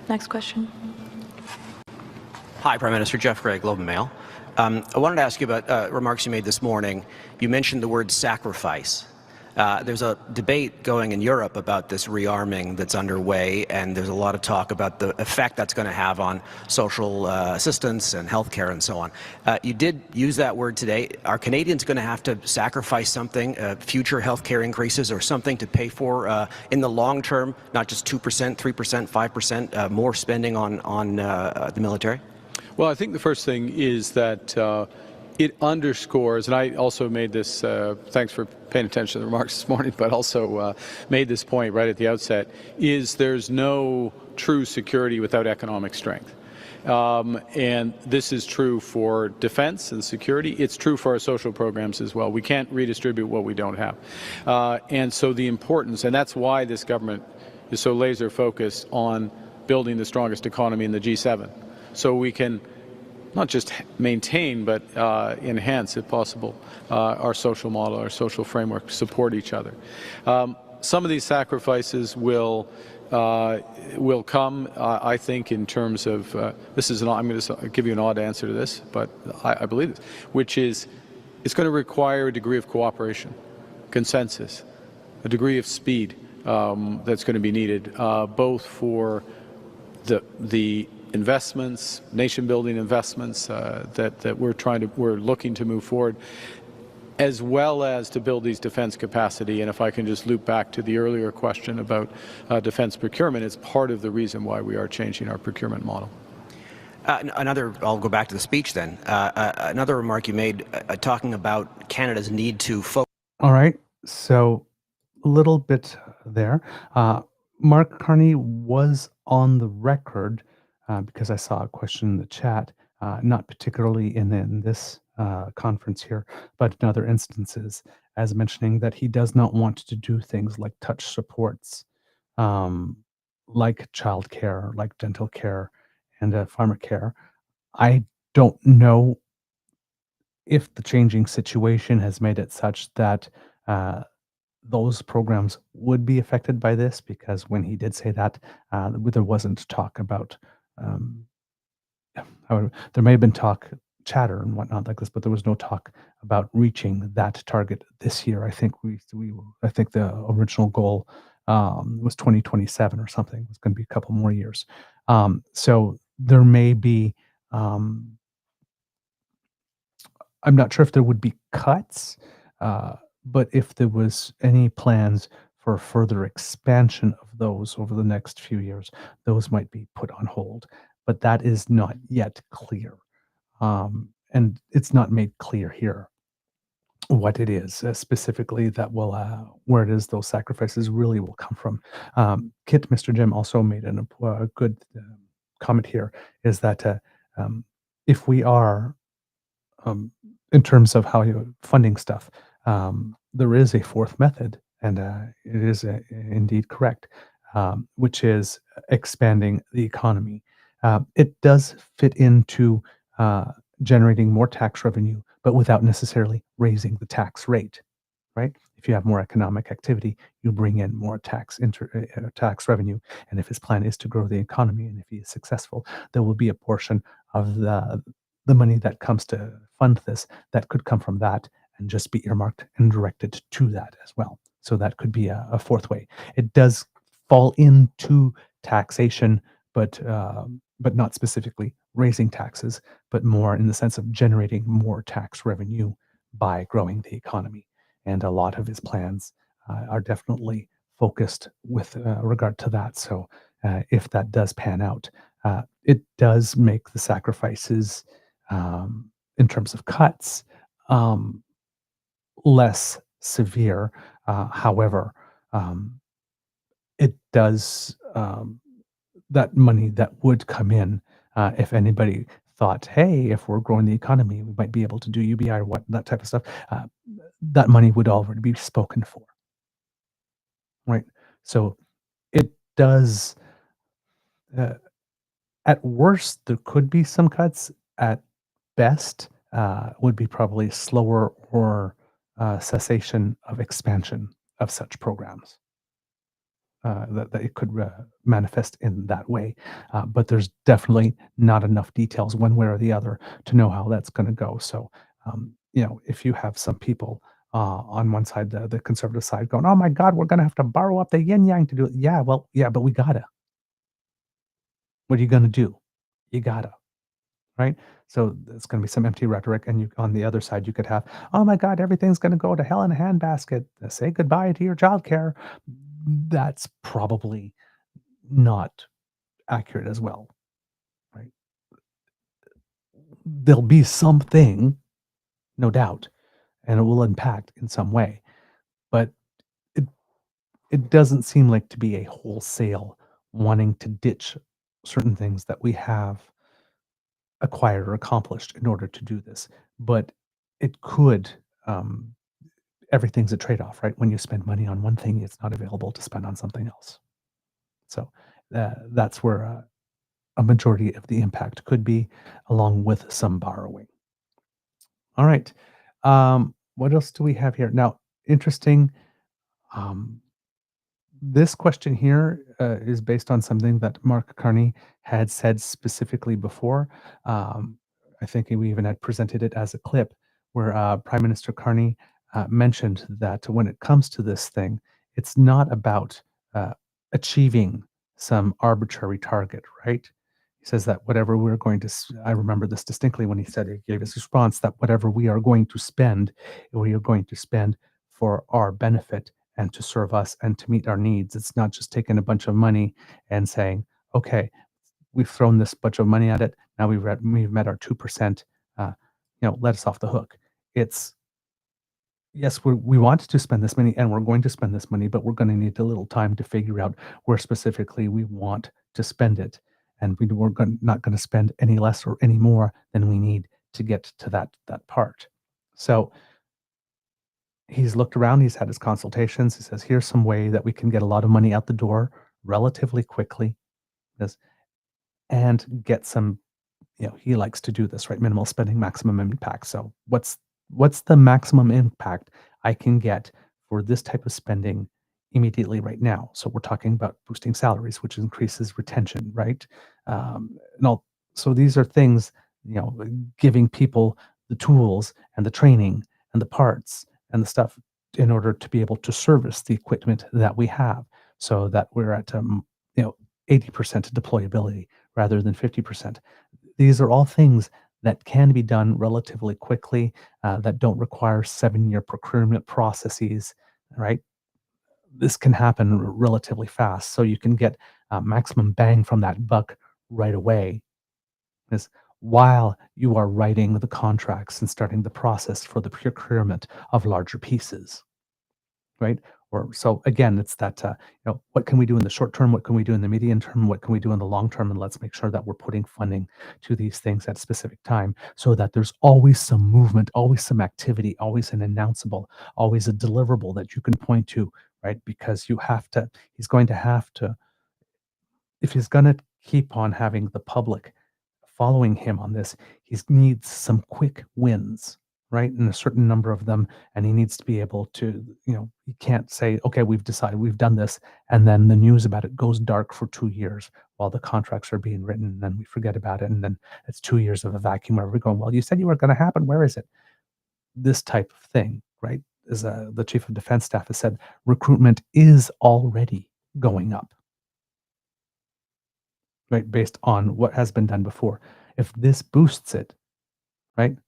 Speaker 12: Next question.
Speaker 16: Hi, Prime Minister. Jeff Gray, Globe and Mail. I wanted to ask you about remarks you made this morning. You mentioned the word sacrifice. There's a debate going in Europe about this rearming that's underway, and there's a lot of talk about the effect that's going to have on social assistance and healthcare and so on. You did use that word today. Are Canadians going to have to sacrifice something, future healthcare increases or something to pay for in the long term, not just 2%, 3%, 5% more spending on the military?
Speaker 11: Well, I think the first thing is that it underscores, and I also made this, thanks for paying attention to the remarks this morning, but also made this point right at the outset, is there's no true security without economic strength. And this is true for defense and security. It's true for our social programs as well. We can't redistribute what we don't have. And so the importance, and that's why this government is so laser focused on building the strongest economy in the G7. So we can not just maintain, but enhance, if possible, our social model, our social framework, support each other. Some of these sacrifices will come, I think, in terms of, I'm going to give you an odd answer to this, but I believe this, which is it's going to require a degree of cooperation, consensus, a degree of speed that's going to be needed, both for the investments, nation-building investments that we're looking to move forward, as well as to build these defense capacity. And if I can just loop back to the earlier question about defense procurement, it's part of the reason why we are changing our procurement model.
Speaker 16: I'll go back to the speech then. Another remark you made talking about Canada's need to focus.
Speaker 2: All right. So a little bit there. Mark Carney was on the record because I saw a question in the chat, not particularly in this conference here, but in other instances, as mentioning that he does not want to do things like touch supports, like childcare, like dental care, and pharmacare. I don't know if the changing situation has made it such that those programs would be affected by this, because when he did say that, there wasn't talk about there may have been chatter and whatnot like this, but there was no talk about reaching that target this year. I think I think the original goal was 2027 or something. It's going to be a couple more years. So there may be I'm not sure if there would be cuts, but if there was any plans for further expansion of those over the next few years, those might be put on hold. But that is not yet clear. And it's not made clear here what it is specifically that will, where it is those sacrifices really will come from. Kit, Mr. Jim also made a good comment here is that if we are in terms of how you're funding stuff, there is a fourth method, and it is indeed correct, which is expanding the economy. It does fit into generating more tax revenue, but without necessarily raising the tax rate, right? If you have more economic activity, you bring in more tax revenue. And if his plan is to grow the economy, and if he is successful, there will be a portion of the money that comes to fund this that could come from that and just be earmarked and directed to that as well. So that could be a fourth way. It does fall into taxation, but not specifically raising taxes, but more in the sense of generating more tax revenue by growing the economy. And a lot of his plans are definitely focused with regard to that. So if that does pan out, it does make the sacrifices in terms of cuts less severe. However, it does that money that would come in, if anybody thought, hey, if we're growing the economy, we might be able to do UBI or what, that type of stuff, that money would already be spoken for. Right. So it does, at worst, there could be some cuts. At best, would be probably slower or cessation of expansion of such programs. That it could manifest in that way. But there's definitely not enough details one way or the other to know how that's going to go. So, if you have some people on one side, the conservative side, going, "Oh my God, we're going to have to borrow up the yin yang to do it." Yeah, well, yeah, but we gotta. What are you going to do? You gotta, right? So it's going to be some empty rhetoric, and you on the other side, you could have, "Oh my God, everything's going to go to hell in a handbasket. Say goodbye to your childcare." That's probably not accurate as well, right? There'll be something, no doubt, and it will impact in some way, but it doesn't seem like to be a wholesale wanting to ditch certain things that we have acquired or accomplished in order to do this. But it could, everything's a trade-off, right? When you spend money on one thing, it's not available to spend on something else. So that's where a majority of the impact could be, along with some borrowing. All right. What else do we have here? Now, interesting. This question here is based on something that Mark Carney had said specifically before. I think we even had presented it as a clip where Prime Minister Carney mentioned that when it comes to this thing, it's not about achieving some arbitrary target, right? He says that whatever we're going to, I remember this distinctly when he said, he gave his response that whatever we are going to spend for our benefit and to serve us and to meet our needs. It's not just taking a bunch of money and saying, okay, we've thrown this bunch of money at it. Now we've met our 2%, let us off the hook. It's, yes, we want to spend this money and we're going to spend this money, but we're going to need a little time to figure out where specifically we want to spend it. And we're not going to spend any less or any more than we need to get to that part. So he's looked around, he's had his consultations. He says, here's some way that we can get a lot of money out the door relatively quickly. And get some, he likes to do this, right? Minimal spending, maximum impact. So what's the maximum impact I can get for this type of spending immediately right now? So we're talking about boosting salaries, which increases retention, right? So these are things, giving people the tools and the training and the parts and the stuff in order to be able to service the equipment that we have, so that we're at 80% deployability rather than 50%. These are all things that can be done relatively quickly, that don't require 7-year procurement processes, right? This can happen relatively fast, so you can get maximum bang from that buck right away. Is while you are writing the contracts and starting the process for the procurement of larger pieces, right? Or so again, it's that what can we do in the short term? What can we do in the medium term? What can we do in the long term? And let's make sure that we're putting funding to these things at a specific time, so that there's always some movement, always some activity, always an announceable, always a deliverable that you can point to, right? Because he's going to have to, if he's going to keep on having the public following him on this, he needs some quick wins, right? And a certain number of them. And he needs to be able to, he can't say, okay, we've decided, we've done this. And then the news about it goes dark for 2 years while the contracts are being written. And then we forget about it. And then it's 2 years of a vacuum where we're going, well, you said you were going to happen. Where is it? This type of thing, right? As the Chief of Defense Staff has said, recruitment is already going up, right, based on what has been done before. If this boosts it, right,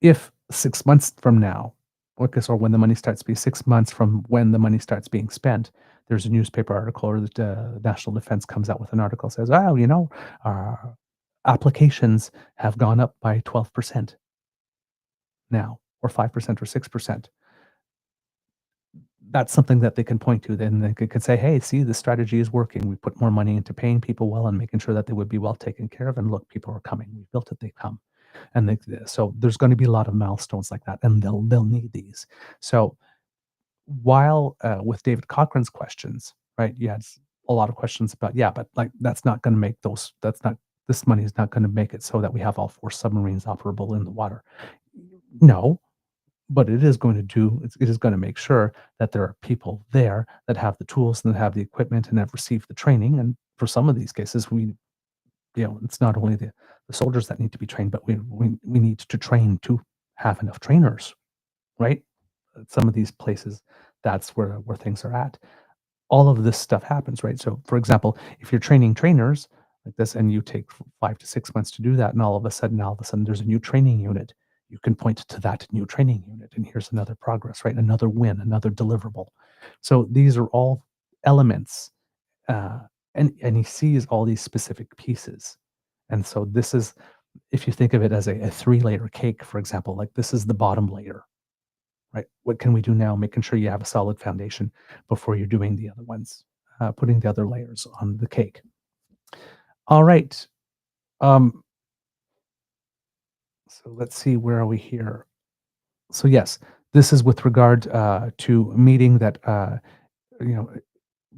Speaker 2: if 6 months from now, or when the money starts to be 6 months from when the money starts being spent, there's a newspaper article or the National Defense comes out with an article that says, our applications have gone up by 12% now, or 5% or 6%. That's something that they can point to. Then they could say, hey, see, the strategy is working. We put more money into paying people well and making sure that they would be well taken care of. And look, people are coming. We built it, they come. And so there's going to be a lot of milestones like that, and they'll need these. So while with David Cochran's questions, right, you had a lot of questions about, but like that's not going to make this money is not going to make it so that we have all 4 submarines operable in the water. No. But it is going to make sure that there are people there that have the tools and that have the equipment and have received the training. And for some of these cases, it's not only the soldiers that need to be trained, but we need to train to have enough trainers, right? Some of these places, that's where things are at. All of this stuff happens, right? So, for example, if you're training trainers like this and you take 5 to 6 months to do that, and all of a sudden there's a new training unit, you can point to that new training unit, and here's another progress, right? Another win, another deliverable. So these are all elements, and he sees all these specific pieces. And so this is, if you think of it as a 3-layer cake, for example, like this is the bottom layer, right? What can we do now? Making sure you have a solid foundation before you're doing the other ones, putting the other layers on the cake. All right. So let's see, where are we here? So yes, this is with regard to meeting that,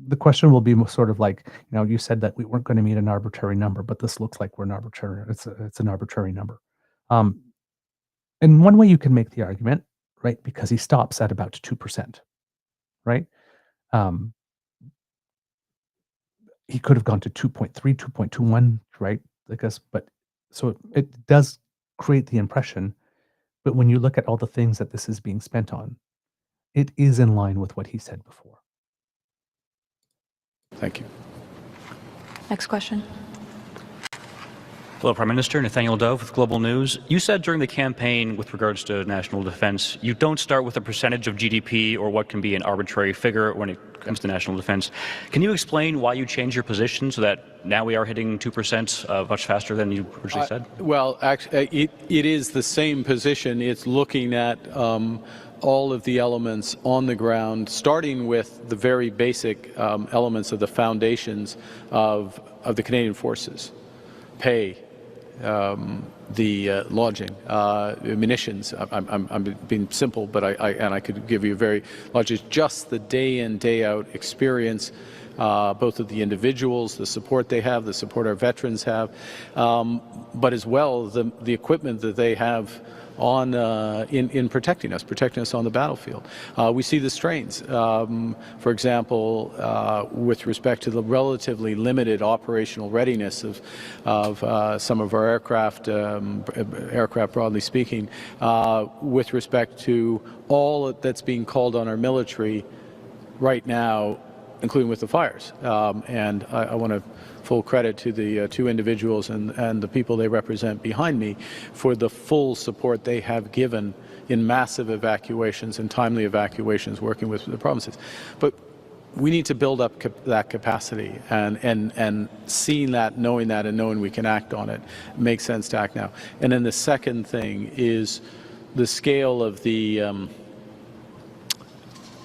Speaker 2: the question will be sort of like, you said that we weren't going to meet an arbitrary number, but this looks like it's an arbitrary number. And one way you can make the argument, right, because he stops at about 2%, right? He could have gone to 2.3, 2.21, right? But so it does create the impression, but when you look at all the things that this is being spent on, it is in line with what he said before.
Speaker 11: Thank you.
Speaker 12: Next question.
Speaker 17: Hello, Prime Minister. Nathaniel Dove with Global News. You said during the campaign with regards to national defense, you don't start with a percentage of GDP or what can be an arbitrary figure when it comes to national defense. Can you explain why you changed your position so that now we are hitting 2% much faster than you originally said?
Speaker 11: Well, actually, it is the same position. It's looking at all of the elements on the ground, starting with the very basic elements of the foundations of the Canadian Forces. Pay, the lodging, munitions. I'm being simple, but I could give you a very large, just the day in, day out experience, both of the individuals, the support they have, the support our veterans have, but as well the equipment that they have on in protecting us on the battlefield. We see the strains. For example, with respect to the relatively limited operational readiness of some of our aircraft broadly speaking, with respect to all that's being called on our military right now including with the fires. And I want to full credit to the two individuals and the people they represent behind me for the full support they have given in massive evacuations and timely evacuations working with the provinces. But we need to build up that capacity, and seeing that, knowing that, and knowing we can act on it makes sense to act now. And then the second thing is the scale of the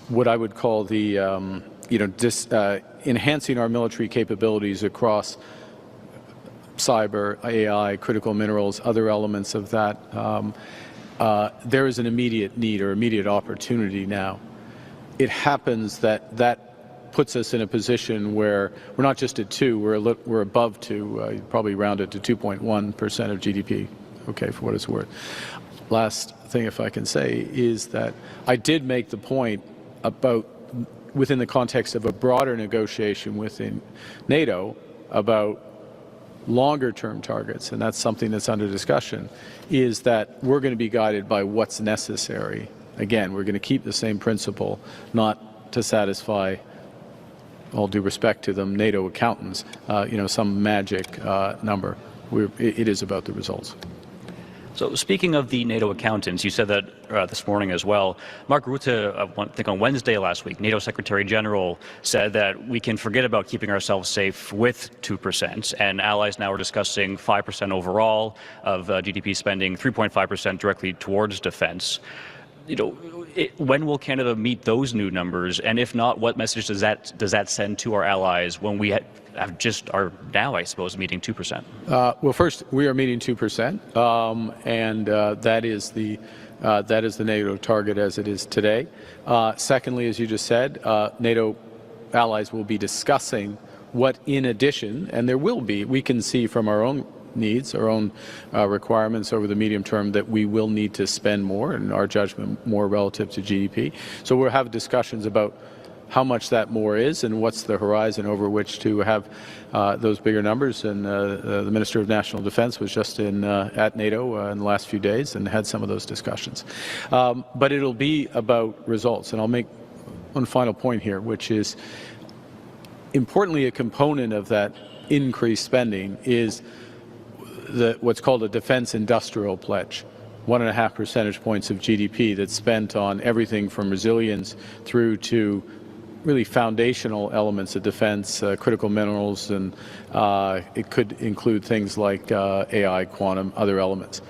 Speaker 11: what I would call the enhancing our military capabilities across cyber, AI, critical minerals, other elements of that. There is an immediate need or immediate opportunity now. It happens that puts us in a position where we're not just at 2, we're above 2, probably rounded to 2.1% of GDP, okay, for what it's worth. Last thing, if I can say, is that I did make the point about, within the context of a broader negotiation within NATO, about longer-term targets, and that's something that's under discussion, is that we're going to be guided by what's necessary. Again, we're going to keep the same principle, not to satisfy, all due respect to them, NATO accountants, some magic number. It is about the results.
Speaker 17: So speaking of the NATO accountants, you said that this morning as well. Mark Rutte, I think on Wednesday last week, NATO Secretary General said that we can forget about keeping ourselves safe with 2%, and allies now are discussing 5% overall of GDP spending, 3.5% directly towards defense. When will Canada meet those new numbers? And if not, what message does that send to our allies when we are now, I suppose, meeting 2%?
Speaker 11: Well, first, we are meeting 2%, and that is the NATO target as it is today. Secondly, as you just said, NATO allies will be discussing what, in addition, and there will be, we can see from our own needs, our own requirements over the medium term, that we will need to spend more, in our judgment, more relative to GDP. So we'll have discussions about how much that more is and what's the horizon over which to have those bigger numbers. And the Minister of National Defence was just at NATO in the last few days and had some of those discussions. But it'll be about results. And I'll make one final point here, which is, importantly, a component of that increased spending is what's called a defence industrial pledge. 1.5 percentage points of GDP that's spent on everything from resilience through to really foundational elements of defense, critical minerals, and it could include things like AI, quantum, other elements.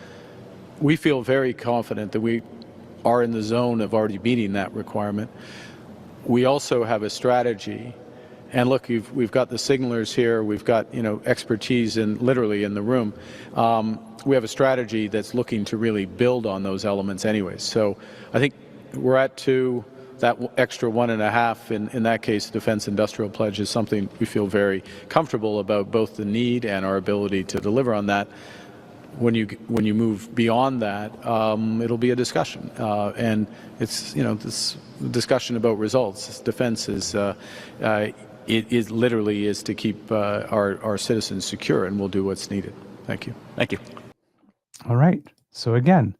Speaker 11: We feel very confident that we are in the zone of already meeting that requirement. We also have a strategy, and look, we've got the signalers here, we've got expertise literally in the room. We have a strategy that's looking to really build on those elements anyways. So I think we're at 2. That extra 1.5, in that case, defense industrial pledge, is something we feel very comfortable about, both the need and our ability to deliver on that. When you move beyond that, it'll be a discussion, and it's this discussion about results. Defense is it literally is to keep our citizens secure, and we'll do what's needed. Thank you.
Speaker 17: Thank you.
Speaker 2: All right. So again,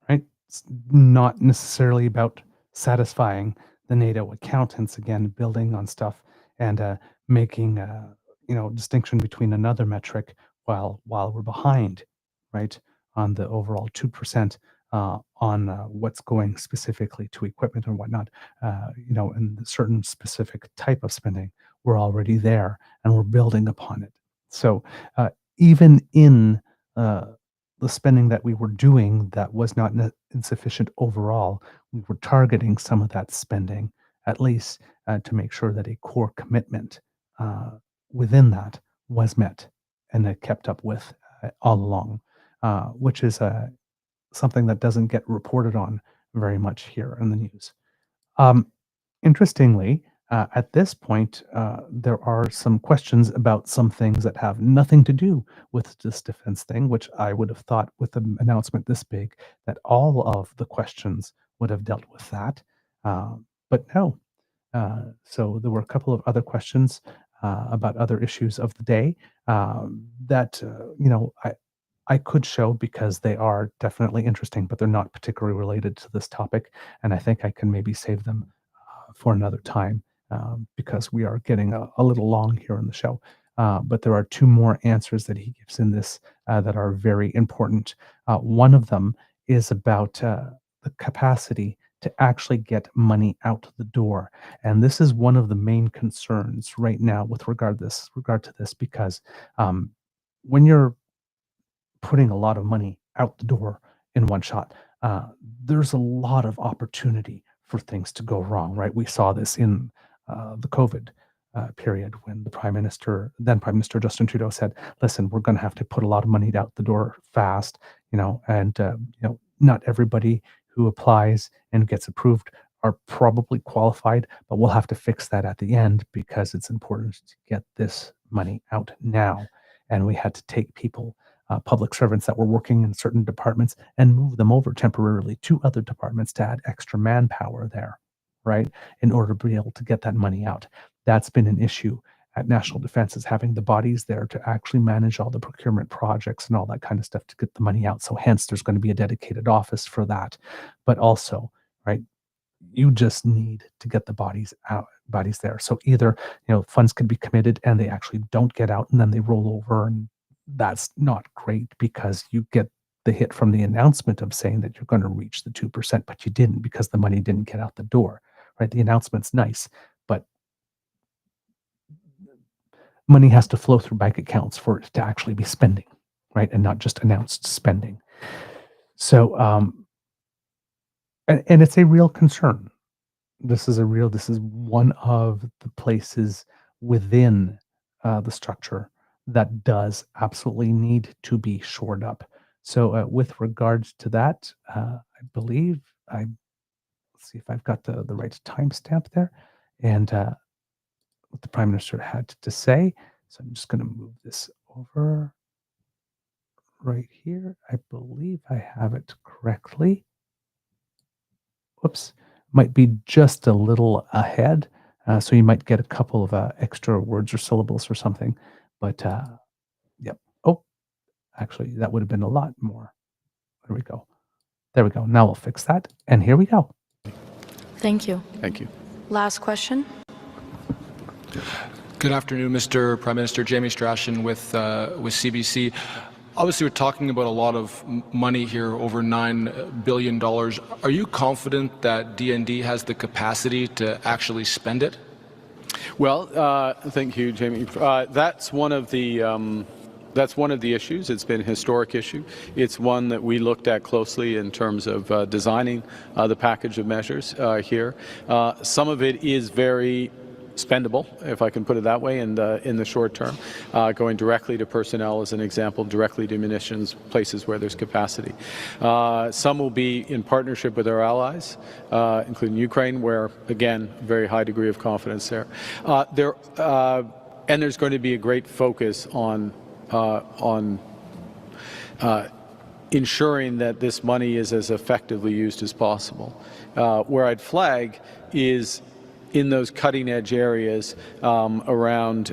Speaker 2: right, it's not necessarily about satisfying the NATO accountants, again, building on stuff and making distinction between another metric while we're behind, right, on the overall 2% on what's going specifically to equipment and whatnot, and a certain specific type of spending. We're already there and we're building upon it. So even in the spending that we were doing that was not insufficient overall, we were targeting some of that spending, at least to make sure that a core commitment within that was met and kept up with all along, which is something that doesn't get reported on very much here in the news. Interestingly, at this point, there are some questions about some things that have nothing to do with this defense thing, which I would have thought with an announcement this big that all of the questions would have dealt with that. But no. So there were a couple of other questions about other issues of the day that, I could show because they are definitely interesting, but they're not particularly related to this topic. And I think I can maybe save them for another time. because we are getting a little long here in the show. But there are two more answers that he gives in this that are very important. One of them is about the capacity to actually get money out the door. And this is one of the main concerns right now with regard to this, because when you're putting a lot of money out the door in one shot, there's a lot of opportunity for things to go wrong, right? We saw this in the COVID period when then Prime Minister Justin Trudeau said, listen, we're going to have to put a lot of money out the door fast, and not everybody who applies and gets approved are probably qualified, but we'll have to fix that at the end because it's important to get this money out now. And we had to take people, public servants that were working in certain departments, and move them over temporarily to other departments to add extra manpower there, right, in order to be able to get that money out. That's been an issue at National Defense, is having the bodies there to actually manage all the procurement projects and all that kind of stuff to get the money out. So hence there's going to be a dedicated office for that. But also, right, you just need to get the bodies there. So either, funds could be committed and they actually don't get out and then they roll over, and that's not great because you get the hit from the announcement of saying that you're going to reach the 2%, but you didn't because the money didn't get out the door, right? The announcement's nice, but money has to flow through bank accounts for it to actually be spending, right? And not just announced spending. So, and it's a real concern. This is one of the places within the structure that does absolutely need to be shored up. So with regards to that, I believe let's see if I've got the right timestamp there, and what the Prime Minister had to say. So I'm just going to move this over right here. I believe I have it correctly. Whoops, might be just a little ahead. So you might get a couple of extra words or syllables or something. But yep. Oh, actually, that would have been a lot more. There we go. There we go. Now we'll fix that. And here we go.
Speaker 12: Thank you.
Speaker 11: Thank you.
Speaker 12: Last question.
Speaker 18: Good afternoon, Mr. Prime Minister. Jamie Strachan with CBC. Obviously, we're talking about a lot of money here, over $9 billion. Are you confident that DND has the capacity to actually spend it?
Speaker 11: Well, thank you, Jamie. That's one of the issues. It's been a historic issue. It's one that we looked at closely in terms of designing the package of measures here. Some of it is very spendable, if I can put it that way, in the short term, going directly to personnel as an example, directly to munitions, places where there's capacity. Some will be in partnership with our allies, including Ukraine, where, again, very high degree of confidence there. And there's going to be a great focus on ensuring that this money is as effectively used as possible. Where I'd flag is in those cutting-edge areas around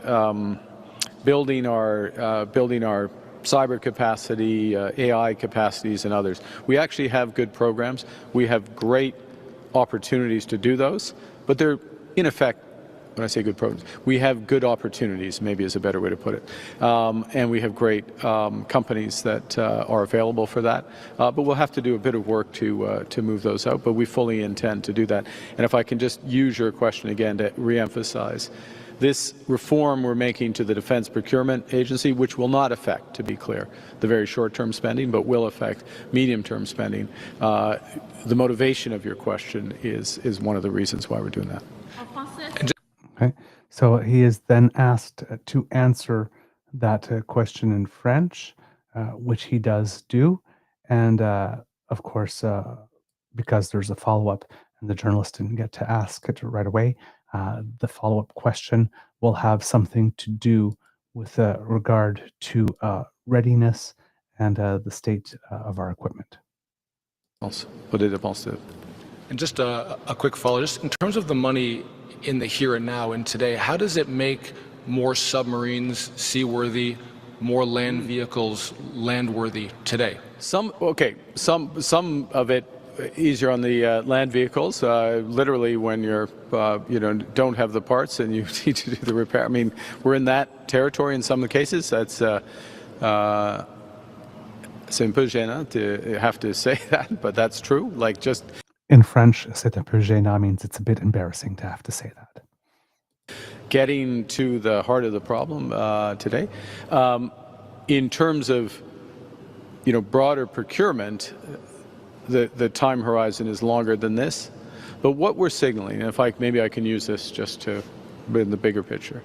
Speaker 11: building our cyber capacity, AI capacities, and others. We actually have good programs. We have great opportunities to do those, but they're, in effect, when I say good programs, we have good opportunities, maybe is a better way to put it. And we have great companies that are available for that. But we'll have to do a bit of work to move those out, but we fully intend to do that. And if I can just use your question again to reemphasize, this reform we're making to the Defence Procurement Agency, which will not affect, to be clear, the very short-term spending, but will affect medium-term spending. The motivation of your question is one of the reasons why we're doing that.
Speaker 2: Okay, so he is then asked to answer that question in French, which he does do. And of course, because there's a follow-up and the journalist didn't get to ask it right away, the follow-up question will have something to do with regard to readiness and the state of our equipment.
Speaker 18: And just a quick follow, just in terms of the money in the here and now and today, how does it make more submarines seaworthy, more land vehicles landworthy today?
Speaker 11: Some of it easier on the land vehicles. Literally, when you're, don't have the parts and you need to do the repair. I mean, we're in that territory in some of the cases. That's c'est un peu gênant to have to say that, but that's true. Like just
Speaker 2: In French, c'est un peu gênant means it's a bit embarrassing to have to say that.
Speaker 11: getting to the heart of the problem today. In terms of, broader procurement, the time horizon is longer than this. But what we're signaling, and maybe I can use this just to in the bigger picture.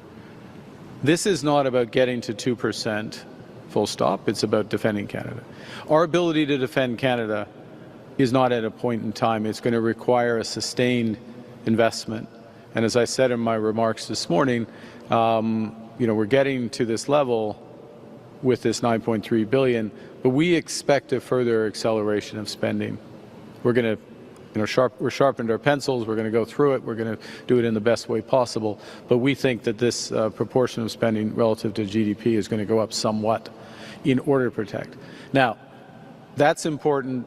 Speaker 11: This is not about getting to 2%, full stop. It's about defending Canada. Our ability to defend Canada is not at a point in time. It's going to require a sustained investment. And as I said in my remarks this morning, we're getting to this level with this $9.3 billion, but we expect a further acceleration of spending. We're going to, we're sharpened our pencils. We're going to go through it. We're going to do it in the best way possible. But we think that this proportion of spending relative to GDP is going to go up somewhat in order to protect. Now, that's important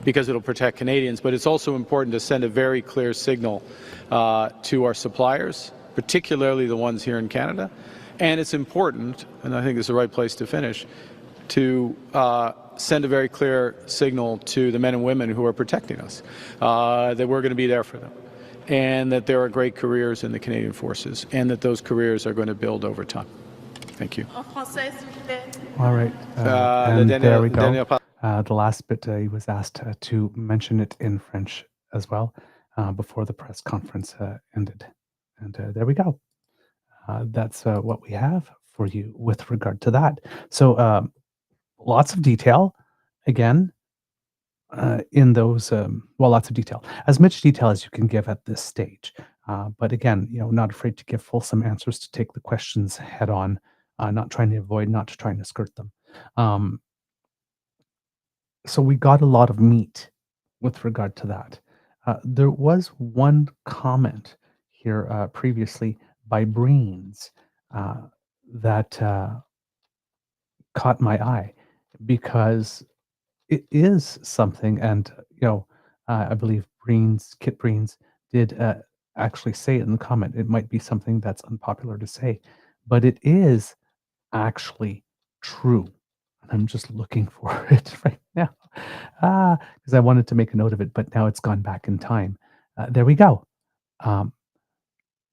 Speaker 11: because it'll protect Canadians, but it's also important to send a very clear signal to our suppliers, particularly the ones here in Canada. And it's important, and I think it's the right place to finish, to send a very clear signal to the men and women who are protecting us, that we're going to be there for them, and that there are great careers in the Canadian Forces, and that those careers are going to build over time. Thank you.
Speaker 2: All right. And there we go. The last bit, he was asked to mention it in French as well before the press conference ended. And there we go. That's what we have for you with regard to that. So lots of detail, again, in those, lots of detail. As much detail as you can give at this stage. But again, not afraid to give fulsome answers, to take the questions head on, not trying to avoid, not trying to skirt them. So we got a lot of meat with regard to that. There was one comment here previously by Breens that caught my eye, because it is something, and I believe Kit Breens did actually say it in the comment. It might be something that's unpopular to say, but it is actually true. And I'm just looking for it right now because I wanted to make a note of it, but now it's gone back in time. There we go.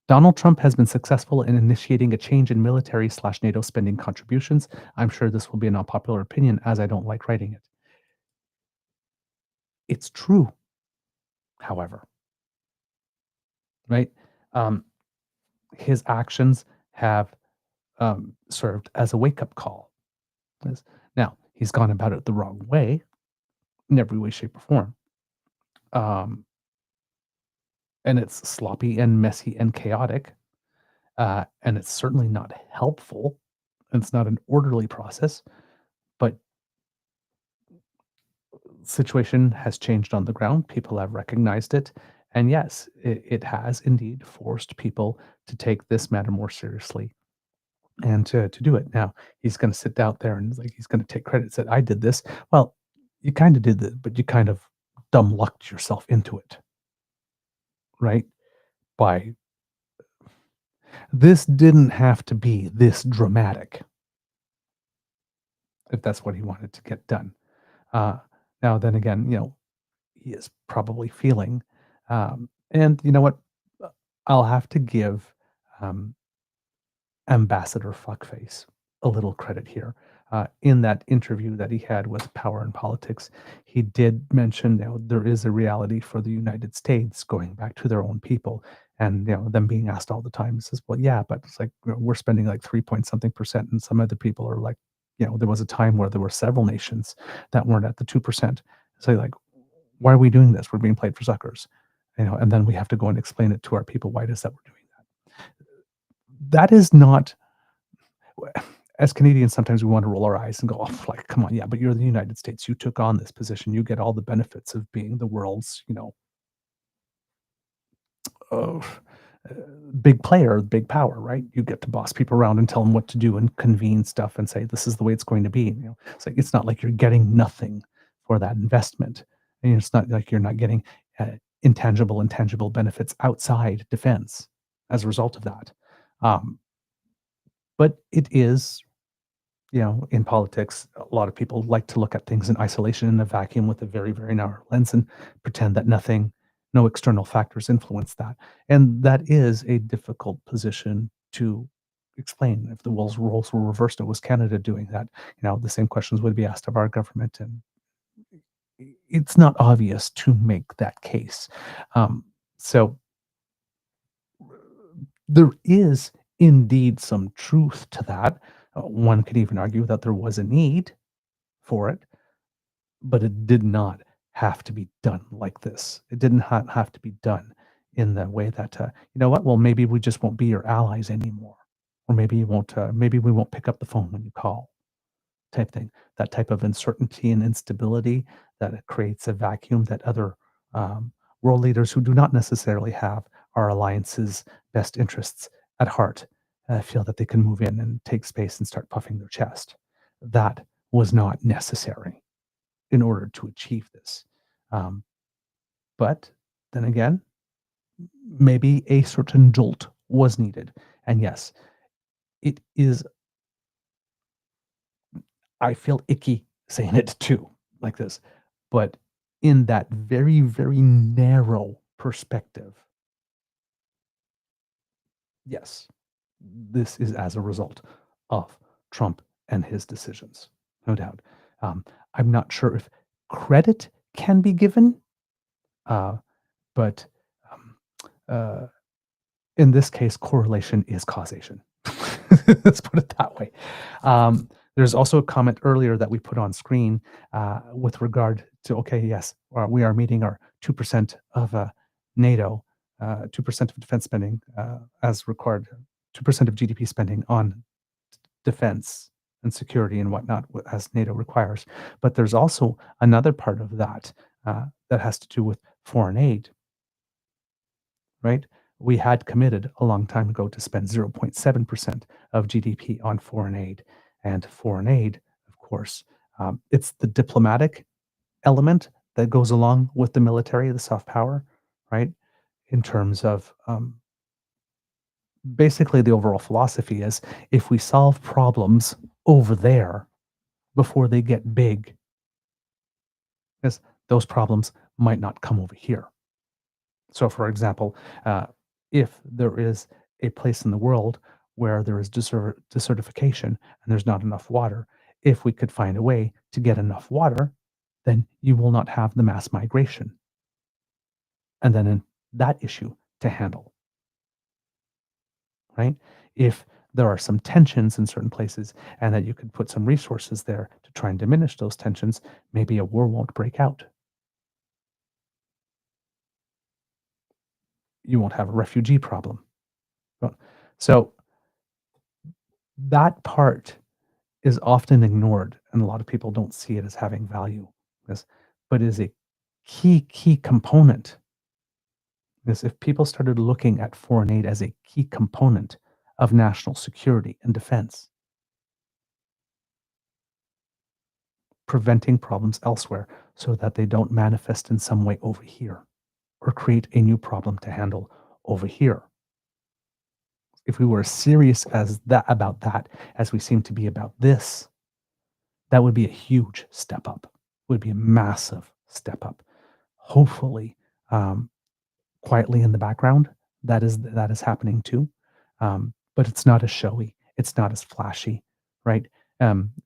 Speaker 2: Donald Trump has been successful in initiating a change in military/NATO spending contributions. I'm sure this will be an unpopular opinion, as I don't like writing it. It's true, however, right? His actions have served as a wake-up call. Now, he's gone about it the wrong way, in every way, shape, or form. And it's sloppy and messy and chaotic. And it's certainly not helpful. It's not an orderly process. But situation has changed on the ground. People have recognized it. And yes, it has indeed forced people to take this matter more seriously and to do it. Now, he's going to sit out there and he's going to take credit, said, I did this. Well, you kind of did it, but you kind of dumb lucked yourself into it. Right? This didn't have to be this dramatic, if that's what he wanted to get done. Now, then again, he is probably feeling, and you know what? I'll have to give Ambassador Fuckface a little credit here. In that interview that he had with Power and Politics, he did mention there is a reality for the United States going back to their own people, and them being asked all the time. He says, well, yeah, but it's like we're spending like 3-point-something%, and some other people are like, there was a time where there were several nations that weren't at the 2%. So like, why are we doing this? We're being played for suckers, and then we have to go and explain it to our people. Why it is that we're doing that? That is not. As Canadians, sometimes we want to roll our eyes and go, oh, like, come on, yeah, but you're the United States. You took on this position. You get all the benefits of being the world's, big player, big power, right? You get to boss people around and tell them what to do and convene stuff and say, this is the way it's going to be. It's like, it's not like you're getting nothing for that investment. And it's not like you're not getting intangible benefits outside defense as a result of that. But it is, in politics, a lot of people like to look at things in isolation in a vacuum with a very, very narrow lens and pretend that no external factors influence that. And that is a difficult position to explain. If the roles were reversed, it was Canada doing that. The same questions would be asked of our government, and it's not obvious to make that case. So there is indeed some truth to that. One could even argue that there was a need for it, but it did not have to be done like this. It didn't have to be done in the way that, well, maybe we just won't be your allies anymore. Or maybe you won't, maybe we won't pick up the phone when you call, type thing. That type of uncertainty and instability that it creates a vacuum that other world leaders who do not necessarily have our alliance's best interests at heart feel that they can move in and take space and start puffing their chest. That was not necessary in order to achieve this. But then again, maybe a certain jolt was needed. And yes, it is, I feel icky saying it too, like this, but in that very, very narrow perspective, yes, this is as a result of Trump and his decisions, no doubt. I'm not sure if credit can be given, but in this case, correlation is causation. Let's put it that way. There's also a comment earlier that we put on screen with regard to, okay, yes, we are meeting our 2% of NATO, 2% of defense spending as required, 2% of GDP spending on defense and security and whatnot as NATO requires. But there's also another part of that that has to do with foreign aid, right? We had committed a long time ago to spend 0.7% of GDP on foreign aid. And foreign aid, of course, it's the diplomatic element that goes along with the military, the soft power, right? In terms of basically the overall philosophy is if we solve problems over there before they get big, because those problems might not come over here. So, for example, if there is a place in the world where there is desertification and there's not enough water, if we could find a way to get enough water, then you will not have the mass migration. And then in that issue to handle, right? If there are some tensions in certain places and that you could put some resources there to try and diminish those tensions, maybe a war won't break out. You won't have a refugee problem. So that part is often ignored, and a lot of people don't see it as having value, but is a key component. Because if people started looking at foreign aid as a key component of national security and defense, preventing problems elsewhere so that they don't manifest in some way over here or create a new problem to handle over here. If we were as serious about that as we seem to be about this, that would be a huge step up, would be a massive step up. Hopefully, quietly in the background, that is happening too. But it's not as showy, it's not as flashy, right?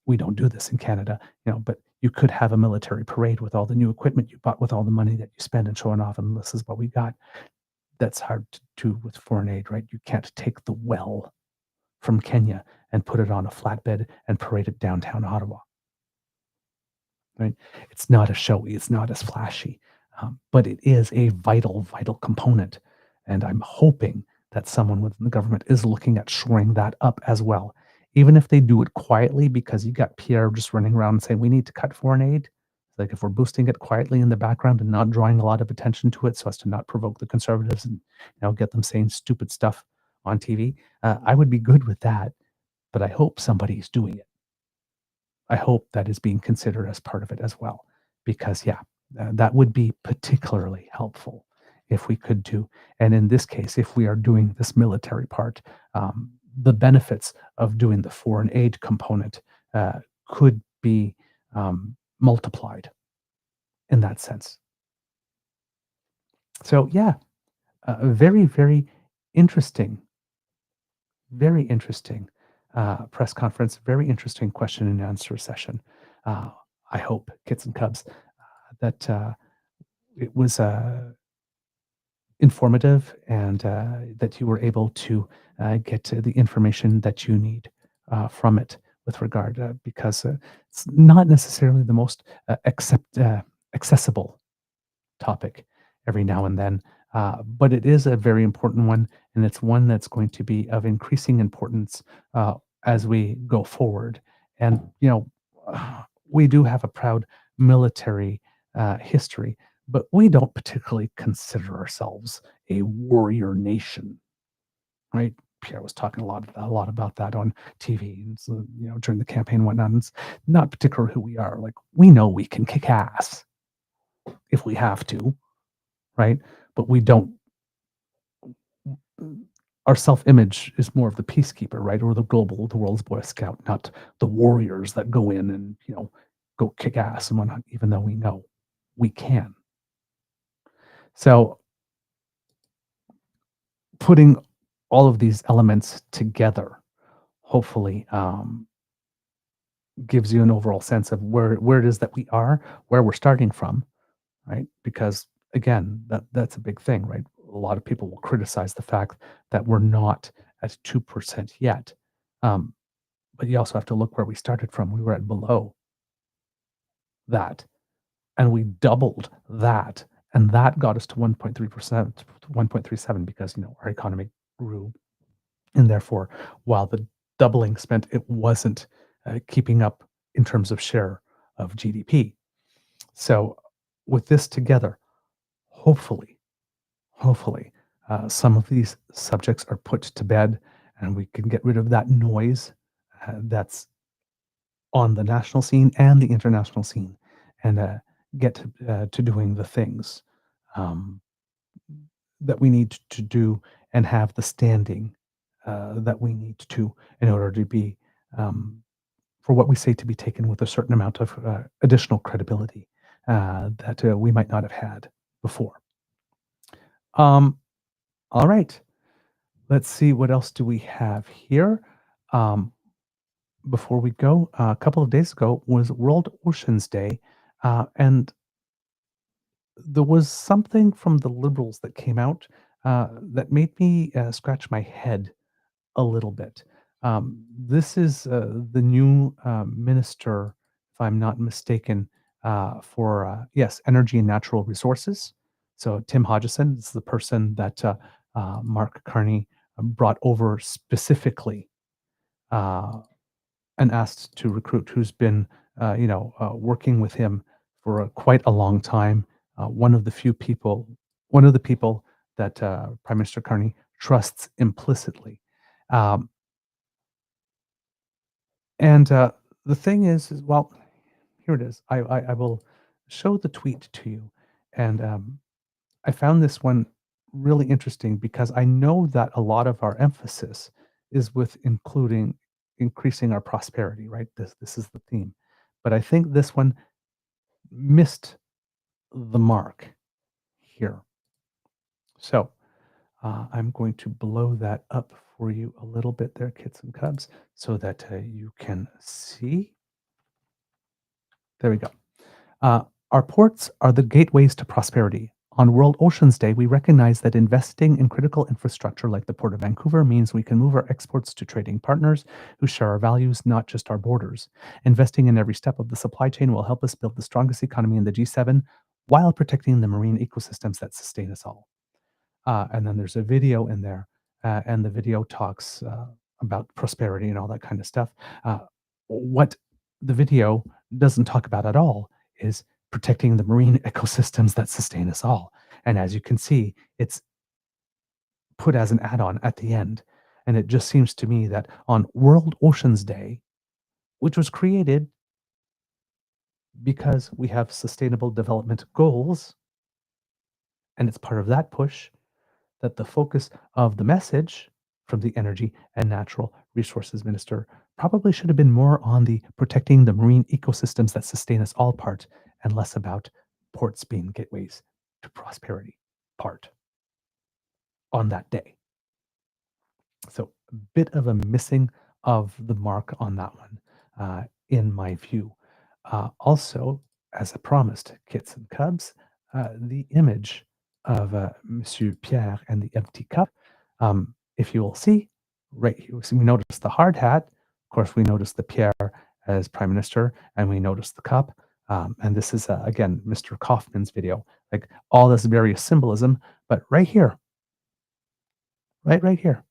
Speaker 2: We don't do this in Canada, but you could have a military parade with all the new equipment you bought with all the money that you spend and showing off, and this is what we got. That's hard to do with foreign aid, right? You can't take the well from Kenya and put it on a flatbed and parade it downtown Ottawa, right? It's not as showy, it's not as flashy, but it is a vital component. And I'm hoping that someone within the government is looking at shoring that up as well. Even if they do it quietly, because you got Pierre just running around and saying, we need to cut foreign aid. Like if we're boosting it quietly in the background and not drawing a lot of attention to it so as to not provoke the Conservatives and get them saying stupid stuff on TV, I would be good with that. But I hope somebody's doing it. I hope that is being considered as part of it as well. Because, yeah, That would be particularly helpful if we could do. And in this case, if we are doing this military part, the benefits of doing the foreign aid component could be multiplied in that sense. So yeah, very, very interesting press conference, very interesting question and answer session. I hope, Kits and Cubs, that it was informative and that you were able to get the information that you need from it with regard, because it's not necessarily the most accessible topic every now and then, but it is a very important one, and it's one that's going to be of increasing importance as we go forward. And, we do have a proud military history, but we don't particularly consider ourselves a warrior nation, right? Pierre was talking a lot about that on TV, and so, during the campaign and whatnot. And it's not particular who we are. Like, we know we can kick ass if we have to, right? But we don't. Our self-image is more of the peacekeeper, right? Or the world's Boy Scout, not the warriors that go in and, go kick ass and whatnot, even though we know we can. So putting all of these elements together, hopefully, gives you an overall sense of where it is that we are, where we're starting from, right? Because again, that's a big thing, right? A lot of people will criticize the fact that we're not at 2% yet. But you also have to look where we started from. We were at below that, and we doubled that, and that got us to 1.3%, 1.37, because our economy grew, and therefore, while the doubling spent, it wasn't keeping up in terms of share of GDP. So with this together, hopefully, some of these subjects are put to bed, and we can get rid of that noise that's on the national scene and the international scene, and get to doing the things that we need to do, and have the standing that we need to, in order to be, for what we say, to be taken with a certain amount of additional credibility that we might not have had before. All right. Let's see, what else do we have here? Before we go, a couple of days ago was World Oceans Day, and there was something from the Liberals that came out that made me scratch my head a little bit. This is the new minister, if I'm not mistaken, for energy and natural resources. So Tim Hodgson is the person that Mark Carney brought over specifically and asked to recruit, who's been working with him for quite a long time. One of the people that Prime Minister Carney trusts implicitly. And the thing is, well, here it is. I will show the tweet to you. And I found this one really interesting, because I know that a lot of our emphasis is with increasing our prosperity, right? This is the theme. But I think this one missed the mark here. So I'm going to blow that up for you a little bit there, Kits and Cubs, so that you can see. There we go. Our ports are the gateways to prosperity. On World Oceans Day, we recognize that investing in critical infrastructure like the Port of Vancouver means we can move our exports to trading partners who share our values, not just our borders. Investing in every step of the supply chain will help us build the strongest economy in the G7 while protecting the marine ecosystems that sustain us all. And then there's a video in there, and the video talks about prosperity and all that kind of stuff. What the video doesn't talk about at all is protecting the marine ecosystems that sustain us all. And as you can see, it's put as an add-on at the end. And it just seems to me that on World Oceans Day, which was created because we have sustainable development goals, and it's part of that push that the focus of the message from the Energy and Natural Resources Minister probably should have been more on the protecting the marine ecosystems that sustain us all part and less about ports being gateways to prosperity part on that day. So a bit of a missing of the mark on that one, in my view. Also, as I promised, kits and cubs, the image of Monsieur Pierre and the empty cup. If you will see, right here, so we notice the hard hat. Of course, we notice the Pierre as Prime Minister, and we notice the cup. And this is, again, Mr. Kaufman's video. Like all this various symbolism, but right here, right here,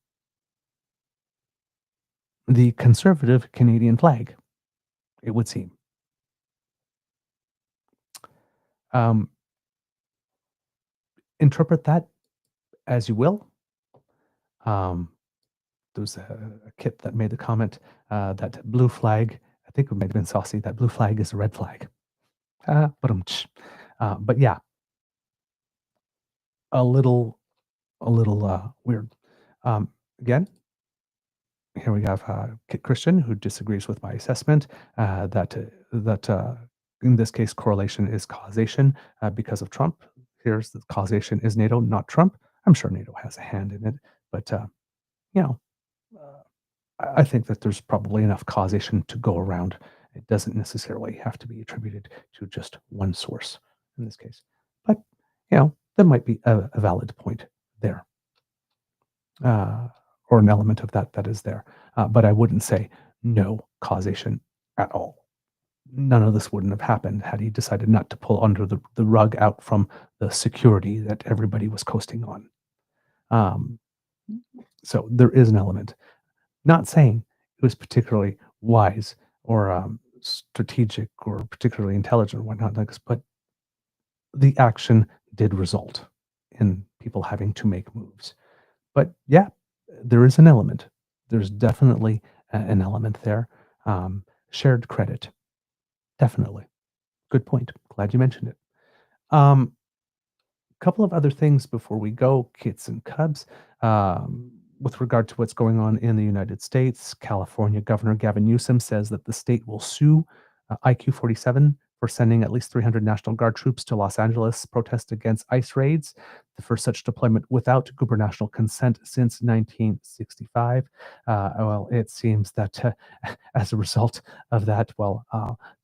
Speaker 2: the conservative Canadian flag, it would seem. Interpret that as you will. There's a kit that made the comment that blue flag, I think it might have been saucy, that blue flag is a red flag. But yeah, a little weird. Again, here we have Kit Christian, who disagrees with my assessment that in this case correlation is causation because of Trump. Here's the causation is NATO, not Trump. I'm sure NATO has a hand in it, but you know, I think that there's probably enough causation to go around. It doesn't necessarily have to be attributed to just one source in this case. But, you know, there might be a valid point there, or an element of that is there. But I wouldn't say no causation at all. None of this wouldn't have happened had he decided not to pull under the rug out from the security that everybody was coasting on. So there is an element. Not saying it was particularly wise or strategic or particularly intelligent or whatnot, but the action did result in people having to make moves. But yeah, there is an element. There's definitely an element there. Shared credit. Definitely. Good point. Glad you mentioned it. Couple of other things before we go, kits and cubs. With regard to what's going on in the United States, California Governor Gavin Newsom says that the state will sue IQ-47 for sending at least 300 National Guard troops to Los Angeles protest against ICE raids, the first such deployment without gubernatorial consent since 1965. Well, it seems that as a result of that,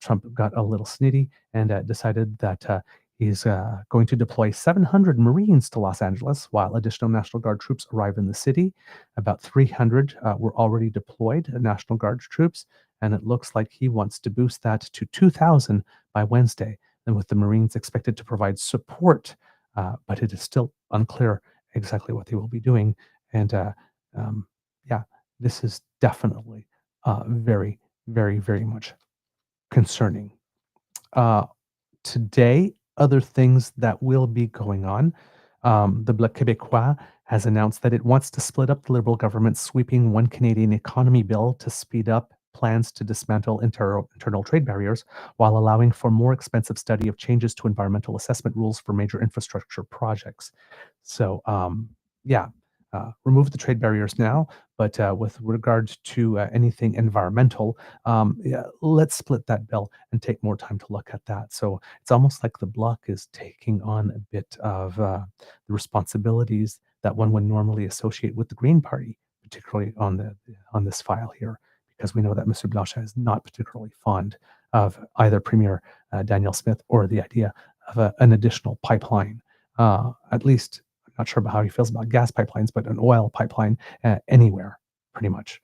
Speaker 2: Trump got a little snitty and decided that he's going to deploy 700 Marines to Los Angeles while additional National Guard troops arrive in the city. About 300 were already deployed, National Guard troops, and it looks like he wants to boost that to 2,000 by Wednesday, and with the Marines expected to provide support, but it is still unclear exactly what they will be doing. And yeah, this is definitely very, very, very much concerning. Today, other things that will be going on. The Bloc Québécois has announced that it wants to split up the Liberal government's sweeping One Canadian Economy bill to speed up plans to dismantle internal trade barriers while allowing for more expensive study of changes to environmental assessment rules for major infrastructure projects. So, yeah, remove the trade barriers now, but with regard to anything environmental, yeah, let's split that bill and take more time to look at that. So it's almost like the Bloc is taking on a bit of the responsibilities that one would normally associate with the Green Party, particularly on this file here, because we know that Mr. Blanchet is not particularly fond of either Premier Daniel Smith or the idea of an additional pipeline, at least. Not sure about how he feels about gas pipelines, but an oil pipeline anywhere, pretty much.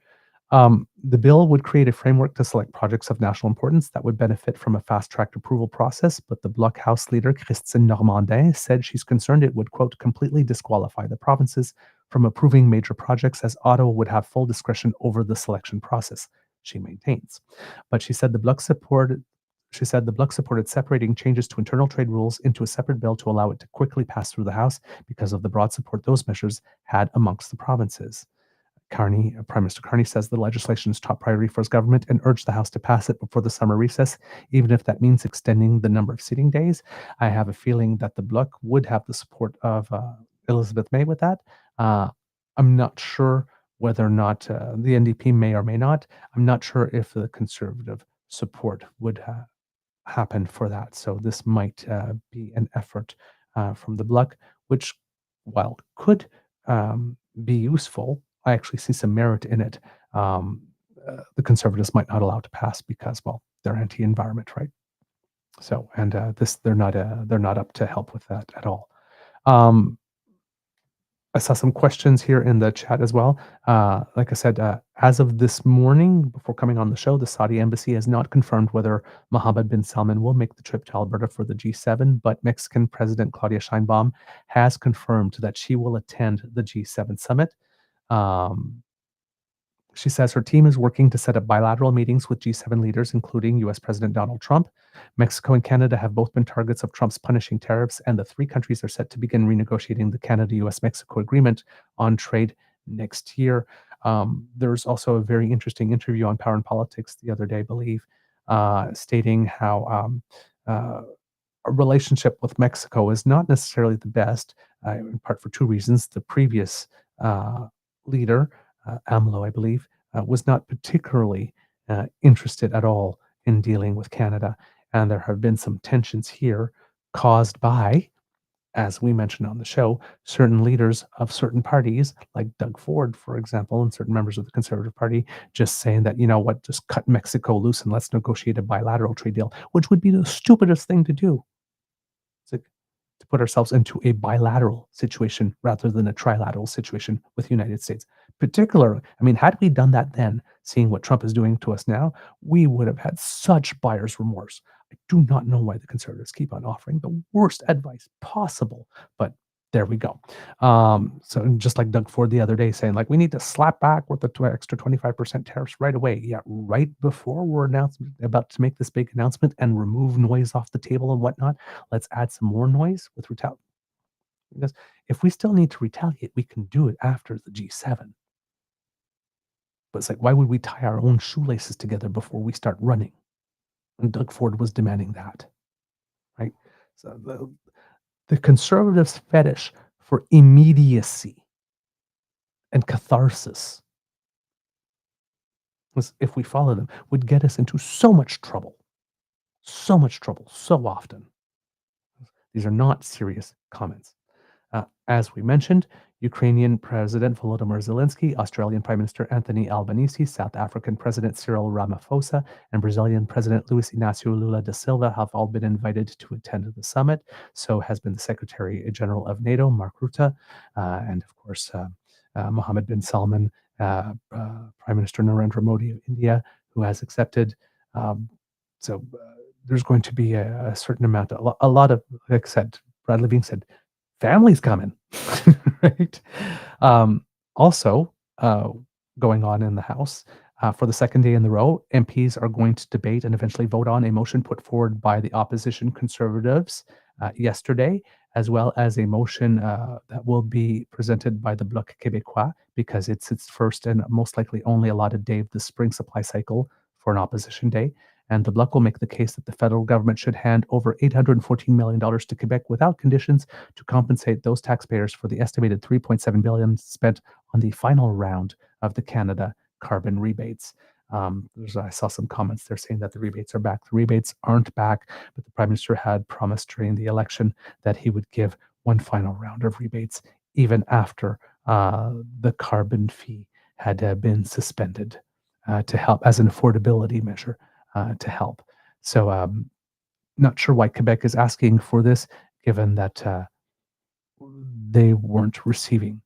Speaker 2: The bill would create a framework to select projects of national importance that would benefit from a fast-tracked approval process, but the Bloc House leader, Christine Normandin, said she's concerned it would, quote, completely disqualify the provinces from approving major projects as Ottawa would have full discretion over the selection process, she maintains. But she said the Bloc supported separating changes to internal trade rules into a separate bill to allow it to quickly pass through the House because of the broad support those measures had amongst the provinces. Carney, Prime Minister Carney says the legislation is top priority for his government and urged the House to pass it before the summer recess, even if that means extending the number of sitting days. I have a feeling that the Bloc would have the support of Elizabeth May with that. I'm not sure whether or not the NDP may or may not. I'm not sure if the Conservative support would happen for that. So this might be an effort from the Bloc, which, while could be useful, I actually see some merit in it. The Conservatives might not allow to pass because, well, they're anti-environment, right? So, and they're not up to help with that at all. I saw some questions here in the chat as well. Like I said, as of this morning, before coming on the show, the Saudi embassy has not confirmed whether Mohammed bin Salman will make the trip to Alberta for the G7, but Mexican President Claudia Sheinbaum has confirmed that she will attend the G7 summit. She says her team is working to set up bilateral meetings with G7 leaders, including US President Donald Trump. Mexico and Canada have both been targets of Trump's punishing tariffs, and the three countries are set to begin renegotiating the Canada-US-Mexico agreement on trade next year. There's also a very interesting interview on Power and Politics the other day, I believe, stating how a relationship with Mexico is not necessarily the best, in part for two reasons. The previous leader, AMLO, I believe, was not particularly interested at all in dealing with Canada. And there have been some tensions here caused by, as we mentioned on the show, certain leaders of certain parties, like Doug Ford, for example, and certain members of the Conservative Party, just saying that, you know what, just cut Mexico loose and let's negotiate a bilateral trade deal, which would be the stupidest thing to do. To put ourselves into a bilateral situation rather than a trilateral situation with the United States. Particularly, I mean, had we done that then, seeing what Trump is doing to us now, we would have had such buyer's remorse. I do not know why the Conservatives keep on offering the worst advice possible, but there we go. So just like Doug Ford the other day saying, like, we need to slap back with the extra 25% tariffs right away. Yeah, right before we're about to make this big announcement and remove noise off the table and whatnot, let's add some more noise with retaliation. Because if we still need to retaliate, we can do it after the G7. But it's like, why would we tie our own shoelaces together before we start running? And Doug Ford was demanding that, right? So the Conservatives' fetish for immediacy and catharsis, if we follow them, would get us into so much trouble so often. These are not serious comments. As we mentioned, Ukrainian President Volodymyr Zelensky, Australian Prime Minister Anthony Albanese, South African President Cyril Ramaphosa, and Brazilian President Luiz Inácio Lula da Silva have all been invited to attend the summit. So has been the Secretary General of NATO, Mark Rutte, and of course, Mohammed bin Salman, Prime Minister Narendra Modi of India, who has accepted. There's going to be a certain amount, a lot of, like I said, Brad Levine said, family's coming, right? Also, going on in the House, for the second day in the row, MPs are going to debate and eventually vote on a motion put forward by the opposition Conservatives yesterday, as well as a motion that will be presented by the Bloc Québécois, because it's its first and most likely only allotted day of the spring supply cycle for an opposition day. And the Bloc will make the case that the federal government should hand over $814 million to Quebec without conditions to compensate those taxpayers for the estimated $3.7 billion spent on the final round of the Canada carbon rebates. I saw some comments there saying that the rebates are back. The rebates aren't back, but the Prime Minister had promised during the election that he would give one final round of rebates, even after the carbon fee had been suspended to help as an affordability measure. To help. So not sure why Quebec is asking for this, given that they weren't receiving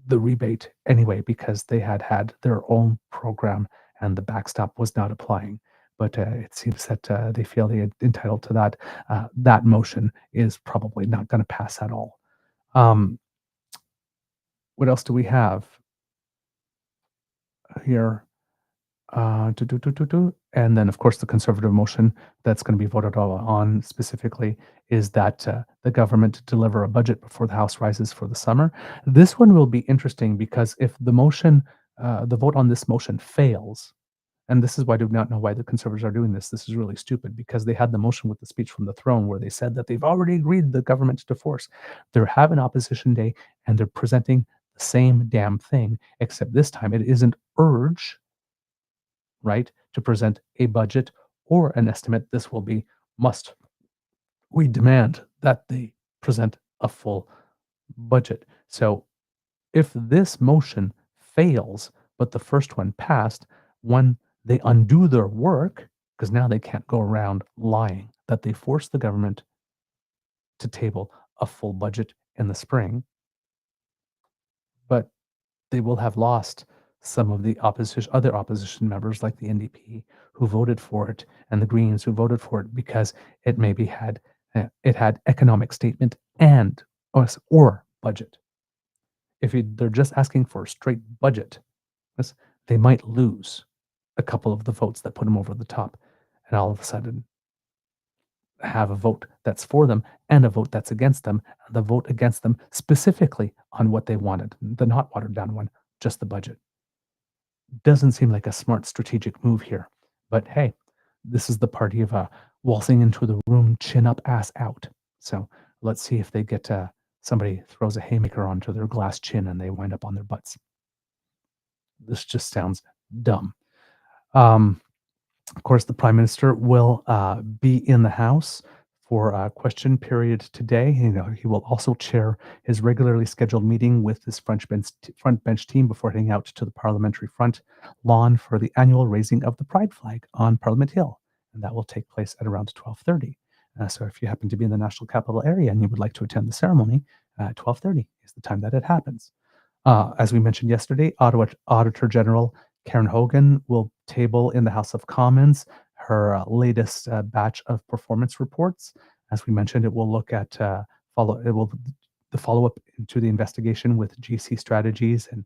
Speaker 2: the rebate anyway, because they had their own program and the backstop was not applying. But it seems that they feel they're entitled to that. That motion is probably not going to pass at all. What else do we have here? And then, of course, the Conservative motion that's going to be voted on specifically is that the government deliver a budget before the House rises for the summer. This one will be interesting because if the motion the vote on this motion fails, and this is why I do not know why the Conservatives are doing this. This is really stupid because they had the motion with the speech from the throne where they said that they've already agreed the government to force. They're having opposition day and they're presenting the same damn thing, except this time it isn't urge, right, to present a budget or an estimate. This will be must. We demand that they present a full budget. So if this motion fails, but the first one passed, one, they undo their work because now they can't go around lying that they forced the government to table a full budget in the spring, but they will have lost some of the other opposition members like the NDP who voted for it and the Greens who voted for it because it maybe had economic statement and or budget. If they're just asking for a straight budget, they might lose a couple of the votes that put them over the top, and all of a sudden have a vote that's for them and a vote that's against them. The vote against them specifically on what they wanted, the not watered down one, just the budget. Doesn't seem like a smart strategic move here, but hey, this is the party of waltzing into the room, chin up, ass out. So let's see if they get somebody throws a haymaker onto their glass chin and they wind up on their butts. This just sounds dumb. Of course, the Prime Minister will be in the House for a question period today. He will also chair his regularly scheduled meeting with his front bench team before heading out to the Parliamentary Front lawn for the annual raising of the Pride flag on Parliament Hill, and that will take place at around 12:30. So if you happen to be in the National Capital area and you would like to attend the ceremony, 12:30 is the time that it happens. As we mentioned yesterday, Ottawa Auditor General Karen Hogan will table in the House of Commons her latest batch of performance reports. As we mentioned, it will look at the follow-up to the investigation with GC Strategies and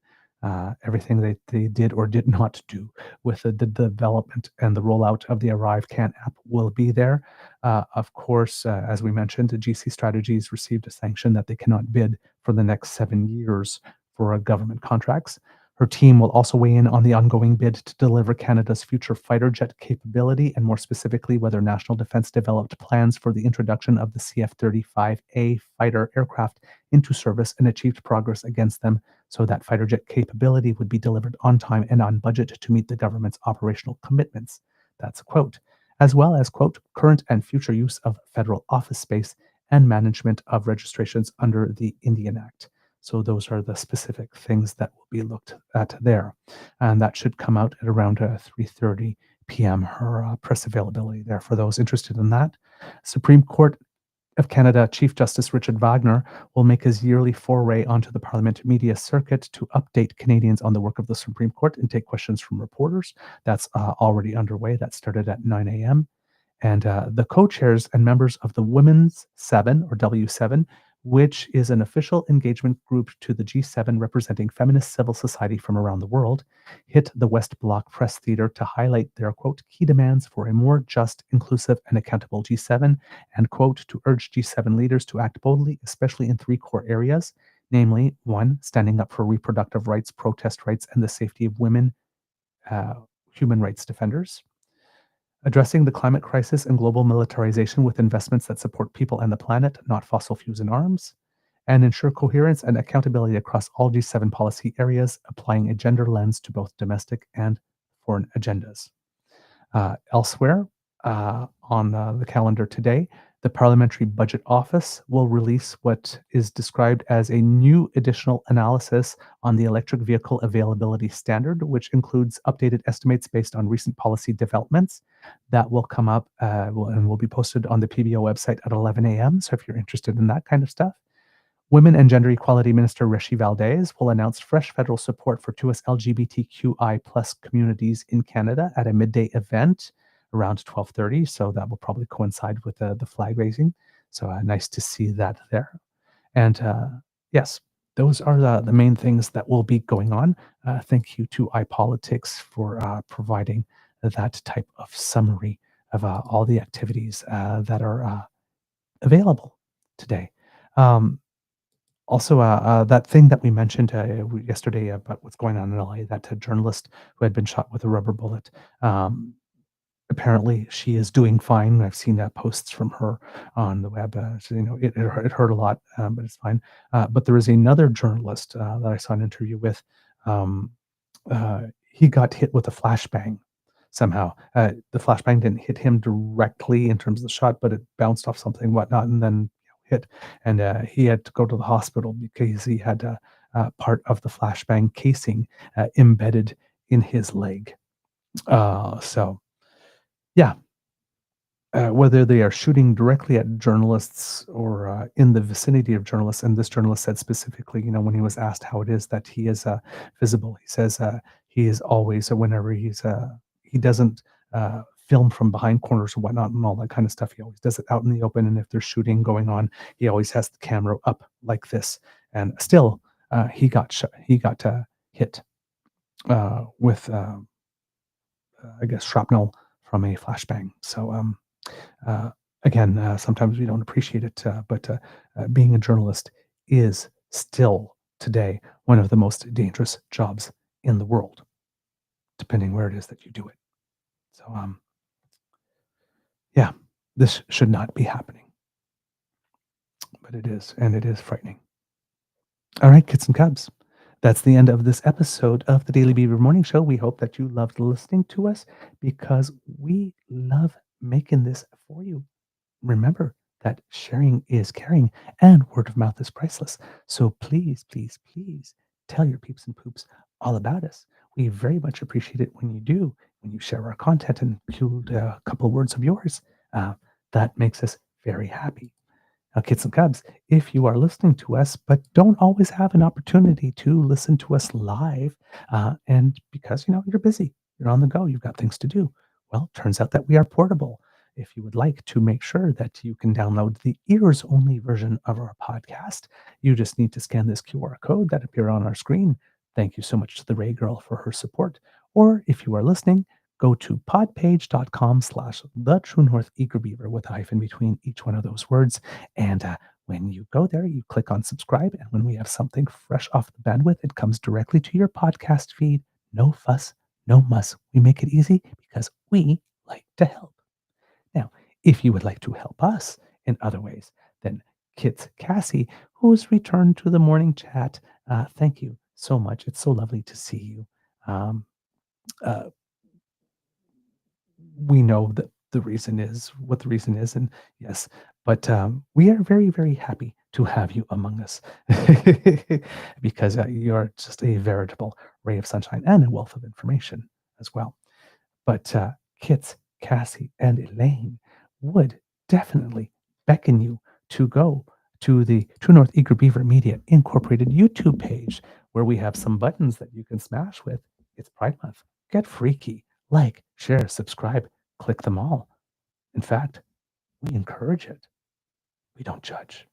Speaker 2: everything that they did or did not do with the development and the rollout of the Arrive Can app will be there. Of course, as we mentioned, the GC Strategies received a sanction that they cannot bid for the next 7 years for government contracts. Her team will also weigh in on the ongoing bid to deliver Canada's future fighter jet capability, and more specifically, whether National Defence developed plans for the introduction of the CF-35A fighter aircraft into service and achieved progress against them, so that fighter jet capability would be delivered on time and on budget to meet the government's operational commitments. That's a quote. As well as, quote, current and future use of federal office space and management of registrations under the Indian Act. So those are the specific things that will be looked at there. And that should come out at around 3:30 p.m., her press availability there for those interested in that. Supreme Court of Canada Chief Justice Richard Wagner will make his yearly foray onto the Parliament media circuit to update Canadians on the work of the Supreme Court and take questions from reporters. That's already underway. That started at 9 a.m. And the co-chairs and members of the Women's 7, or W7, which is an official engagement group to the G7 representing feminist civil society from around the world, hit the West Block Press Theatre to highlight their, quote, key demands for a more just, inclusive, and accountable G7, and, quote, to urge G7 leaders to act boldly, especially in 3 core areas, namely, 1, standing up for reproductive rights, protest rights, and the safety of women, human rights defenders. Addressing the climate crisis and global militarization with investments that support people and the planet, not fossil fuels and arms, and ensure coherence and accountability across all G7 policy areas, applying a gender lens to both domestic and foreign agendas. Elsewhere on the calendar today, the Parliamentary Budget Office will release what is described as a new additional analysis on the electric vehicle availability standard, which includes updated estimates based on recent policy developments. That will come up and will be posted on the PBO website at 11 a.m. So if you're interested in that kind of stuff. Women and Gender Equality Minister Rishi Valdez will announce fresh federal support for 2 LGBTQI+ communities in Canada at a midday event around 12:30. So that will probably coincide with the flag raising. So nice to see that there. And yes, those are the main things that will be going on. Thank you to iPolitics for providing that type of summary of all the activities that are available today. Also, that thing that we mentioned yesterday about what's going on in LA, that journalist who had been shot with a rubber bullet. Apparently, she is doing fine. I've seen posts from her on the web. So, it hurt a lot, but it's fine. But there is another journalist that I saw an interview with. Um, he got hit with a flashbang somehow. The flashbang didn't hit him directly in terms of the shot, but it bounced off something, whatnot, and then hit. And he had to go to the hospital because he had part of the flashbang casing embedded in his leg. So, yeah, whether they are shooting directly at journalists or in the vicinity of journalists. And this journalist said specifically, when he was asked how it is that he is visible, he says he is always, whenever he doesn't film from behind corners or whatnot and all that kind of stuff. He always does it out in the open. And if there's shooting going on, he always has the camera up like this. And still, he got hit with, I guess, shrapnel from a flashbang. So, again, sometimes we don't appreciate it, but being a journalist is still today one of the most dangerous jobs in the world, depending where it is that you do it. So, yeah, this should not be happening, but it is, and it is frightening. All right, kids and cubs. That's the end of this episode of the Daily Beaver Morning Show. We hope that you loved listening to us because we love making this for you. Remember that sharing is caring and word of mouth is priceless. So please, please, please tell your peeps and poops all about us. We very much appreciate it when you do, when you share our content and include a couple of words of yours. That makes us very happy. Now, kids and cubs, if you are listening to us but don't always have an opportunity to listen to us live, and because you're busy, you're on the go, you've got things to do. Well, it turns out that we are portable. If you would like to make sure that you can download the ears-only version of our podcast, you just need to scan this QR code that appears on our screen. Thank you so much to the Ray Girl for her support. Or if you are listening, go to podpage.com/thetruenortheagerbeaver with a hyphen between each one of those words. And when you go there, you click on subscribe. And when we have something fresh off the bandwidth, it comes directly to your podcast feed. No fuss, no muss. We make it easy because we like to help. Now, if you would like to help us in other ways, then Kits Cassie, who's returned to the morning chat, thank you so much. It's so lovely to see you. We know that the reason is what the reason is, and yes, but we are very, very happy to have you among us because you're just a veritable ray of sunshine and a wealth of information as well. But Kits, Cassie, and Elaine would definitely beckon you to go to the True North Eager Beaver Media Incorporated YouTube page where we have some buttons that you can smash with. It's Pride Month. Get freaky. Like, share, subscribe, click them all. In fact, we encourage it. We don't judge.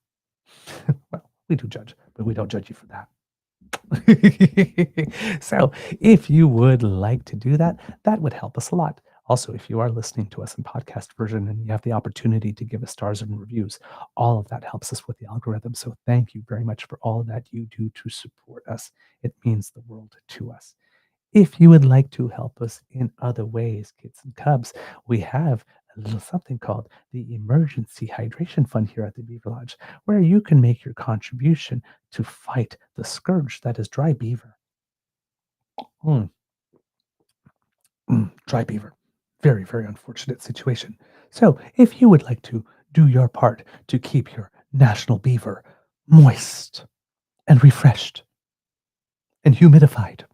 Speaker 2: Well, we do judge, but we don't judge you for that. So if you would like to do that, that would help us a lot. Also, if you are listening to us in podcast version and you have the opportunity to give us stars and reviews, all of that helps us with the algorithm. So thank you very much for all that you do to support us. It means the world to us. If you would like to help us in other ways, kids and cubs, we have a little something called the Emergency Hydration Fund here at the Beaver Lodge, where you can make your contribution to fight the scourge that is dry beaver. Dry beaver. Very, very unfortunate situation. So if you would like to do your part to keep your national beaver moist and refreshed and humidified,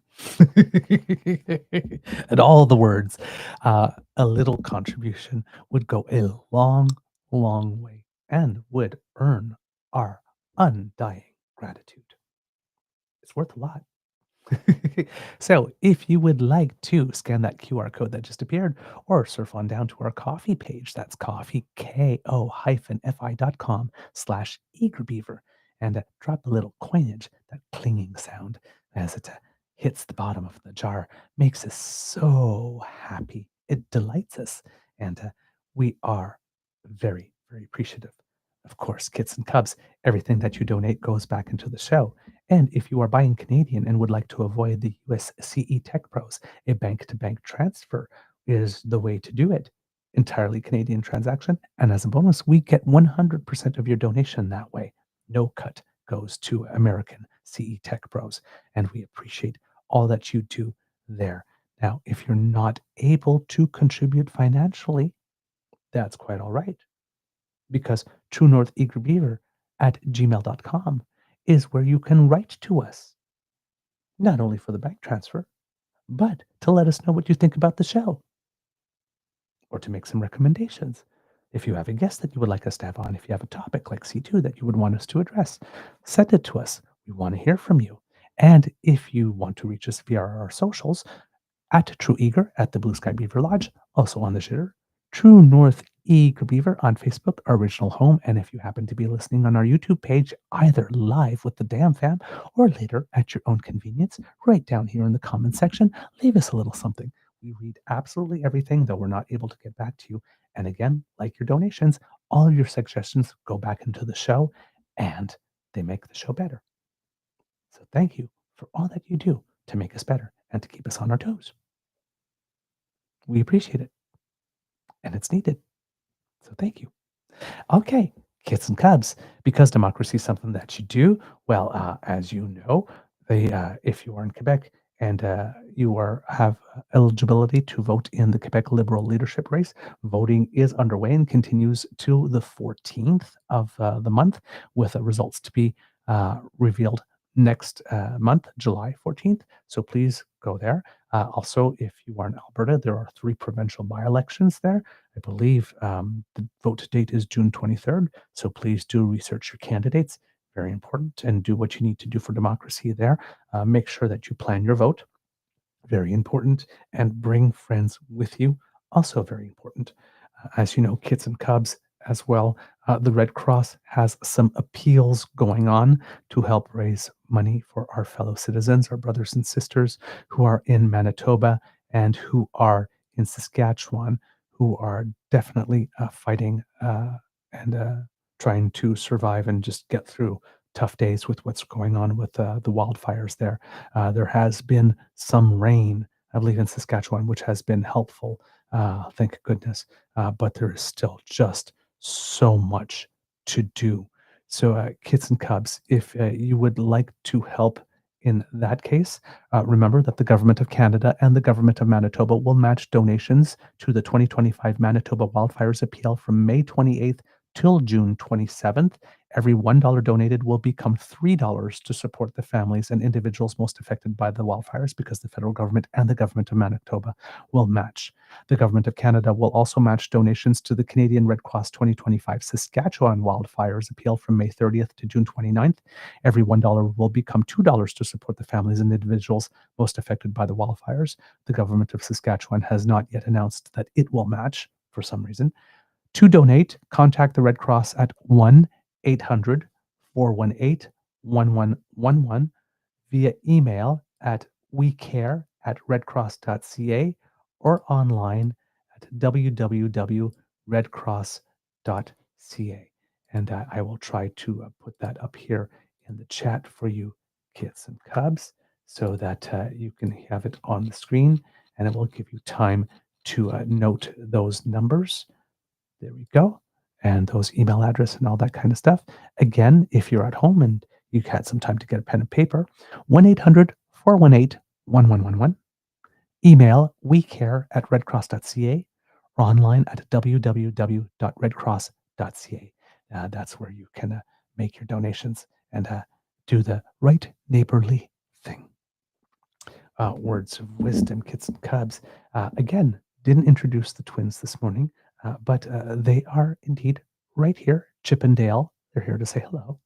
Speaker 2: and all the words, a little contribution would go a long, long way and would earn our undying gratitude. It's worth a lot. So if you would like to scan that QR code that just appeared or surf on down to our coffee page, that's coffee, ko-fi.com/eagerbeaver, and drop a little coinage, that clinging sound as it hits the bottom of the jar makes us so happy. It delights us. And we are very, very appreciative Of course, Kits and Cubs, everything that you donate goes back into the show. And if you are buying Canadian and would like to avoid the US CE Tech Pros, a bank-to-bank transfer is the way to do it. Entirely Canadian transaction. And as a bonus, we get 100% of your donation that way. No cut goes to American CE Tech Pros. And we appreciate all that you do there. Now, if you're not able to contribute financially, that's quite all right. Because True North Eager Beaver at gmail.com is where you can write to us. Not only for the bank transfer, but to let us know what you think about the show. Or to make some recommendations. If you have a guest that you would like us to have on, if you have a topic like C2 that you would want us to address, send it to us. We want to hear from you. And if you want to reach us via our socials, at True Eager at the Blue Sky Beaver Lodge, also on the shitter, True North Eager Beaver on Facebook, our original home. And if you happen to be listening on our YouTube page, either live with the Damn Fam or later at your own convenience, right down here in the comment section, leave us a little something. We read absolutely everything, though we're not able to get back to you. And again, like your donations, all of your suggestions go back into the show and they make the show better. So thank you for all that you do to make us better and to keep us on our toes. We appreciate it. And it's needed. So thank you. Okay, Kits and Cubs, because democracy is something that you do, well, as you know, if you are in Quebec and you have eligibility to vote in the Quebec Liberal leadership race, voting is underway and continues till the 14th of the month, with results to be revealed next month, July 14th. So please go there. Also, if you are in Alberta, there are 3 provincial by-elections there. I believe the vote date is June 23rd. So please do research your candidates. Very important. And do what you need to do for democracy there. Make sure that you plan your vote. Very important. And bring friends with you. Also very important. As you know, Kits and Cubs as well. The Red Cross has some appeals going on to help raise money for our fellow citizens, our brothers and sisters who are in Manitoba and who are in Saskatchewan, who are definitely fighting and trying to survive and just get through tough days with what's going on with the wildfires there. There has been some rain, I believe, in Saskatchewan, which has been helpful. Thank goodness. But there is still just so much to do. So, Kits and Cubs, if you would like to help in that case, remember that the Government of Canada and the Government of Manitoba will match donations to the 2025 Manitoba Wildfires Appeal from May 28th till June 27th. Every $1 donated will become $3 to support the families and individuals most affected by the wildfires, because the federal government and the Government of Manitoba will match. The Government of Canada will also match donations to the Canadian Red Cross 2025 Saskatchewan Wildfires Appeal from May 30th to June 29th. Every $1 will become $2 to support the families and individuals most affected by the wildfires. The Government of Saskatchewan has not yet announced that it will match for some reason. To donate, contact the Red Cross at 1-800-418-1111 via email at wecare@redcross.ca or online at www.redcross.ca. And I will try to put that up here in the chat for you, Kits and Cubs, so that you can have it on the screen, and it will give you time to note those numbers. There we go. And those email address and all that kind of stuff. Again, if you're at home and you had some time to get a pen and paper, 1-800-418-1111. Email wecare@redcross.ca or online at www.redcross.ca. That's where you can make your donations and do the right neighborly thing. Words of wisdom, Kits and Cubs. Again, didn't introduce the twins this morning. But they are indeed right here, Chip and Dale. They're here to say hello.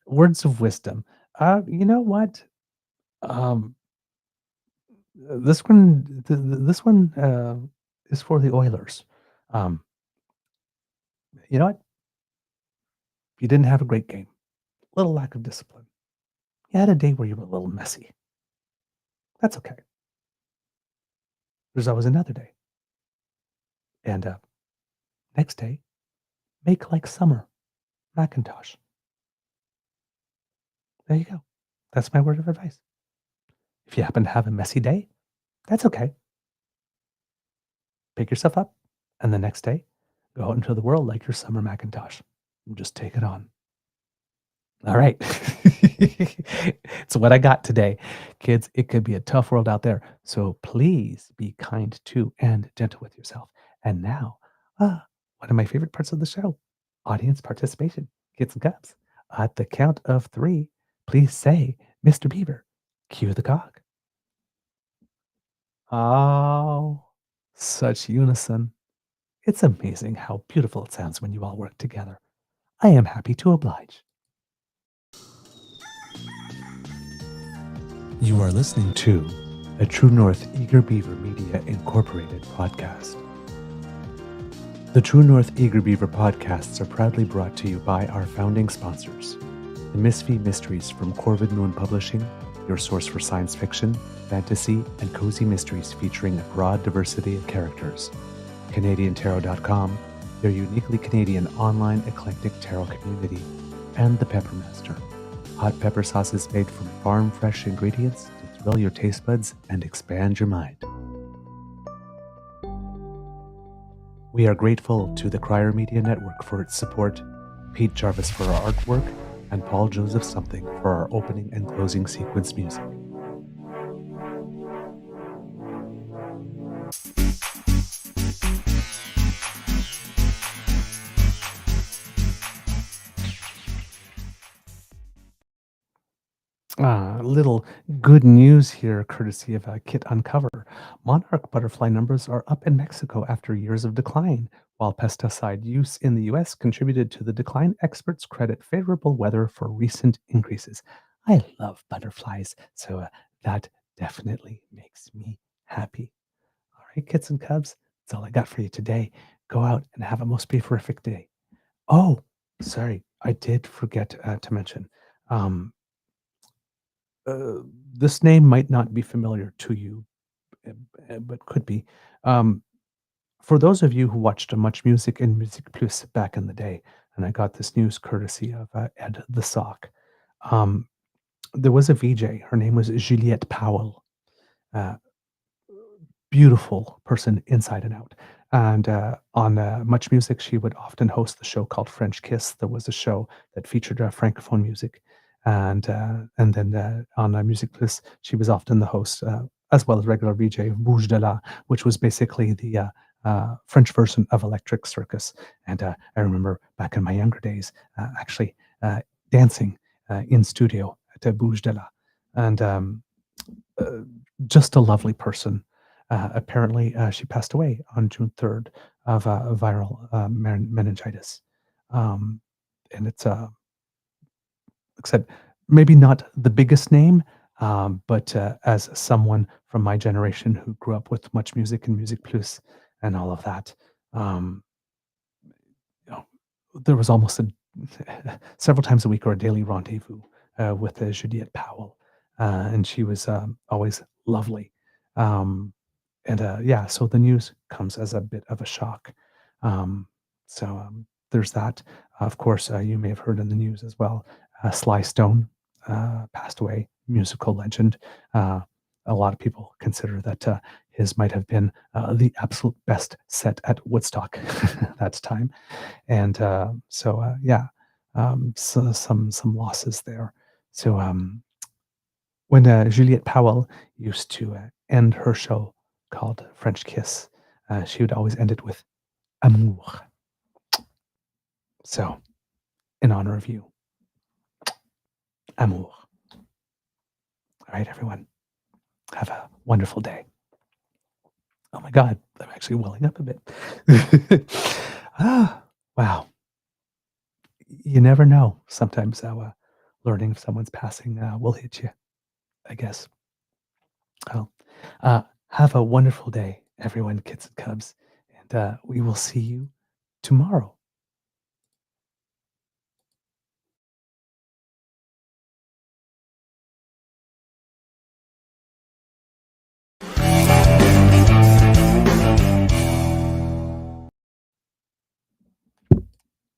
Speaker 2: Words of wisdom. You know what? This one is for the Oilers. You know what? You didn't have a great game. Little lack of discipline. You had a day where you were a little messy. That's okay. There's always another day. And next day, make like summer Macintosh. There you go. That's my word of advice. If you happen to have a messy day, that's okay. Pick yourself up, and the next day, go out into the world like your summer Macintosh. And just take it on. All right. It's what I got today. Kids, it could be a tough world out there. So please be kind to and gentle with yourself. And now, one of my favorite parts of the show, audience participation. Kids and cubs, at the count of 3, please say, Mr. Beaver, cue the cog. Oh, such unison. It's amazing how beautiful it sounds when you all work together. I am happy to oblige. You are listening to a True North Eager Beaver Media Incorporated podcast. The True North Eager Beaver podcasts are proudly brought to you by our founding sponsors, the Misfit Mysteries from Corvid Moon Publishing, your source for science fiction, fantasy, and cozy mysteries featuring a broad diversity of characters. CanadianTarot.com, their uniquely Canadian online eclectic tarot community, and the Peppermaster, hot pepper sauces made from farm-fresh ingredients to thrill your taste buds and expand your mind. We are grateful to the Crier Media Network for its support, Pete Jarvis for our artwork, and Paul Joseph Something for our opening and closing sequence music. Little good news here, courtesy of Kit Uncover. Monarch butterfly numbers are up in Mexico after years of decline. While pesticide use in the U.S. contributed to the decline, experts credit favorable weather for recent increases. I love butterflies, so that definitely makes me happy. All right, kits and cubs, that's all I got for you today. Go out and have a most beaverific day. Oh, sorry, I did forget to mention. This name might not be familiar to you, but could be. For those of you who watched Much Music and Music Plus back in the day, and I got this news courtesy of Ed the Sock, there was a VJ. Her name was Juliette Powell. Beautiful person inside and out. And on Much Music, she would often host the show called French Kiss. There was a show that featured Francophone music. And then on Music Plus, she was often the host, as well as regular VJ of Bouge de la, which was basically the French version of Electric Circus. And I remember back in my younger days, actually dancing in studio at Bouge de la. And just a lovely person. Apparently, she passed away on June 3rd of viral meningitis. And it's like I said, maybe not the biggest name, but as someone from my generation who grew up with Much Music and Music Plus and all of that, there was almost several times a week or a daily rendezvous with Juliette Powell, and she was always lovely. So the news comes as a bit of a shock. There's that. Of course, you may have heard in the news as well. Sly Stone passed away, musical legend. A lot of people consider that his might have been the absolute best set at Woodstock that time. And so some losses there. So when Juliette Powell used to end her show called French Kiss, she would always end it with amour. So, in honor of you, amour. All right, everyone. Have a wonderful day. Oh my God, I'm actually welling up a bit. Wow. You never know. Sometimes how learning of someone's passing will hit you, I guess. Well, have a wonderful day, everyone, kids and cubs. And we will see you tomorrow